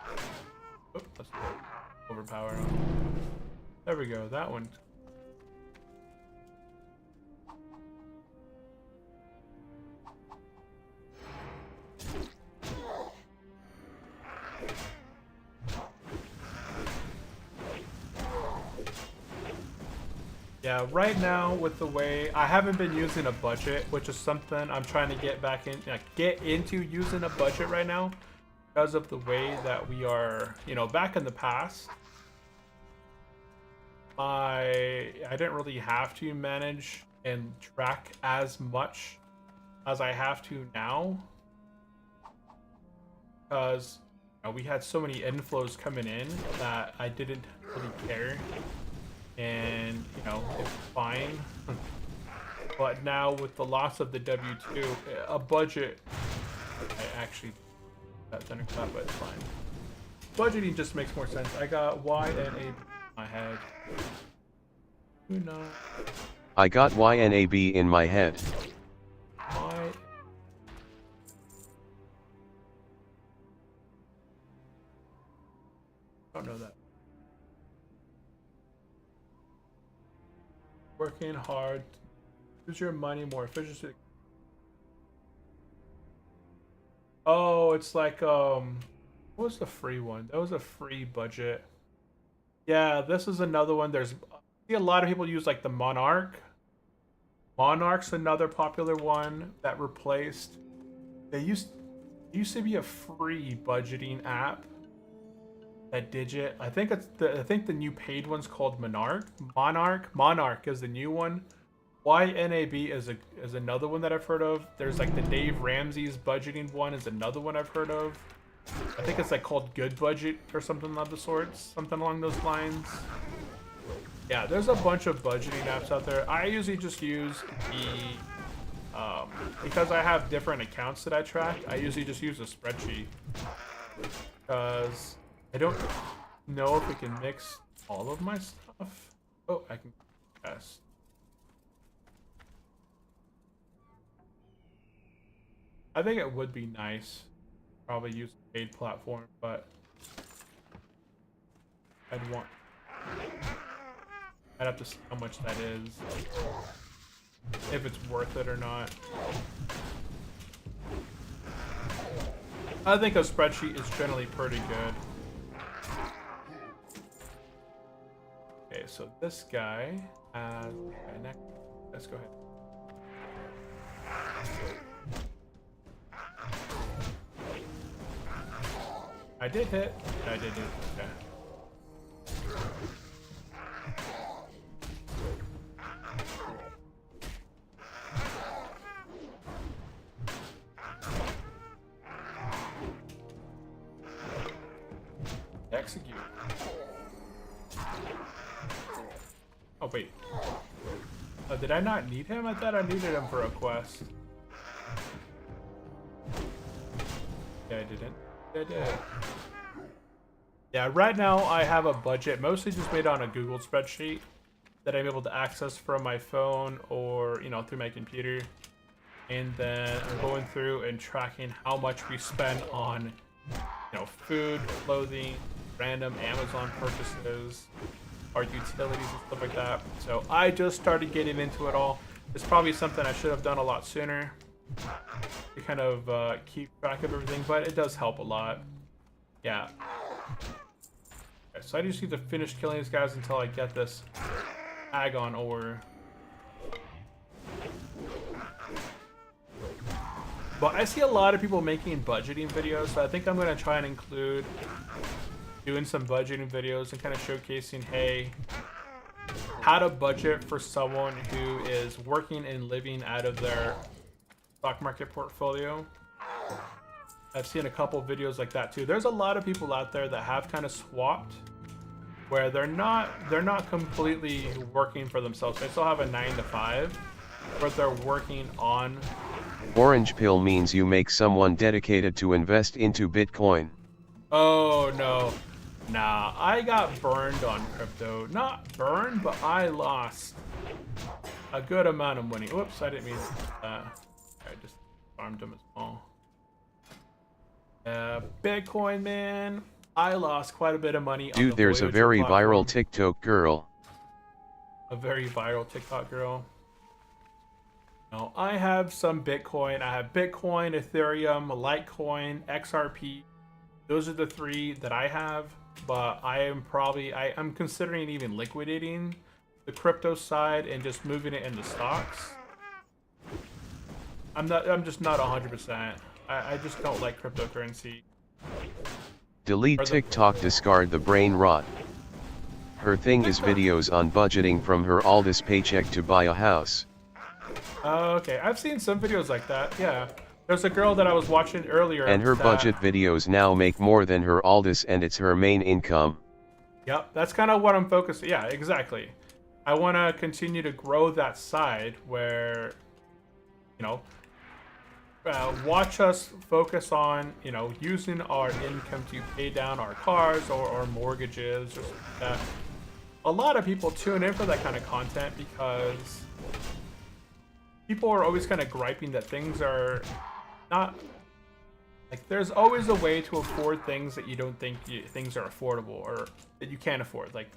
Oh, let's overpower them. There we go, that one. Yeah, right now with the way I haven't been using a budget, which is something I'm trying to get back in, get into using a budget right now, because of the way that we are, back in the past. I didn't really have to manage and track as much as I have to now, because we had so many inflows coming in that I didn't really care. And it's fine. But now with the loss of the W2, a budget, I actually that's undercut, but it's fine. Budgeting just makes more sense. I got Y and A in my head. No. I got YNAB in my head. Why? I don't know that. Working hard. Use your money more efficiently. Oh, it's like what was the free one? That was a free budget. Yeah, this is another one. I see a lot of people use like the Monarch. Monarch's another popular one that replaced. They used to be a free budgeting app that Digit. I think the new paid one's called Monarch. Monarch is the new one. YNAB is another one that I've heard of. There's like the Dave Ramsey's budgeting one is another one I've heard of. I think it's like called Good Budget or something of the sorts, something along those lines. Yeah, there's a bunch of budgeting apps out there. I usually just use because I have different accounts that I track, I usually just use a spreadsheet. Because I don't know if it can mix all of my stuff. Oh, I can guess. I think it would be nice. Probably use a paid platform, but I'd have to see how much that is. If it's worth it or not. I think a spreadsheet is generally pretty good. Okay, so this guy has next. Let's go ahead. I did hit. I did hit. Okay. Execute. Oh wait. Did I not need him? I thought I needed him for a quest. Yeah, I didn't. I did. Yeah, right now I have a budget mostly just made on a Google spreadsheet that I'm able to access from my phone or, you know, through my computer. And then I'm going through and tracking how much we spend on, you know, food, clothing, random Amazon purchases, our utilities and stuff like that. So I just started getting into it all. It's probably something I should have done a lot sooner to kind of keep track of everything, but it does help a lot. Yeah. Okay, so I just need to finish killing these guys until I get this agon ore. But I see a lot of people making budgeting videos, so I think I'm going to try and include doing some budgeting videos and kind of showcasing, hey, how to budget for someone who is working and living out of their stock market portfolio. I've seen a couple videos like that too. There's a lot of people out there that have kind of swapped where they're not completely working for themselves. They still have a 9-to-5, but they're working on. Orange pill means you make someone dedicated to invest into Bitcoin. Oh no. Nah, I got burned on crypto. Not burned, but I lost a good amount of money. Whoops, I didn't mean that. I just farmed him as well. Bitcoin, man. I lost quite a bit of money. Dude, there's a very viral TikTok girl. A very viral TikTok girl. No, I have some Bitcoin. I have Bitcoin, Ethereum, Litecoin, XRP. Those are the three that I have. But I'm considering even liquidating the crypto side and just moving it into stocks. I'm just not 100%. I just don't like cryptocurrency. Delete TikTok, discard the brain rot. Her thing is videos on budgeting from her oldest paycheck to buy a house. Okay, I've seen some videos like that, yeah. There's a girl that I was watching earlier. And her budget videos now make more than her oldest, and it's her main income. Yep, that's kind of what I'm focusing. Yeah, exactly. I want to continue to grow that side where, you know, watch us focus on, you know, using our income to pay down our cars or our mortgages or something like that. a lot of people tune in for that kind of content because people are always kind of griping that things are not like there's always a way to afford things that you don't think things are affordable or that you can't afford. Like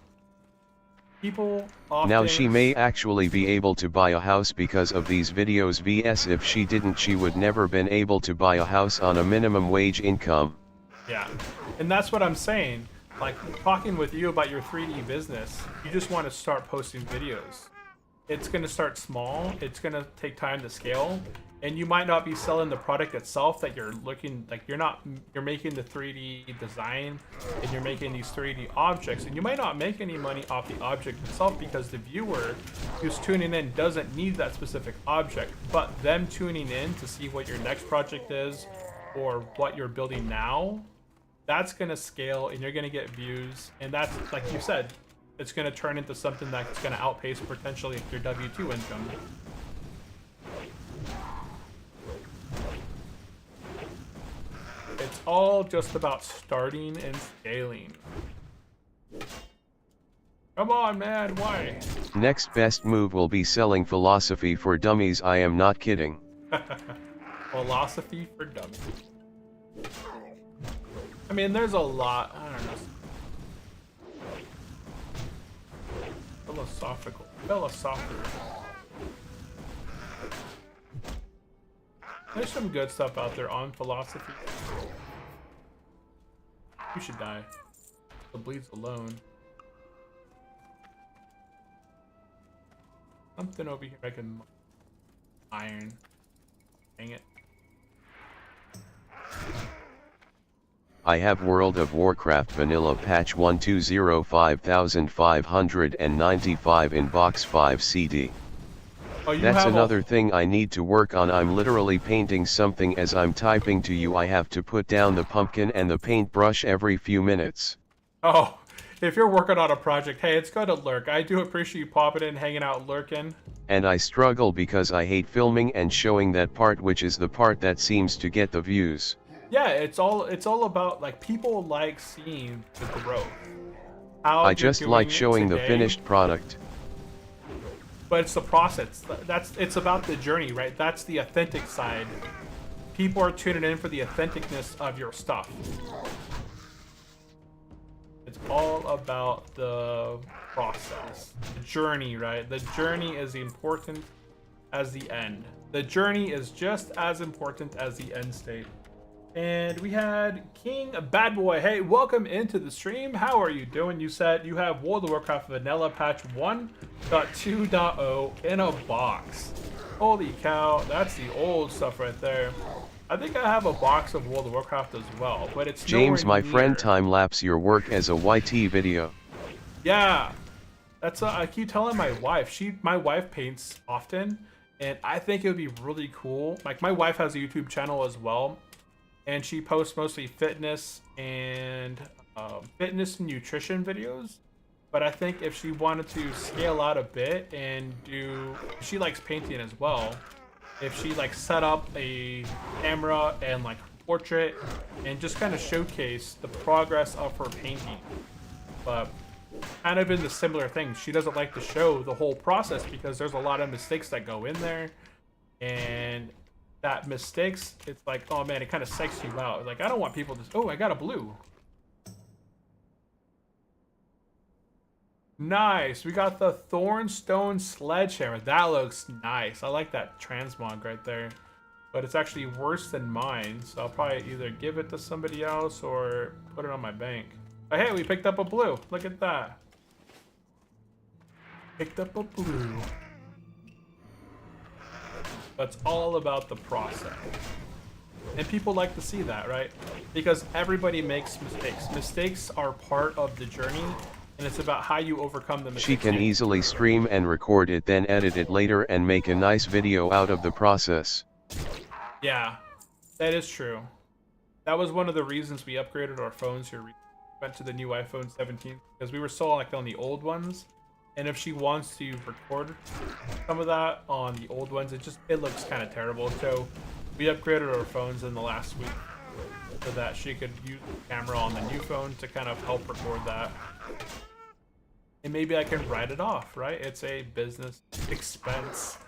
people often... Now she may actually be able to buy a house because of these videos vs if she didn't she would never been able to buy a house on a minimum wage income. Yeah, and that's what I'm saying. Like talking with you about your 3D business, you just want to start posting videos. It's going to start small, it's going to take time to scale, and you might not be selling the product itself that you're looking like you're making the 3D design and you're making these 3D objects, and you might not make any money off the object itself because the viewer who's tuning in doesn't need that specific object, but them tuning in to see what your next project is or what you're building now, that's going to scale and you're going to get views, and that's, like you said, it's going to turn into something that's going to outpace potentially your W2 income. It's all just about starting and scaling. Come on, man, why? Next best move will be selling philosophy for dummies. I am not kidding. Philosophy for dummies. I mean, there's a lot, I don't know. Philosophical. There's some good stuff out there on philosophy. You should die. The bleeds alone. Something over here I can iron. Dang it. I have World of Warcraft Vanilla Patch 1205595 in Box 5 CD. Oh, That's another thing I need to work on. I'm literally painting something as I'm typing to you. I have to put down the pumpkin and the paintbrush every few minutes. Oh, if you're working on a project, hey, it's good to lurk. I do appreciate you popping in, hanging out, lurking. And I struggle because I hate filming and showing that part, which is the part that seems to get the views. Yeah, it's all about, like, people like seeing the growth. How I just like showing the finished product. But it's the process. It's about the journey, right? That's the authentic side. People are tuning in for the authenticness of your stuff. It's all about the process, the journey, right? The journey is important as the end. The journey is just as important as the end state. And we had King Bad Boy. Hey, welcome into the stream. How are you doing? You said you have World of Warcraft Vanilla Patch 1.2.0 in a box. Holy cow, that's the old stuff right there. I think I have a box of World of Warcraft as well, but it's James, my near. friend, time-lapse your work as a YT video. Yeah, that's I keep telling my wife. My wife paints often, and I think it would be really cool. Like, my wife has a YouTube channel as well, and she posts mostly fitness and nutrition videos. But I think if she wanted to scale out a bit and she likes painting as well. If she like set up a camera and like portrait and just kind of showcase the progress of her painting. But kind of in the similar thing, she doesn't like to show the whole process because there's a lot of mistakes that go in there, and that mistakes, it's like, oh man, it kind of psychs you out. Like, I don't want people to, oh, I got a blue. Nice, we got the Thornstone Sledgehammer. That looks nice. I like that transmog right there. But it's actually worse than mine, so I'll probably either give it to somebody else or put it on my bank. Oh, hey, we picked up a blue. Look at that. Picked up a blue. But it's all about the process. And people like to see that, right? Because everybody makes mistakes. Mistakes are part of the journey, and it's about how you overcome the mistakes. She can easily stream and record it, then edit it later and make a nice video out of the process. Yeah, that is true. That was one of the reasons we upgraded our phones here. We went to the new iPhone 17 because we were still like on the old ones. And if she wants to record some of that on the old ones, it looks kind of terrible. So we upgraded our phones in the last week so that she could use the camera on the new phone to kind of help record that. and maybe I can write it off, right? It's a business expense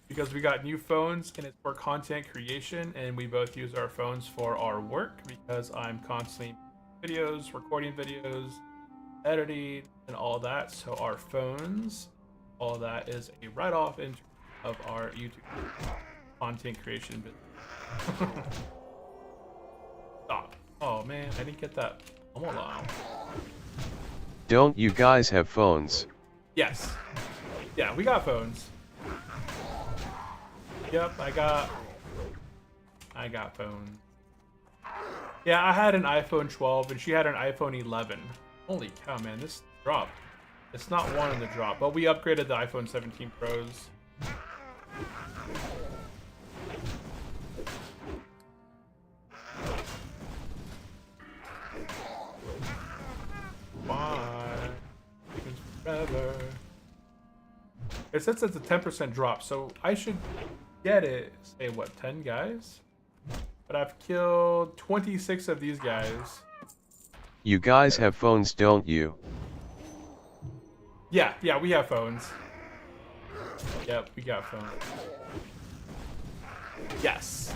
because we got new phones and it's for content creation, and we both use our phones for our work because I'm constantly videos, recording videos, editing, and all that. So our phones, all that is a write-off in terms of our YouTube content creation business. Stop. Oh man, I didn't get that. I'm allowed. Don't you guys have phones? Yes. Yeah, we got phones. Yep, I got phones. Yeah, I had an iPhone 12 and she had an iPhone 11. Holy cow, man, this dropped. It's not one in the drop, but we upgraded the iPhone 17 Pros. Bye. Forever. It says it's a 10% drop, so I should get it, say what, 10 guys? But I've killed 26 of these guys. You guys have phones, don't you? Yeah, we have phones. Yep, we got phones. Yes.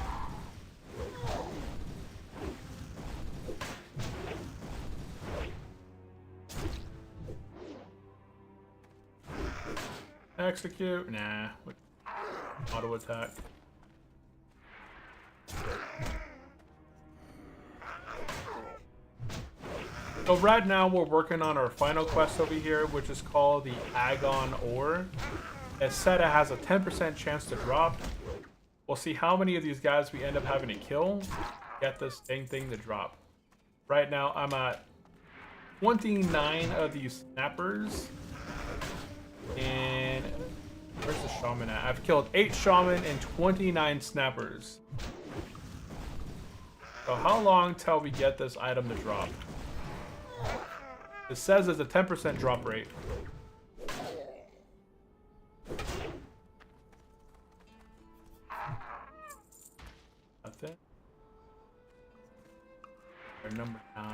Execute? Nah. Auto attack. So right now we're working on our final quest over here, which is called the Agon Ore. It said it has a 10% chance to drop. We'll see how many of these guys we end up having to kill to get this dang thing to drop. Right now I'm at 29 of these snappers. And where's the shaman at? I've killed 8 shaman and 29 snappers. So how long till we get this item to drop? It says there's a 10% drop rate. Nothing. Or number 9.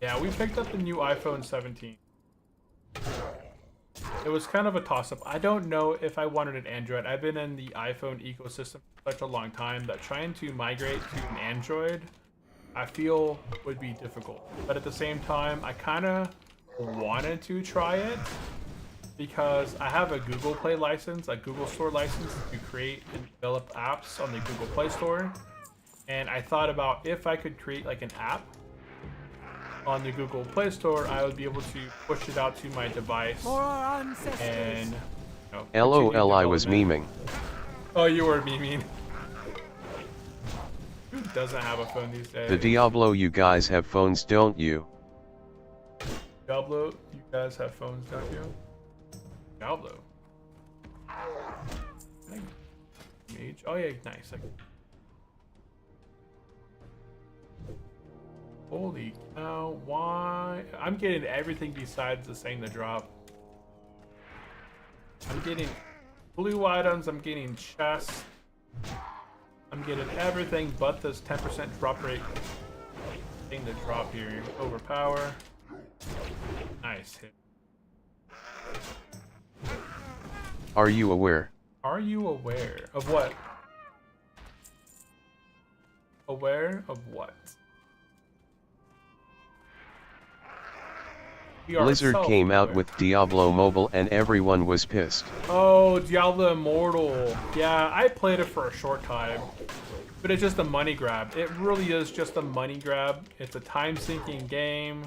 Yeah, we picked up the new iPhone 17. It was kind of a toss-up. I don't know if I wanted an Android. I've been in the iPhone ecosystem for such a long time that trying to migrate to an Android, I feel would be difficult. But at the same time, I kind of wanted to try it because I have a Google Play license, a Google Store license to create and develop apps on the Google Play Store. And I thought about if I could create like an app on the Google Play Store, I would be able to push it out to my device and LOL, I was memeing. Oh, you were memeing. Who doesn't have a phone these days? The Diablo, you guys have phones, don't you? Diablo, you guys have phones, don't you? Diablo. Mage. Oh yeah, nice. Holy cow, why? I'm getting everything besides the same to drop. I'm getting blue items, I'm getting chests. I'm getting everything but this 10% drop rate thing to drop here. Overpower. Nice hit. Are you aware? Are you aware of what? Aware of what? Blizzard came out with Diablo Mobile and everyone was pissed. Oh, Diablo Immortal. Yeah, I played it for a short time. But it's just a money grab. It really is just a money grab. It's a time-sinking game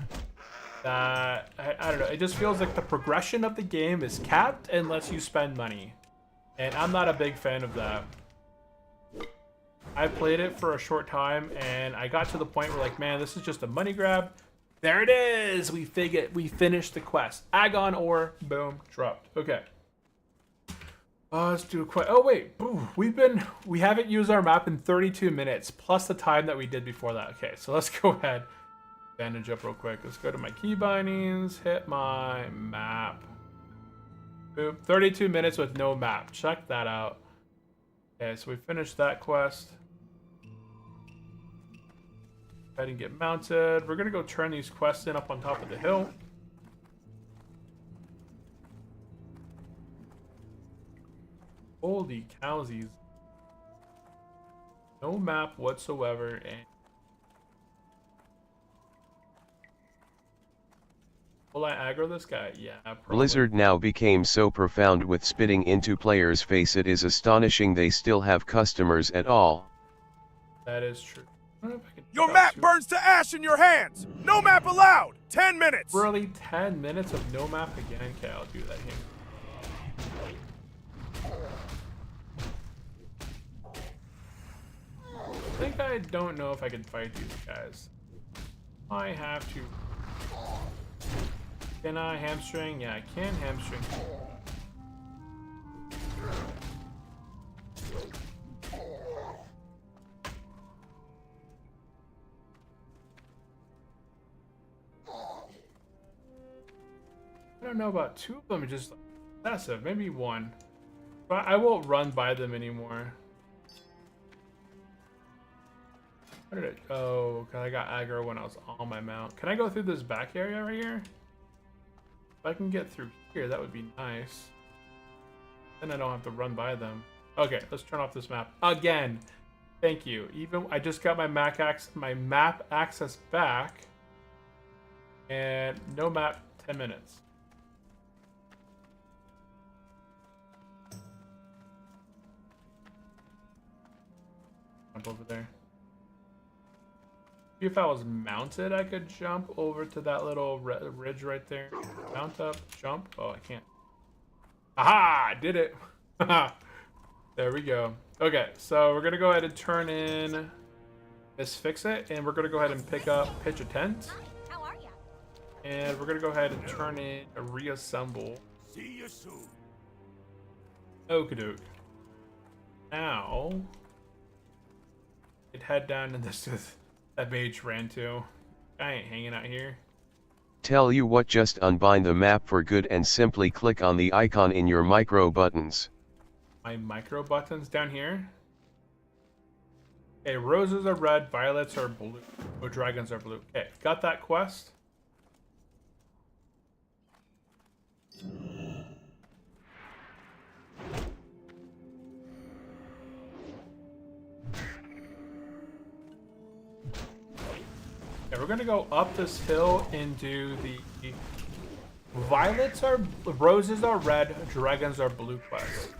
that, I don't know, it just feels like the progression of the game is capped and lets you spend money. And I'm not a big fan of that. I played it for a short time and I got to the point where like, man, this is just a money grab. There it is. We finished the quest. Agon Ore, boom, dropped. Okay. Let's do a quest. Oh wait, boom. We haven't used our map in 32 minutes plus the time that we did before that. Okay, so let's go ahead, bandage up real quick. Let's go to my key bindings, hit my map. Boom. 32 minutes with no map. Check that out. Okay, so we finished that quest. Go ahead and get mounted. We're gonna go turn these quests in up on top of the hill. Holy cowsies. No map whatsoever, and will I aggro this guy? Yeah, probably. Blizzard now became so profound with spitting into players' face it is astonishing they still have customers at all. That is true. I don't know if I can Your pick map up two- burns to ash in your hands! No map allowed! 10 minutes! Really, 10 minutes of no map again? Okay, I'll do that here. I think I don't know if I can fight these guys. I have to. Can I hamstring? Yeah, I can hamstring. I don't know about two of them, are just excessive. Maybe one. But I won't run by them anymore. Where did it? Oh, because I got aggro when I was on my mount. Can I go through this back area right here? If I can get through here, that would be nice. Then I don't have to run by them. Okay, let's turn off this map again. Thank you. Even I just got my map access back, and no map. 10 minutes. Jump over there. If I was mounted, I could jump over to that little ridge right there. Mount up, jump. Oh, I can't. Aha! I did it. There we go. Okay, so we're gonna go ahead and turn in this fix it, and we're gonna go ahead and pitch a tent. Hi, how are ya? And we're gonna go ahead and turn in a reassemble. See you soon. Okie doke. Now, we'd head down to this that mage ran to. I ain't hanging out here. Tell you what, just unbind the map for good and simply click on the icon in your micro buttons. My micro buttons down here. Okay, roses are red, violets are blue. Oh, dragons are blue. Okay, got that quest. Okay, we're gonna go up this hill and do the roses are red, dragons are blue quest.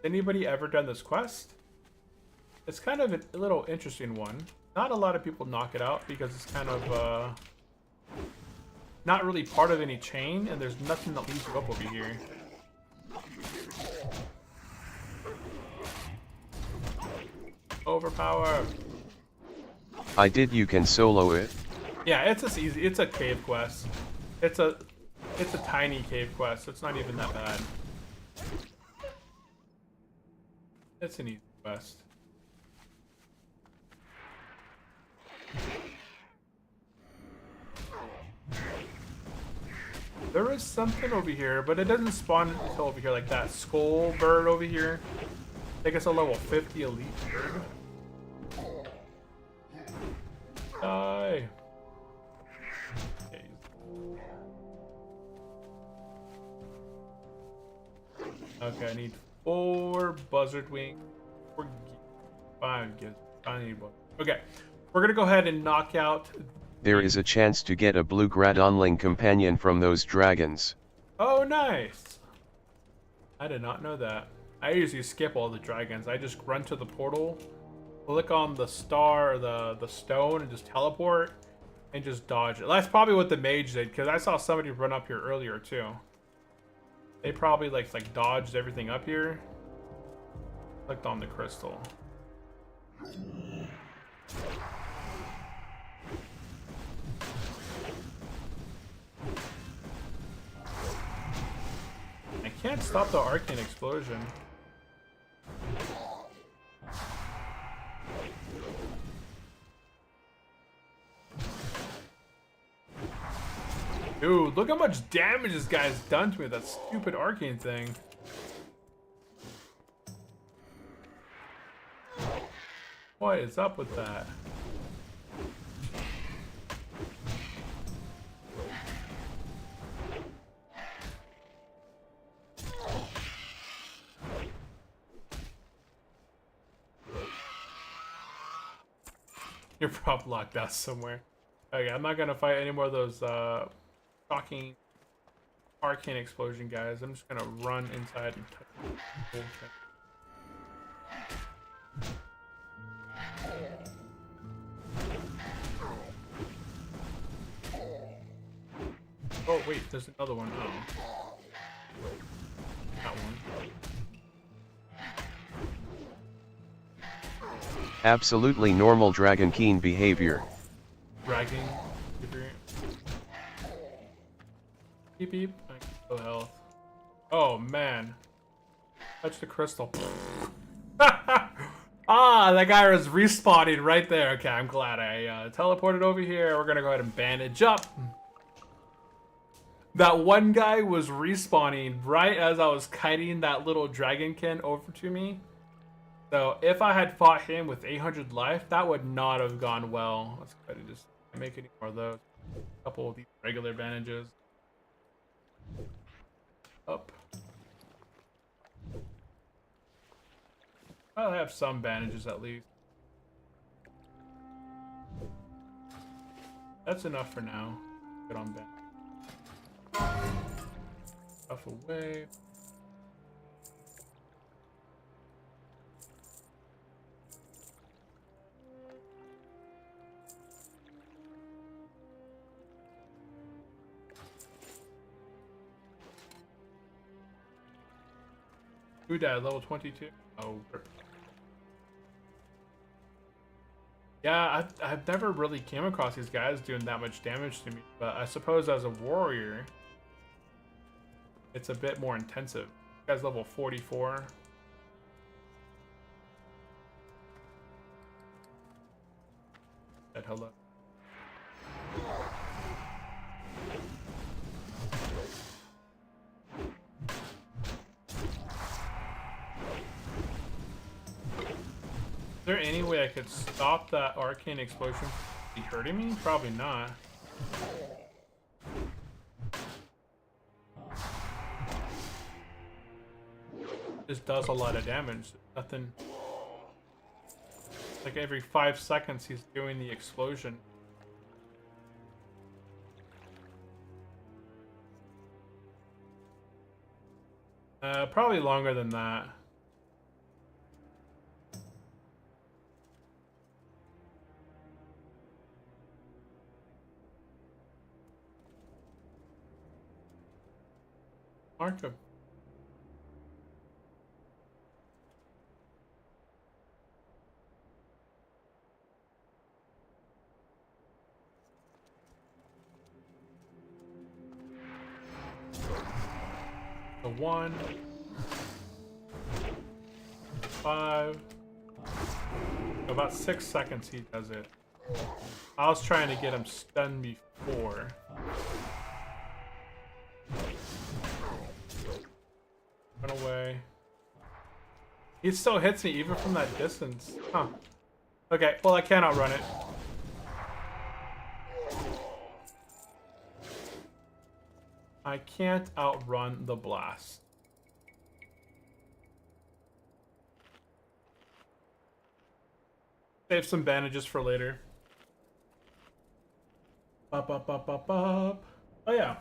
Anybody ever done this quest? It's kind of a little interesting one. Not a lot of people knock it out because it's kind of not really part of any chain, and there's nothing that leads you up over here. Overpower. I did. You can solo it. Yeah, it's just easy. It's a cave quest. It's a tiny cave quest. So it's not even that bad. It's an easy quest. There is something over here, but it doesn't spawn until over here, like that skull bird over here. I think it's a level 50 elite bird. Die. Okay. Okay, I need 4 buzzard wings. 5 gives. I need 1. Okay, we're gonna go ahead and knock out. There is a chance to get a blue Gradonling companion from those dragons. Oh, nice. I did not know that. I usually skip all the dragons. I just run to the portal, click on the star, or the stone, and just teleport, and just dodge it. That's probably what the mage did, because I saw somebody run up here earlier too. They probably like dodged everything up here. Clicked on the crystal. I can't stop the arcane explosion. Dude, look how much damage this guy's done to me with that stupid arcane thing. What is up with that? You're probably locked out somewhere. Okay, I'm not gonna fight any more of those shocking arcane explosion guys. I'm just gonna run inside and touch the whole thing. Oh wait, there's another one. Oh, that one. Absolutely normal Dragon Keen behavior. Dragging. Beep beep. I got health. Oh man. Touch the crystal. Ah, that guy was respawning right there. Okay, I'm glad I teleported over here. We're gonna go ahead and bandage up. That one guy was respawning right as I was kiting that little dragonkin over to me. So if I had fought him with 800 life, that would not have gone well. Let's go ahead and just make any more of those. A couple of these regular bandages. Up. I'll have some bandages at least. That's enough for now. Good on bandage. Stuff away. Who died? Level 22? Oh. Yeah, I've never really came across these guys doing that much damage to me, but I suppose as a warrior, it's a bit more intensive. This guy's level 44. Said hello. Is there any way I could stop that arcane explosion from hurting me? Probably not. This does a lot of damage. Nothing. Like every 5 seconds he's doing the explosion. Probably longer than that. Mark of the 1, 5, about 6 seconds he does it. I was trying to get him stunned before. Run away. He still hits me even from that distance. Huh. Okay, well I can't outrun it. I can't outrun the blast. Save some bandages for later. Bop, bop, bop, bop, bop. Oh yeah.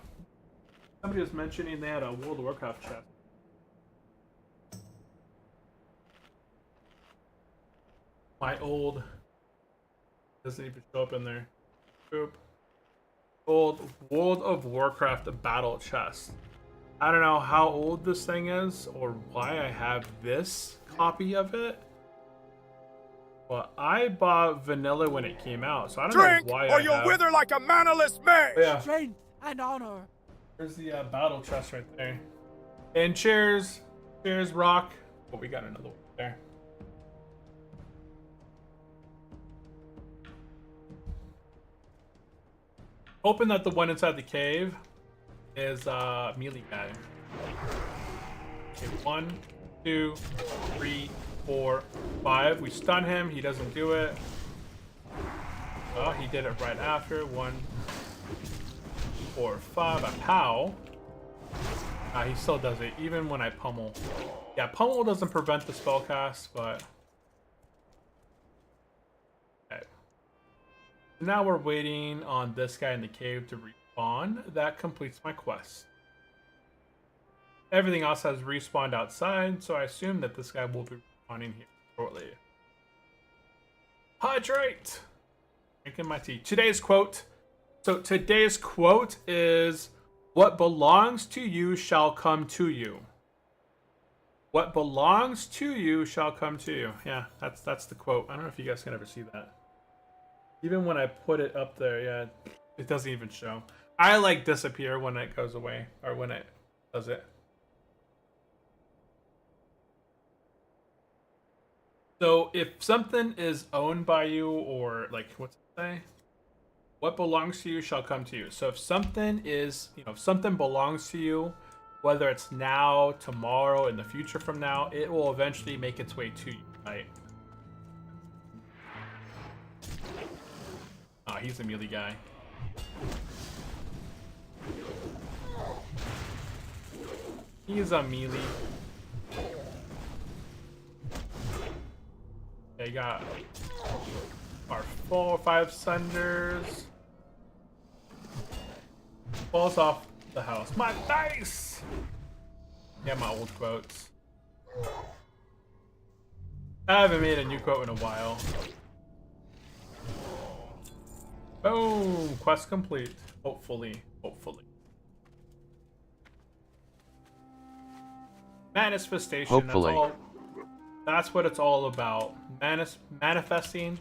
Somebody was mentioning they had a World of Warcraft chest. My old doesn't even show up in there. Boop. Old World of Warcraft battle chest. I don't know how old this thing is or why I have this copy of it. But I bought vanilla when it came out, so I don't Drink, know why or you'll wither like a mannerless mage! Yeah. Strength and honor. There's the battle chest right there. And cheers. Cheers, Rock. Oh, we got another one there. Hoping that the one inside the cave is melee guy. Okay, 1, 2, 3, 4, 5. We stun him. He doesn't do it. Oh, he did it right after. 1, 4, 5. A pow. He still does it, even when I pummel. Yeah, pummel doesn't prevent the spell cast, but... Okay. Now we're waiting on this guy in the cave to respawn. That completes my quest. Everything else has respawned outside, so I assume that this guy will be respawning here shortly. Hydrate! Drinking my tea. Today's quote. So today's quote is, "What belongs to you shall come to you." What belongs to you shall come to you. Yeah, that's the quote. I don't know if you guys can ever see that. Even when I put it up there, yeah, it doesn't even show. I like disappear when it goes away, or when it does it. So if something is owned by you, or like, what's it say? What belongs to you shall come to you. So if something is, if something belongs to you, whether it's now, tomorrow, in the future from now, it will eventually make its way to you, right? Oh, he's a melee guy. He's a melee. Okay, got our 4 or 5 sunders. Falls off the house. My face! Yeah, my old quotes. I haven't made a new quote in a while. Boom! Quest complete. Hopefully. Hopefully. Manifestation. Hopefully. That's what it's all about. Manifesting.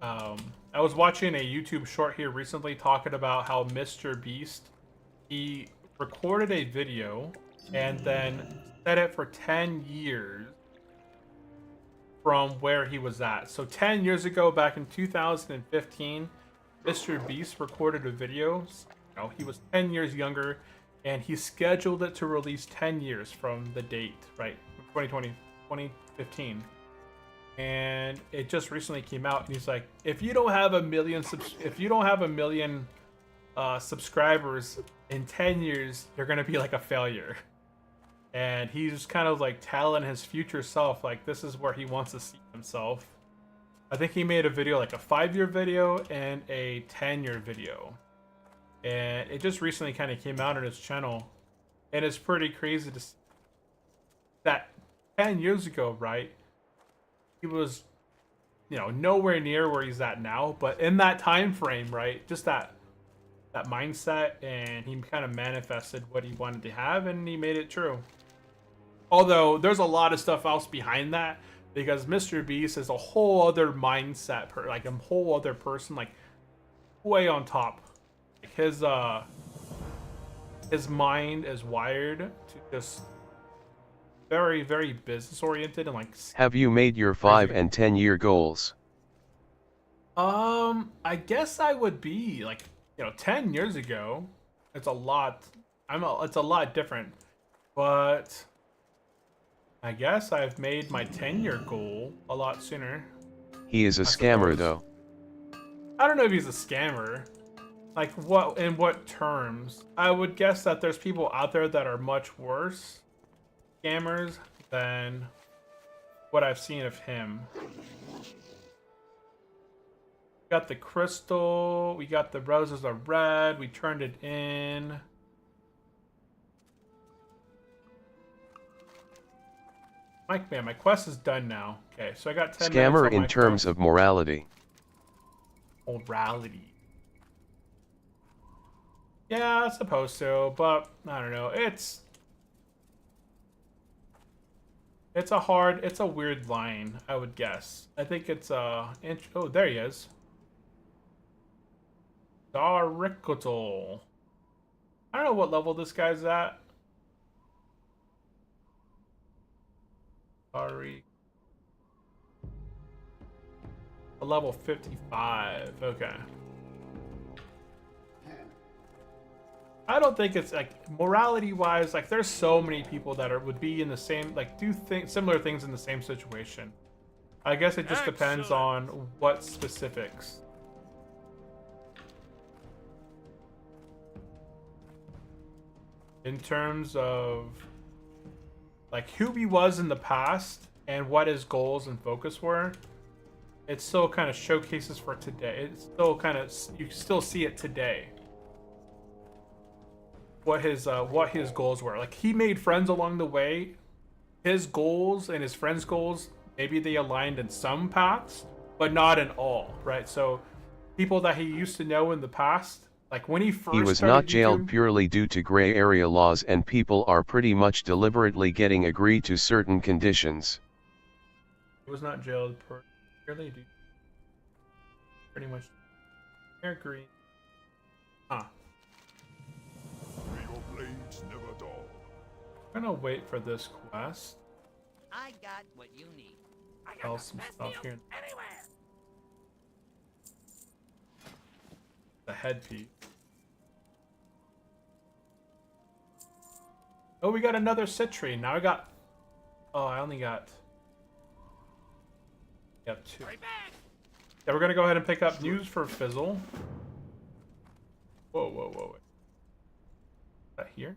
I was watching a YouTube short here recently talking about how Mr. Beast, he recorded a video and then set it for 10 years from where he was at. So 10 years ago, back in 2015, Mr. Beast recorded a video. He was 10 years younger, and he scheduled it to release 10 years from the date, right? 2015. And it just recently came out, and he's like, if you don't have a million subscribers in 10 years, you're gonna be like a failure. And he's kind of like telling his future self, like, this is where he wants to see himself. I think he made a video, like a 5-year video and a 10-year video. And it just recently kind of came out on his channel. And it's pretty crazy to see that 10 years ago, right? He was, nowhere near where he's at now. But in that time frame, right? Just that mindset, and he kind of manifested what he wanted to have, and he made it true. Although there's a lot of stuff else behind that, because Mr. Beast is a whole other mindset, like a whole other person, like way on top. Like his mind is wired to just very, very business oriented and like. Have you made your 5 and 10 year goals? I guess I would be like, 10 years ago. It's a lot. It's a lot different, but I guess I've made my 10-year goal a lot sooner. He is a scammer, though. I don't know if he's a scammer. Like, in what terms? I would guess that there's people out there that are much worse scammers than what I've seen of him. We got the crystal. We got the roses of red. We turned it in. Man, my quest is done now. Okay, so I got 10 minutes Scammer on my in terms quest. of morality. Morality. Yeah, I suppose so, but I don't know. It's a weird line, I would guess. I think it's oh, there he is. Darikotl. I don't know what level this guy's at. Sorry. A level 55. Okay. I don't think it's like morality wise, like there's so many people that would be in the same, like do similar things in the same situation. I guess it just depends on what specifics. In terms of like who he was in the past and what his goals and focus were, it still kind of showcases for today. It's still kind of, you still see it today. What his goals were. Like, he made friends along the way. His goals and his friends' goals, maybe they aligned in some paths, but not in all, right? So people that he used to know in the past, like when he first He was started not jailed YouTube, purely due to gray area laws, and people are pretty much deliberately getting agreed to certain conditions. he was not jailed purely due, pretty much. I agree. Huh. May your blades never dull. I'm gonna wait for this quest. I got what you need. Sell some stuff here. The headpiece. Oh, we got another citrine. Now I got. Oh, I only got. Yeah, 2. Yeah, we're gonna go ahead and pick up news for Fizzle. Whoa, whoa, whoa! Wait. Is that here?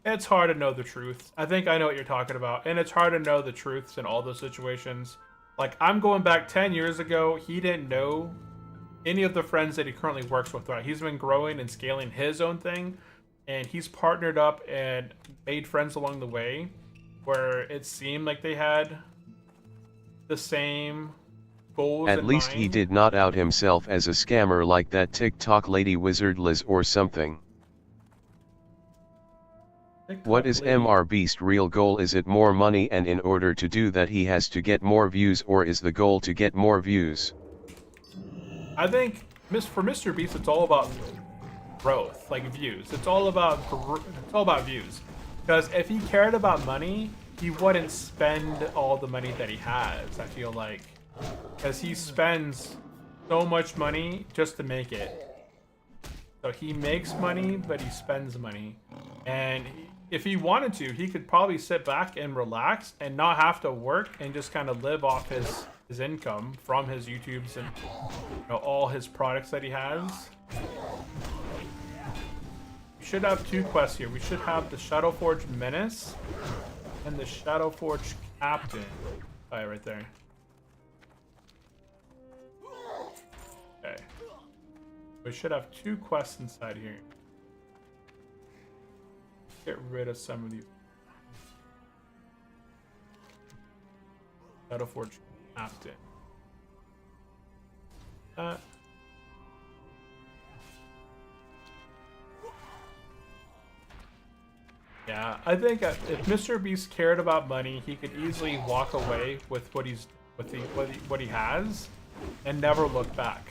It's hard to know the truth. I think I know what you're talking about, and it's hard to know the truths in all those situations. Like, I'm going back 10 years ago. He didn't know any of the friends that he currently works with, right? He's been growing and scaling his own thing, and he's partnered up and made friends along the way where it seemed like they had the same goals At in least he mind. did not out himself as a scammer like that TikTok lady Wizard Liz or something. What is MR Beast real goal? Is it more money, and in order to do that he has to get more views, or is the goal to get more views? I think for Mr. Beast, it's all about growth, like views. It's all about views. Because if he cared about money, he wouldn't spend all the money that he has. I feel like, because he spends so much money just to make it. So he makes money, but he spends money, and if he wanted to, he could probably sit back and relax and not have to work and just kind of live off his income from his YouTubes and, you know, all his products that he has. We should have 2 quests here. We should have the Shadowforge Menace and the Shadowforge Captain. Oh, right there. Okay. We should have 2 quests inside here. Get rid of some of these. Shadowforge Captain. Yeah, I think if Mr. Beast cared about money, he could easily walk away with what he has and never look back.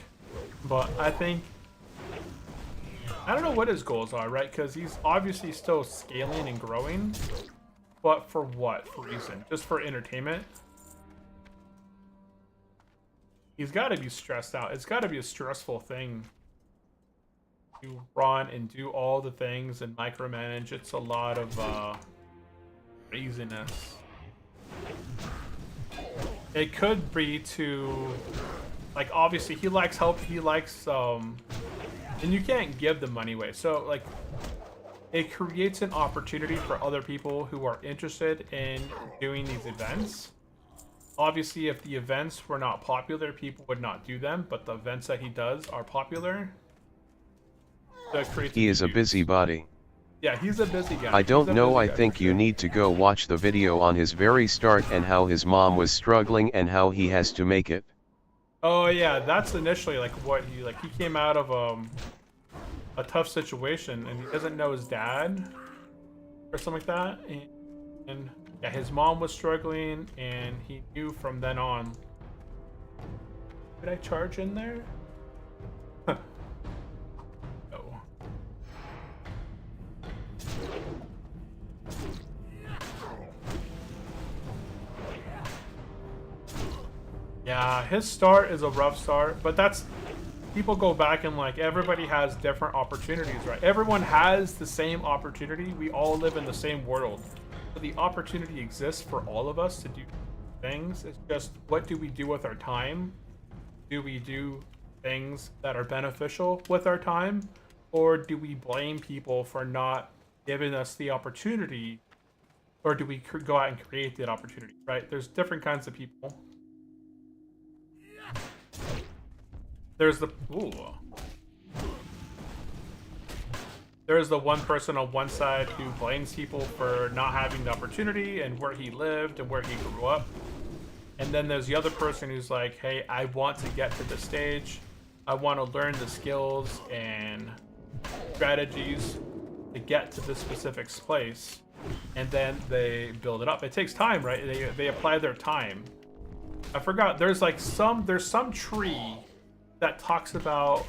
But I think, I don't know what his goals are, right? Because he's obviously still scaling and growing. But for what reason? Just for entertainment? He's got to be stressed out. It's got to be a stressful thing to run and do all the things and micromanage. It's a lot of craziness. It could be to, like, obviously he likes help. He likes and you can't give the money away. So, like, it creates an opportunity for other people who are interested in doing these events. Obviously, if the events were not popular, people would not do them, but the events that he does are popular. So it creates He is a busybody. Yeah, he's a busy guy. I don't know, I He's a busy guy, think for you sure. need to go watch the video on his very start and how his mom was struggling and how he has to make it. Oh yeah, that's initially like what he came out of a tough situation and he doesn't know his dad or something like that, and yeah, his mom was struggling and he knew from then on. Did I charge in there? No. Yeah, his start is a rough start, but that's, people go back and, like, everybody has different opportunities, right? Everyone has the same opportunity. We all live in the same world. So the opportunity exists for all of us to do things. It's just, what do we do with our time? Do we do things that are beneficial with our time? Or do we blame people for not giving us the opportunity or do we go out and create that opportunity, right? There's different kinds of people. There's the There's the one person on one side who blames people for not having the opportunity and where he lived and where he grew up. And then there's the other person who's like, hey, I want to get to the stage. I want to learn the skills and strategies to get to this specific place. And then they build it up. It takes time, right? They apply their time. I forgot, there's some tree that talks about,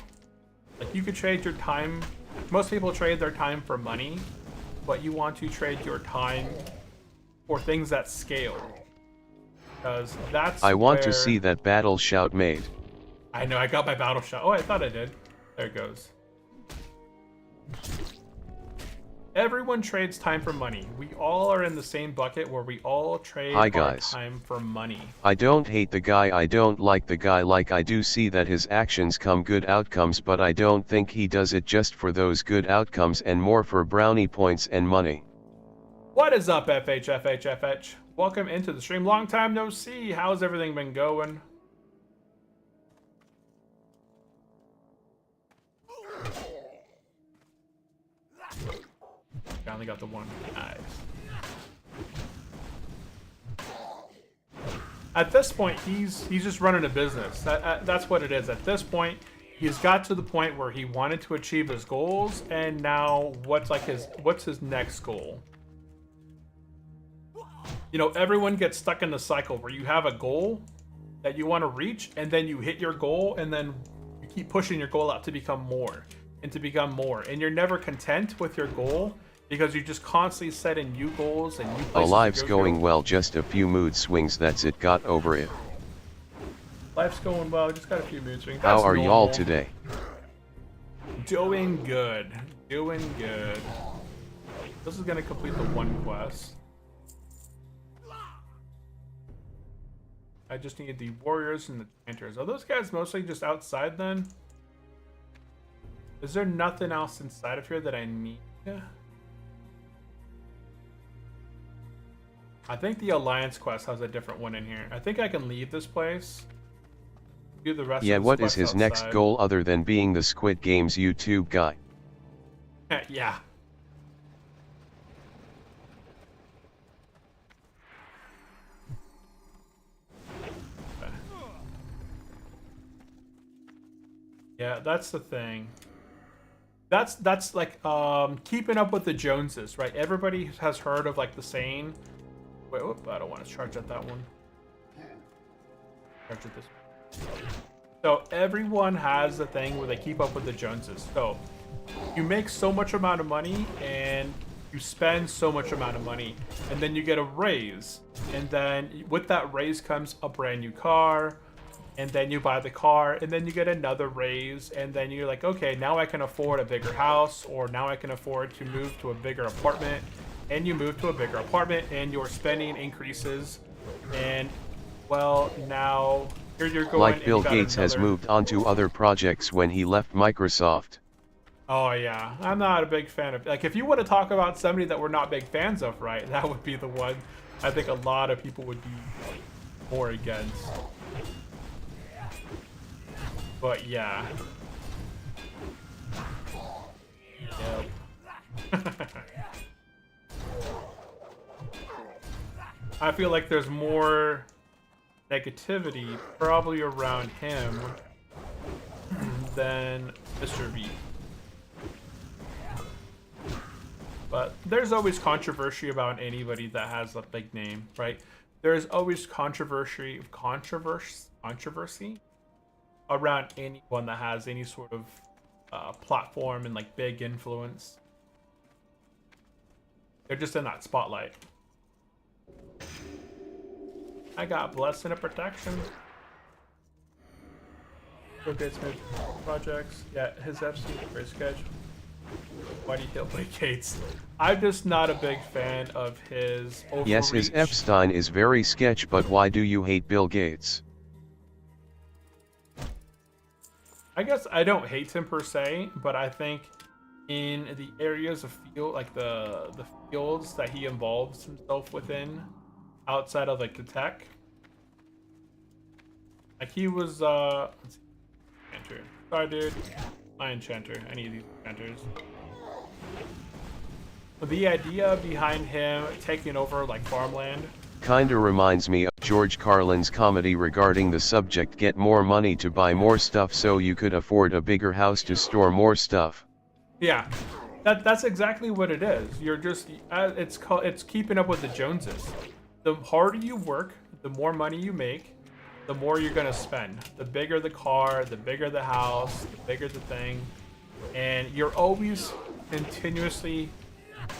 like, you could trade your time. Most people trade their time for money, but you want to trade your time for things that scale. Because that's I want to see that battle shout made. I know, I got my battle shot. Oh, I thought I did. There it goes. Everyone trades time for money. We all are in the same bucket where we all trade our time for money. I don't hate the guy, I don't like the guy, like I do see that his actions come good outcomes, but I don't think he does it just for those good outcomes and more for brownie points and money. What is up, FH? Welcome into the stream. Long time no see. How's everything been going? I only got the one. Nice. At this point, he's just running a business. That's what it is. At this point, he's got to the point where he wanted to achieve his goals, and now what's his next goal? You know, everyone gets stuck in the cycle where you have a goal that you want to reach, and then you hit your goal, and then you keep pushing your goal out to become more and to become more, and you're never content with your goal. Because you just constantly setting new goals and new places. Life's going well, just a few mood swings, that's it, got over it. Life's going well, just got a few mood swings. How are y'all today? Doing good. Doing good. This is gonna complete the one quest. I just need the warriors and the planters. Are those guys mostly just outside then? Is there nothing else inside of here that I need? I think the Alliance quest has a different one in here. I think I can leave this place. Do the rest of this what is quest his outside. next goal other than being the Squid Games YouTube guy? Yeah. Yeah, that's the thing. That's like keeping up with the Joneses, right? Everybody has heard of like the saying. Wait, whoop, I don't want to charge at that one. Charge at this one. So everyone has the thing where they keep up with the Joneses. So you make so much amount of money and you spend so much amount of money, and then you get a raise, and then with that raise comes a brand new car, and then you buy the car, and then you get another raise, and then you're like, okay, now I can afford a bigger house, or now I can afford to move to a bigger apartment. And you move to a bigger apartment, and your spending increases, and well, now here you're going. Like Bill Gates has moved on to other projects when he left Microsoft. Oh yeah, I'm not a big fan of, like, if you want to talk about somebody that we're not big fans of, right, that would be the one I think a lot of people would be more against. But yeah. Yep. I feel like there's more negativity probably around him than Mr. V. But there's always controversy about anybody that has a big name, right? There's always controversy around anyone that has any sort of platform and like big influence. They're just in that spotlight. I got blessing and protection. Bill Gates made projects. Yeah, his FC very sketch. Why do you kill Bill Gates? I'm just not a big fan of his overreach. Yes, his Epstein is very sketch, but why do you hate Bill Gates? I guess I don't hate him per se, but I think in the areas of field, like the fields that he involves himself within, outside of like the tech. Like he was let's see, enchanter. Sorry, dude. My enchanter. I need these enchanters. But the idea behind him taking over like farmland. Kinda reminds me of George Carlin's comedy regarding the subject get more money to buy more stuff so you could afford a bigger house to store more stuff. Yeah, that's exactly what it is. You're just it's keeping up with the Joneses. The harder you work, the more money you make, the more you're gonna spend. The bigger the car, the bigger the house, the bigger the thing, and you're always continuously.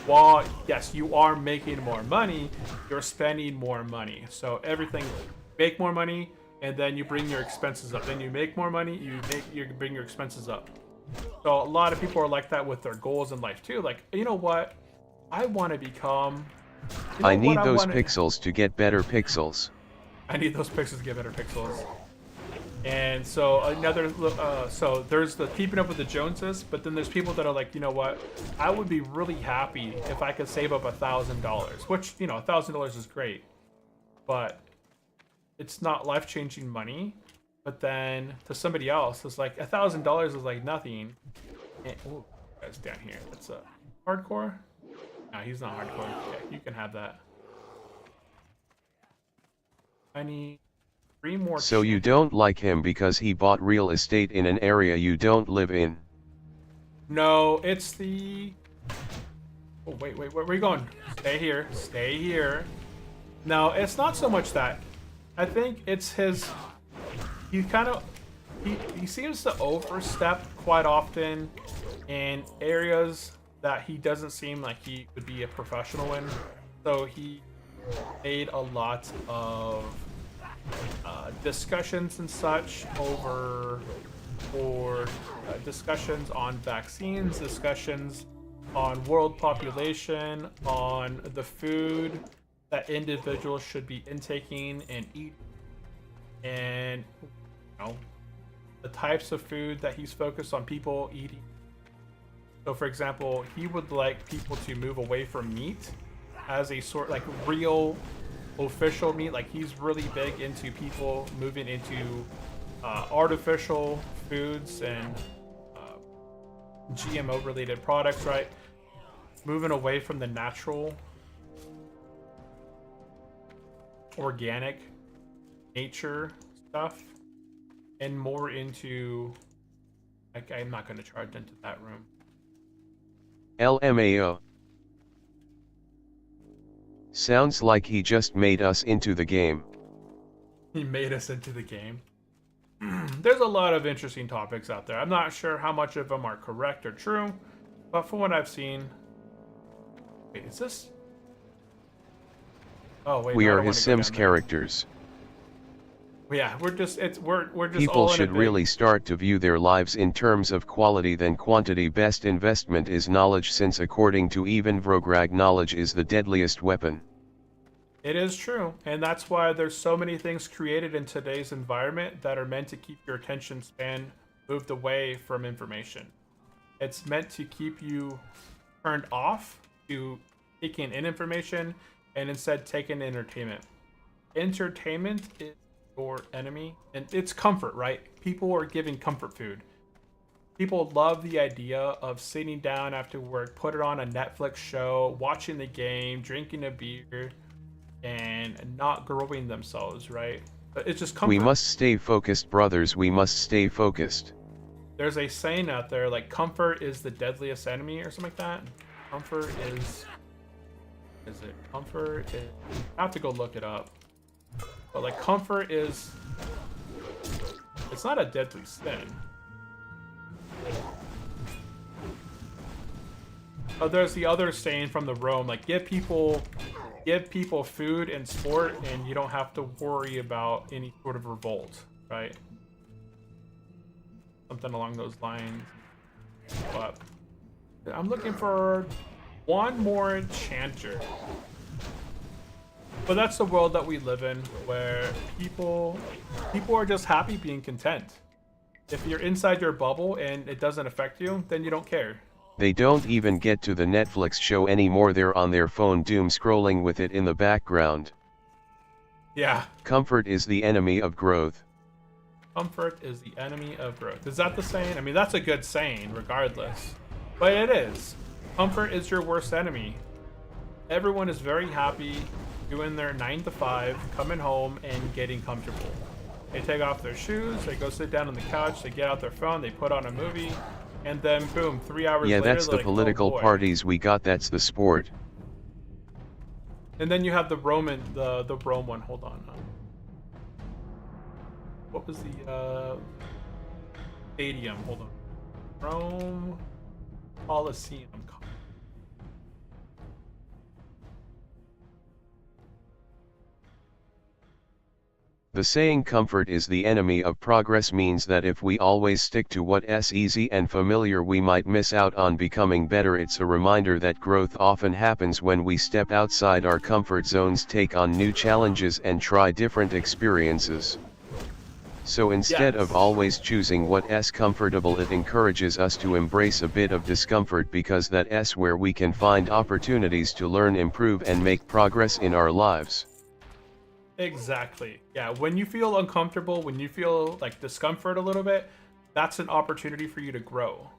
While yes, you are making more money, you're spending more money. So everything, make more money, and then you bring your expenses up. Then you make more money, you bring your expenses up. So a lot of people are like that with their goals in life too. Like, you know what? I want to become. I need those pixels to get better pixels. I need those pixels to get better pixels. And so another, so there's the keeping up with the Joneses, but then there's people that are like, you know what? I would be really happy if I could save up $1,000, which, you know, $1,000 is great, but it's not life-changing money. But then to somebody else, it's like $1,000 is like nothing. And, oh, that's down here. That's a hardcore. No, he's not hardcore. Yeah, you can have that. I need 3 more. So you don't like him because he bought real estate in an area you don't live in? No, it's the. Oh wait, where are you going? Stay here. Stay here. No, it's not so much that. I think it's his. He kind of. He seems to overstep quite often in areas that he doesn't seem like he would be a professional in. So he made a lot of discussions and such over, or discussions on vaccines, discussions on world population, on the food that individuals should be intaking and eating, and you know, the types of food that he's focused on people eating. So for example, he would like people to move away from meat as a sort, like real official meat. Like he's really big into people moving into artificial foods and GMO related products, right? Moving away from the natural, organic nature stuff and more into, like, I'm not going to charge into that room. LMAO. Sounds like he just made us into the game. He made us into the game. There's a lot of interesting topics out there. I'm not sure how much of them are correct or true, but from what I've seen... Wait, is this... Oh, wait. We are his Sims characters. Yeah, we're just People all should really start to view their lives in terms of quality than quantity. Best investment is knowledge, since according to even Vrograg, knowledge is the deadliest weapon. It is true, and that's why there's so many things created in today's environment that are meant to keep your attention span moved away from information. It's meant to keep you turned off to taking in information and instead take in entertainment. Entertainment is your enemy, and it's comfort, right? People are giving comfort food. People love the idea of sitting down after work, put it on a Netflix show, watching the game, drinking a beer, and not growing themselves, right? But it's just comfort. We must stay focused, brothers. We must stay focused. There's a saying out there like comfort is the deadliest enemy or something like that. Comfort is it comfort is, I have to go look it up. But like comfort is, it's not a deadly sin. Oh, there's the other saying from the Rome, like give people food and sport and you don't have to worry about any sort of revolt, right? Something along those lines. But I'm looking for one more enchanter. But that's the world that we live in, where people are just happy being content. If you're inside your bubble and it doesn't affect you, then you don't care. They don't even get to the Netflix show anymore, they're on their phone doom scrolling with it in the background. Yeah. Comfort is the enemy of growth. Comfort is the enemy of growth. Is that the saying? I mean, that's a good saying, regardless. But it is. Comfort is your worst enemy. Everyone is very happy doing their 9 to 5, coming home and getting comfortable. They take off their shoes, they go sit down on the couch, they get out their phone, they put on a movie, and then boom, 3 hours Yeah, later, that's the they're like, political "Oh, boy." parties we got, that's the sport. And then you have the Roman, the Rome one. Hold on. What was the stadium? Hold on. Rome Coliseum. The saying comfort is the enemy of progress means that if we always stick to what's easy and familiar, we might miss out on becoming better. It's a reminder that growth often happens when we step outside our comfort zones, take on new challenges and try different experiences. So instead of always choosing what's comfortable, it encourages us to embrace a bit of discomfort, because that's where we can find opportunities to learn, improve and make progress in our lives. Exactly. Yeah, when you feel uncomfortable, when you feel like discomfort a little bit, that's an opportunity for you to grow.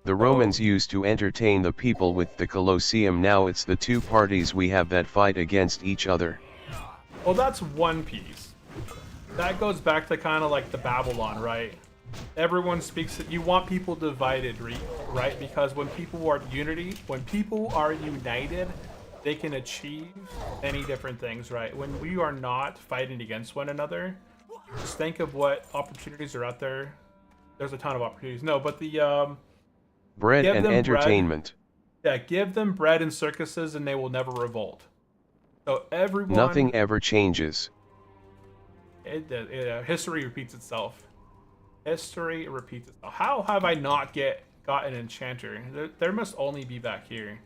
The Romans used to entertain the people with the Colosseum. Now it's the two parties we have that fight against each other. Well, that's one piece. That goes back to kind of like the Babylon, right? Everyone speaks it. You want people divided, right? Because when people are united, they can achieve many different things, right? When we are not fighting against one another, just think of what opportunities are out there. There's a ton of opportunities. No, but the bread and entertainment. Yeah, give them bread and circuses and they will never revolt. So everyone... Nothing ever changes. History repeats itself. History repeats itself. How have I not got an enchanter? There must only be back here.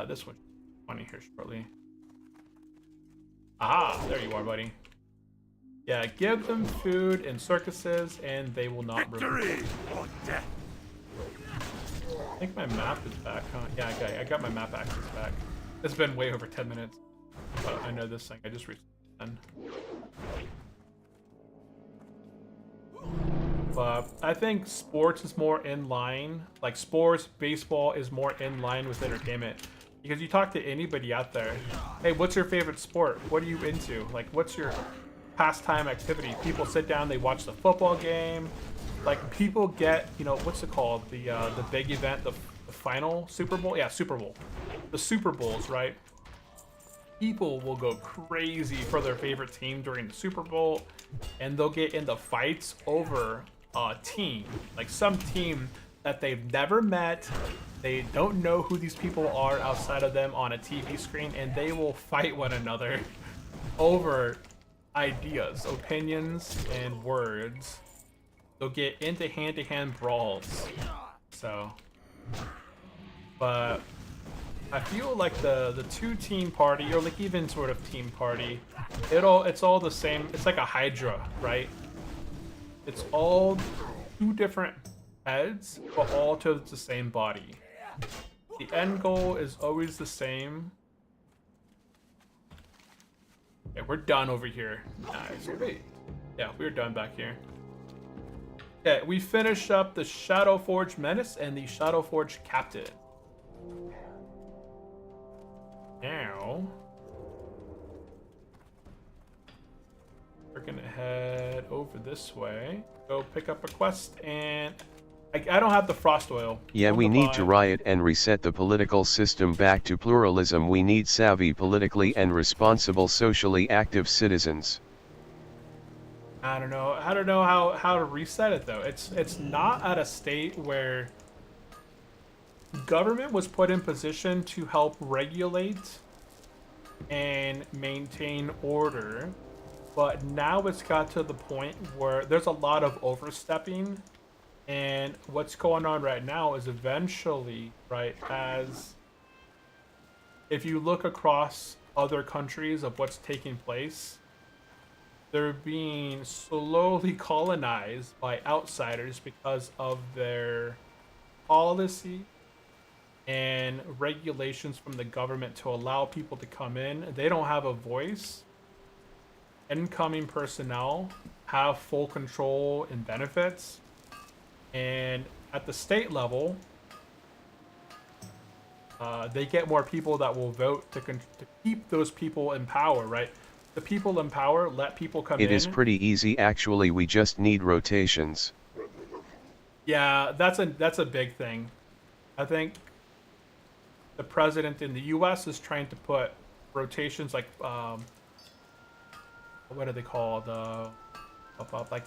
This one's funny here shortly. Aha, there you are, buddy. Yeah, give them food and circuses, and they will not revolt. I think my map is back, huh? Yeah, okay, I got my map access back. It's been way over 10 minutes. But I know this thing. I just recently done. But I think sports is more in line. Like sports, baseball is more in line with entertainment. Because you talk to anybody out there, hey, what's your favorite sport? What are you into? Like, what's your pastime activity? People sit down, they watch the football game. Like, people get, you know, what's it called? The big event, the final Super Bowl? Yeah, Super Bowl. The Super Bowls, right? People will go crazy for their favorite team during the Super Bowl, and they'll get into fights over a team. Like, some team that they've never met. They don't know who these people are outside of them on a TV screen, and they will fight one another over ideas, opinions, and words. They'll get into hand-to-hand brawls. So, but I feel like the two-team party, or like even sort of team party, it's all the same. It's like a Hydra, right? It's all two different heads, but all to the same body. The end goal is always the same. Okay, we're done over here. Nice. Wait. Yeah, we're done back here. Okay, we finished up the Shadowforge Menace and the Shadowforge Captain. Now, we're gonna head over this way, go pick up a quest, and I don't have the frost oil. Yeah, we need to riot and reset the political system back to pluralism. We need savvy, politically and responsible, socially active citizens. I don't know how to reset it though. It's not at a state where government was put in position to help regulate and maintain order, but now it's got to the point where there's a lot of overstepping. And what's going on right now is eventually, right, as if you look across other countries of what's taking place, they're being slowly colonized by outsiders because of their policy and regulations from the government to allow people to come in. They don't have a voice. Incoming personnel have full control and benefits. And at the state level, they get more people that will vote to keep those people in power, right? The people in power let people come in. It is pretty easy actually, we just need rotations. Yeah, that's a big thing. I think the president in the U.S. is trying to put rotations like what do they call like,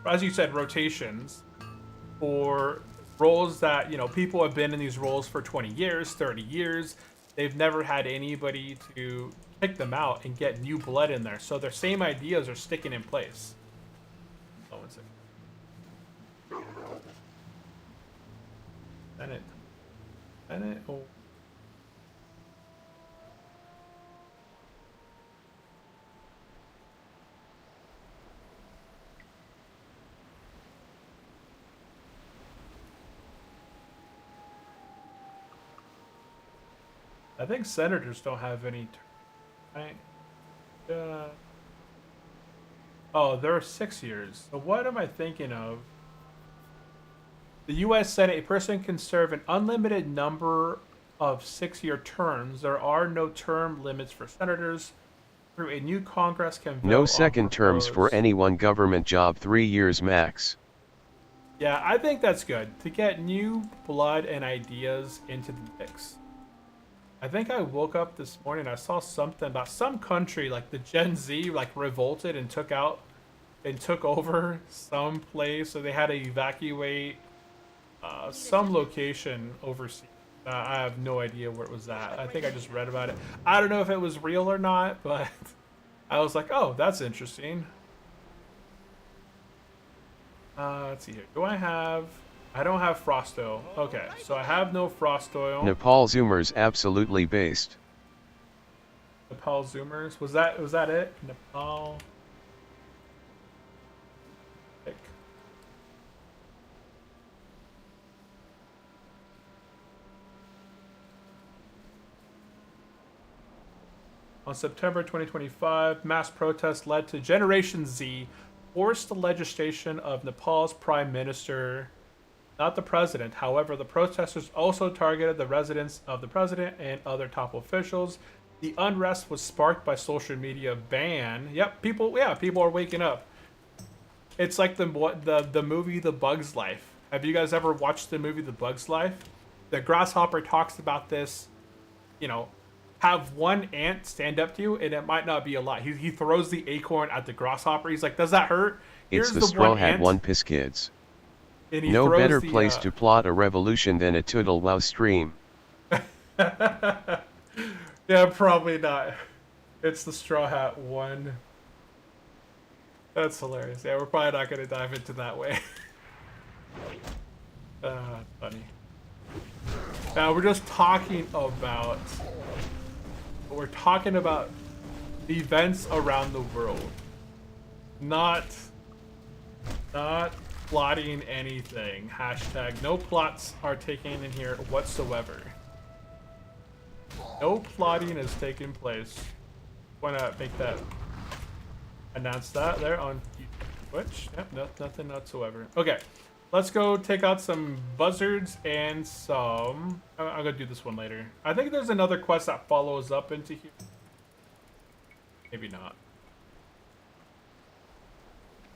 as you said, rotations for roles that, you know, people have been in these roles for 20 years, 30 years. They've never had anybody to pick them out and get new blood in there. So their same ideas are sticking in place. Oh, one second. Bennett. Oh. I think senators don't have any term, right? Oh, there are 6 years. So what am I thinking of? The U.S. Senate, a person can serve an unlimited number of 6-year terms. There are no term limits for senators. Through a new Congress can vote No on second terms for proposed- any one government job, 3 years max. Yeah, I think that's good to get new blood and ideas into the mix. I think I woke up this morning, I saw something about some country, like the Gen Z, like revolted and took over some place, so they had to evacuate some location overseas. I have no idea where it was at. I think I just read about it. I don't know if it was real or not, but I was like, oh, that's interesting. Let's see here. I don't have frost oil. Okay, so I have no frost oil. Nepal Zoomers absolutely based. Nepal Zoomers. Was that it? Nepal. Pick. On September 2025, mass protests led to Generation Z forced the legislation of Nepal's prime minister, not the president. However, the protesters also targeted the residence of the president and other top officials. The unrest was sparked by social media ban. Yep, people are waking up. It's like the movie The Bug's Life. Have you guys ever watched the movie The Bug's Life? The grasshopper talks about this, you know, have one ant stand up to you and it might not be a lot. He throws the acorn at the grasshopper. He's like, does that hurt? It's the Straw Hat One Piss Kids. No better place to plot a revolution than a Toodle Wow stream. Yeah, probably not. It's the Straw Hat One. That's hilarious. Yeah, we're probably not going to dive into that way. Funny. Now we're just talking about... We're talking about events around the world. Not plotting anything. Hashtag no plots are taken in here whatsoever. No plotting is taking place. Wanna make that, announce that there on Twitch? Yep, nothing whatsoever. Okay, let's go take out some buzzards and some... I'm gonna do this one later. I think there's another quest that follows up into here. Maybe not.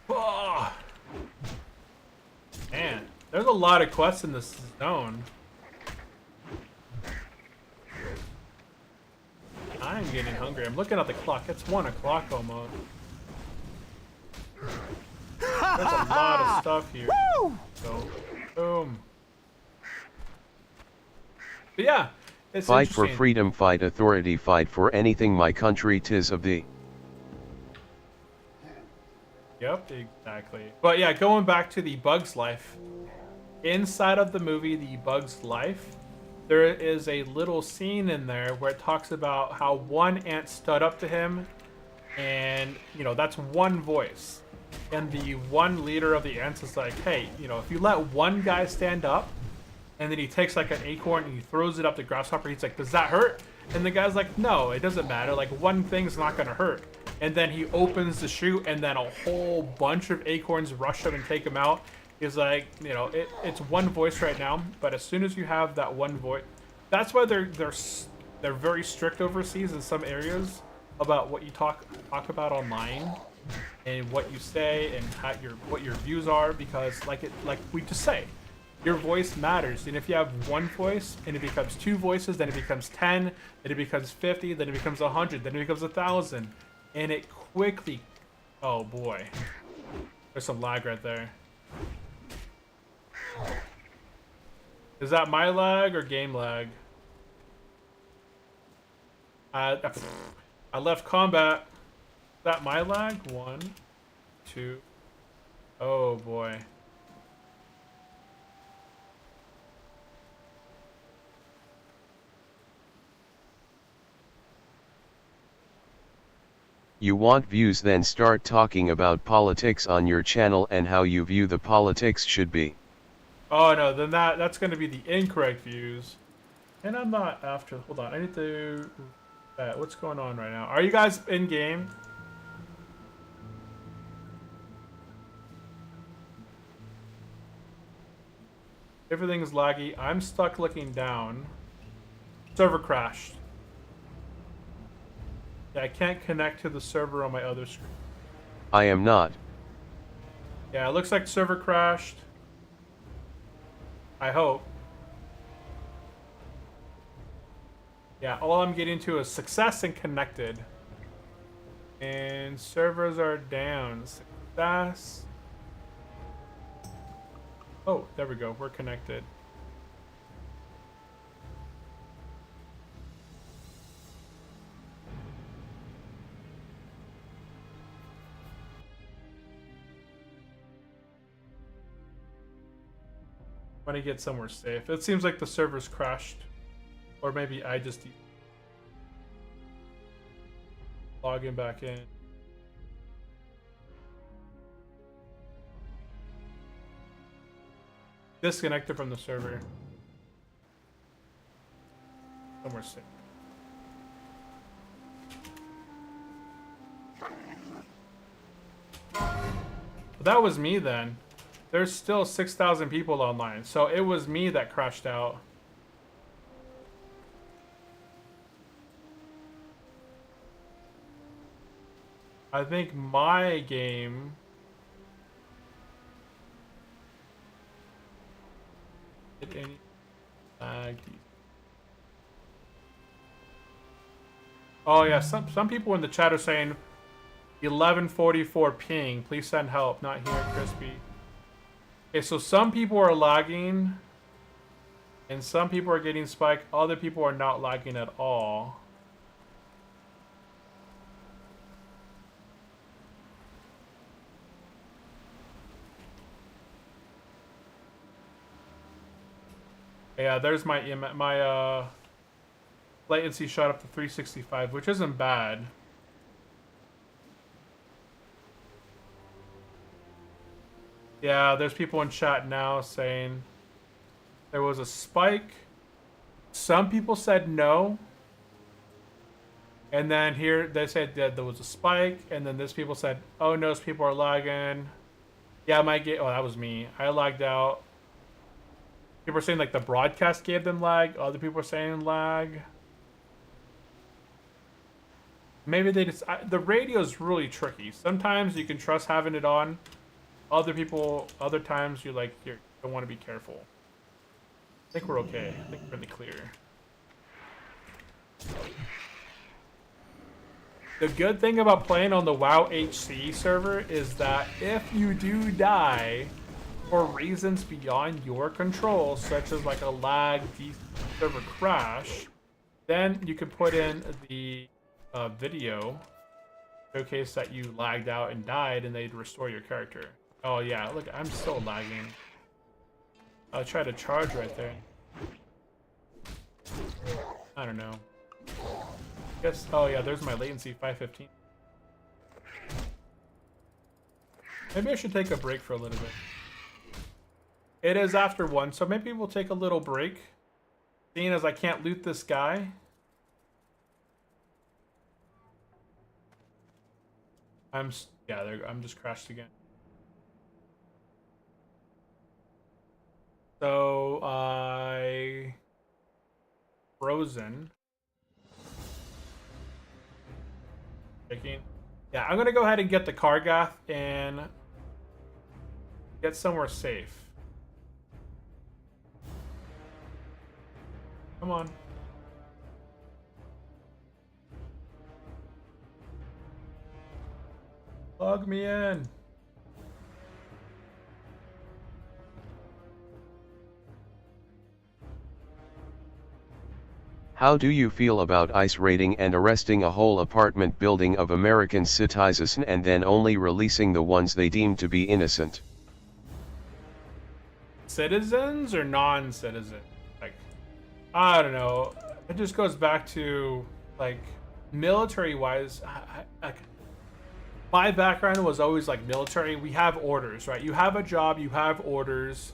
Oh! Man, there's a lot of quests in this zone. I'm getting hungry. I'm looking at the clock. It's 1 o'clock almost. There's a lot of stuff here. So, boom. But yeah, it's Fight for freedom, fight authority, fight for anything, my country, 'tis of thee. Yep, exactly. But yeah, going back to the Bug's Life. Inside of the movie The Bug's Life, there is a little scene in there where it talks about how one ant stood up to him, and, you know, that's one voice. And the one leader of the ants is like, hey, you know, if you let one guy stand up, And then he takes like an acorn and he throws it up to Grasshopper. He's like, does that hurt? And the guy's like, no, it doesn't matter. Like, one thing's not gonna hurt. And then he opens the chute, and then a whole bunch of acorns rush him and take him out. He's like, you know, it's one voice right now, but as soon as you have that one voice, that's why they're very strict overseas in some areas about what you talk about online and what you say and how what your views are, because like we just say, your voice matters. And if you have one voice and it becomes two voices, then it becomes 10, then it becomes 50, then it becomes 100, then it becomes 1,000, and it quickly, oh boy, there's some lag right there. Is that my lag or game lag? I left combat. Is that my lag? 1, 2. Oh boy. You want views, then start talking about politics on your channel and how you view the politics should be. Oh no, then that's going to be the incorrect views. And I'm not after. Hold on, I need to. What's going on right now? Are you guys in game? Everything's laggy. I'm stuck looking down. Server crashed. Yeah, I can't connect to the server on my other screen. I am not. Yeah, it looks like server crashed. I hope. Yeah, all I'm getting to is success and connected. And servers are down. Success. Oh, there we go. We're connected. I'm gonna get somewhere safe. It seems like the server's crashed. Or maybe I just logging back in. Disconnected from the server. Somewhere safe. That was me then. There's still 6,000 people online, so it was me that crashed out. I think my game did any lag. Oh yeah, some people in the chat are saying 1144 ping. Please send help. Not here, Crispy. Okay, so some people are lagging, and some people are getting spiked. Other people are not lagging at all. Yeah, there's my latency shot up to 365, which isn't bad. Yeah, there's people in chat now saying there was a spike. Some people said no. And then here they said that there was a spike. And then this people said, oh no, people are lagging. Yeah, my game. Oh, that was me. I lagged out. People are saying like the broadcast gave them lag. Other people are saying lag. Maybe they just. The radio is really tricky. Sometimes you can trust having it on. Other times you don't want to be careful. I think we're okay. I think we're really clear. The good thing about playing on the WoWHC server is that if you do die for reasons beyond your control, such as like a lag, server crash, then you can put in the video showcase that you lagged out and died, and they'd restore your character. Oh yeah, look, I'm still lagging. I'll try to charge right there. I don't know. Guess. Oh yeah, there's my latency, 515. Maybe I should take a break for a little bit. It is after 1, so maybe we'll take a little break. Seeing as I can't loot this guy. I'm just crashed again. So I frozen. Checking. Yeah, I'm gonna go ahead and get the Kargath and get somewhere safe. Come on. Plug me in. How do you feel about ICE raiding and arresting a whole apartment building of American citizens and then only releasing the ones they deem to be innocent? Citizens or non-citizens? Like, I don't know. It just goes back to, like, military-wise, my background was always, like, military. We have orders, right? You have a job, you have orders,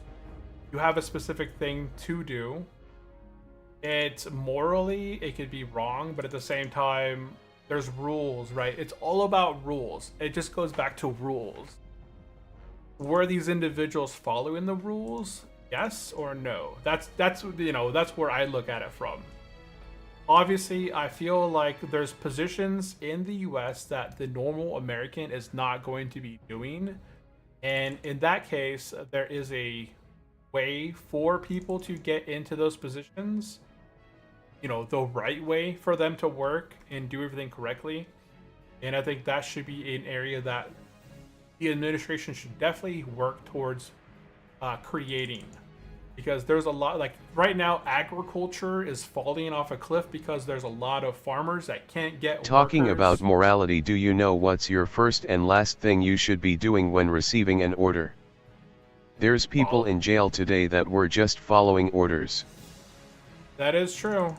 you have a specific thing to do. It's morally, it could be wrong, but at the same time, there's rules, right? It's all about rules. It just goes back to rules. Were these individuals following the rules? Yes or no? That's where I look at it from. Obviously, I feel like there's positions in the US that the normal American is not going to be doing. And in that case, there is a way for people to get into those positions, the right way for them to work and do everything correctly. And I think that should be an area that the administration should definitely work towards creating. Because there's a lot, like right now, agriculture is falling off a cliff because there's a lot of farmers that can't get Talking workers. About morality, do you know what's your first and last thing you should be doing when receiving an order? There's people in jail today that were just following orders. That is true.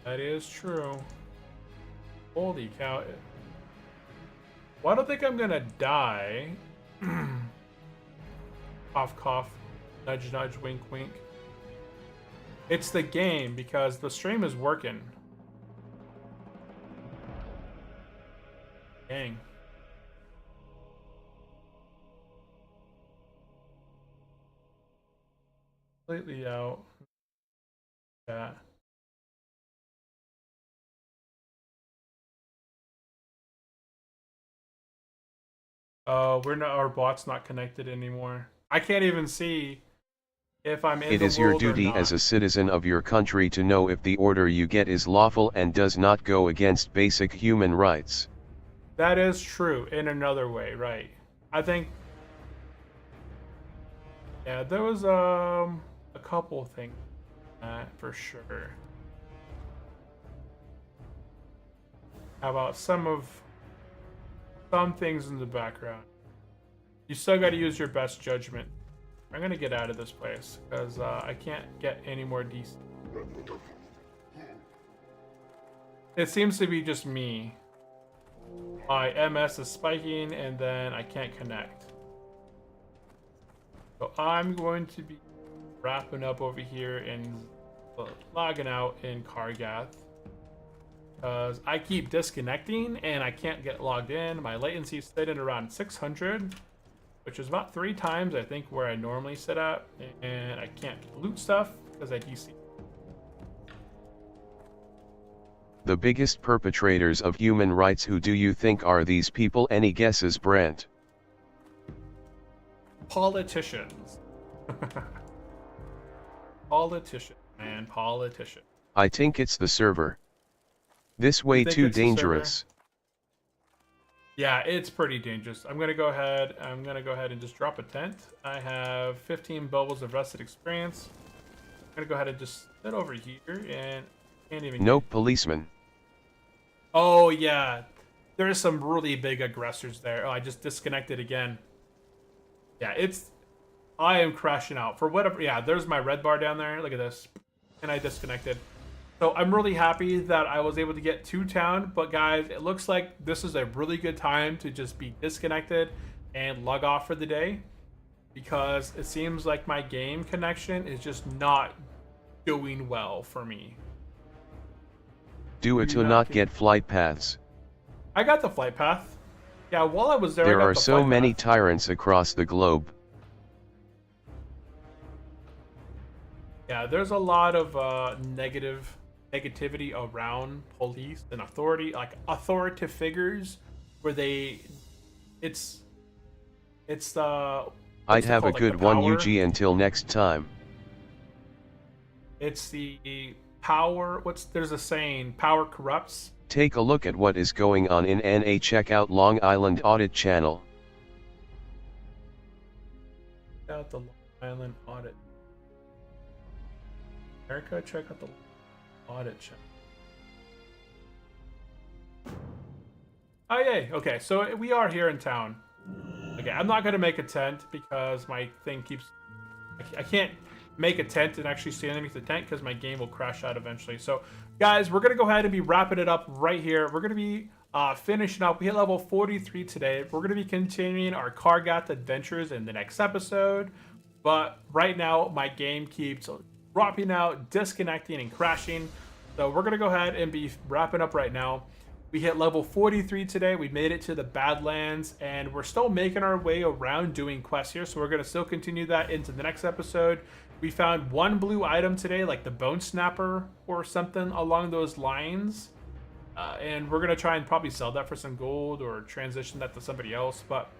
That is true. Holy cow. Well, I don't think I'm gonna die. Cough, cough. Nudge, nudge, wink, wink. It's the game because the stream is working. Dang. Completely out. Yeah. Oh, our bot's not connected anymore. I can't even see if I'm in the It is your world or duty not. as a citizen of your country to know if the order you get is lawful and does not go against basic human rights. That is true in another way, right? I think, yeah, there was a couple things for sure. How about some things in the background? You still got to use your best judgment. I'm gonna get out of this place because I can't get any more decent. It seems to be just me. My MS is spiking and then I can't connect. So I'm going to be wrapping up over here and logging out in Kargath because I keep disconnecting and I can't get logged in. My latency is sitting around 600, which is about 3 times I think where I normally sit at, and I can't loot stuff because I DC. The biggest perpetrators of human rights, who do you think are these people? Any guesses, Brent? Politicians. Politician, man, politician. I think it's the server. This way think too it's the server? dangerous. Yeah, it's pretty dangerous. I'm gonna go ahead and just drop a tent. I have 15 bubbles of rusted experience. I'm gonna go ahead and just sit over here and can't even. Nope, policeman. Oh yeah, there's some really big aggressors there. Oh, I just disconnected again. Yeah, I am crashing out for whatever. Yeah, there's my red bar down there. Look at this, and I disconnected. So I'm really happy that I was able to get to town, but guys, it looks like this is a really good time to just be disconnected and log off for the day. because it seems like my game connection is just not doing well for me. Do it to not get flight paths. I got the flight path. Yeah, while I was there, There I got are the so flight many path. tyrants across the globe. Yeah, there's a lot of negativity around police and authority, like authoritative figures, where it's the I'd what's it have a called, like the good one, power? UG, until next time. It's the power. There's a saying, power corrupts. Take a look at what is going on in NA. Check out Long Island Audit Channel. Check out the Long Island Audit. America, check out the Audit Channel. Oh yay! Okay, so we are here in town. Okay, I'm not gonna make a tent because my thing keeps. I can't make a tent and actually stand underneath the tent because my game will crash out eventually. So, guys, we're gonna go ahead and be wrapping it up right here. We're gonna be finishing up. We hit level 43 today. We're gonna be continuing our Kargath adventures in the next episode. But right now, my game keeps dropping out, disconnecting, and crashing. So we're gonna go ahead and be wrapping up right now. We hit level 43 today. We made it to the Badlands, and we're still making our way around doing quests here. So we're gonna still continue that into the next episode. We found one blue item today, like the Bone Snapper or something along those lines. And we're gonna try and probably sell that for some gold or transition that to somebody else. But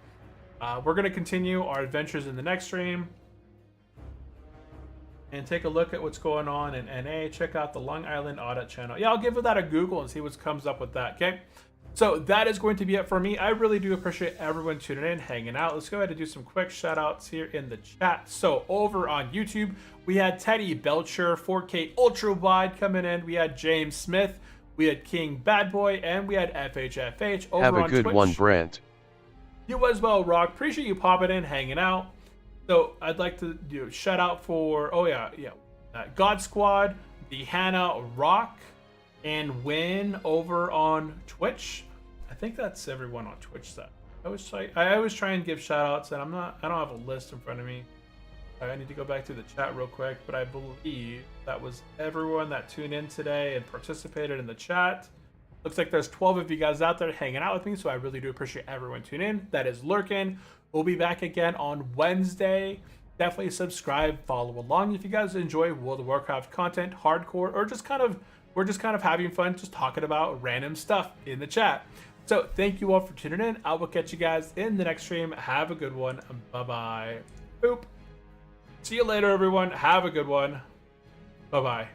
we're gonna continue our adventures in the next stream and take a look at what's going on in NA. Check out the Long Island Audit Channel. Yeah, I'll give that a Google and see what comes up with that, okay? So that is going to be it for me. I really do appreciate everyone tuning in, hanging out. Let's go ahead and do some quick shout outs here in the chat. So over on YouTube, we had Teddy Belcher, 4K Ultra Wide coming in. We had James Smith, we had King Bad Boy, and we had FHFH over Have a on good Twitch. one, Brent. You as well, Rock. Appreciate you popping in, hanging out. So I'd like to do a shout out for God Squad, the Hannah Rock, and Win over on Twitch. I think that's everyone on Twitch. That I always try and give shout outs, and I don't have a list in front of me. I need to go back to the chat real quick, but I believe that was everyone that tuned in today and participated in the chat. Looks like there's 12 of you guys out there hanging out with me, so I really do appreciate everyone tuning in. That is lurking. We'll be back again on Wednesday. Definitely subscribe, follow along if you guys enjoy World of Warcraft content, hardcore, or we're just kind of having fun, just talking about random stuff in the chat. So thank you all for tuning in. I will catch you guys in the next stream. Have a good one. Bye-bye. Boop. See you later, everyone. Have a good one. Bye-bye.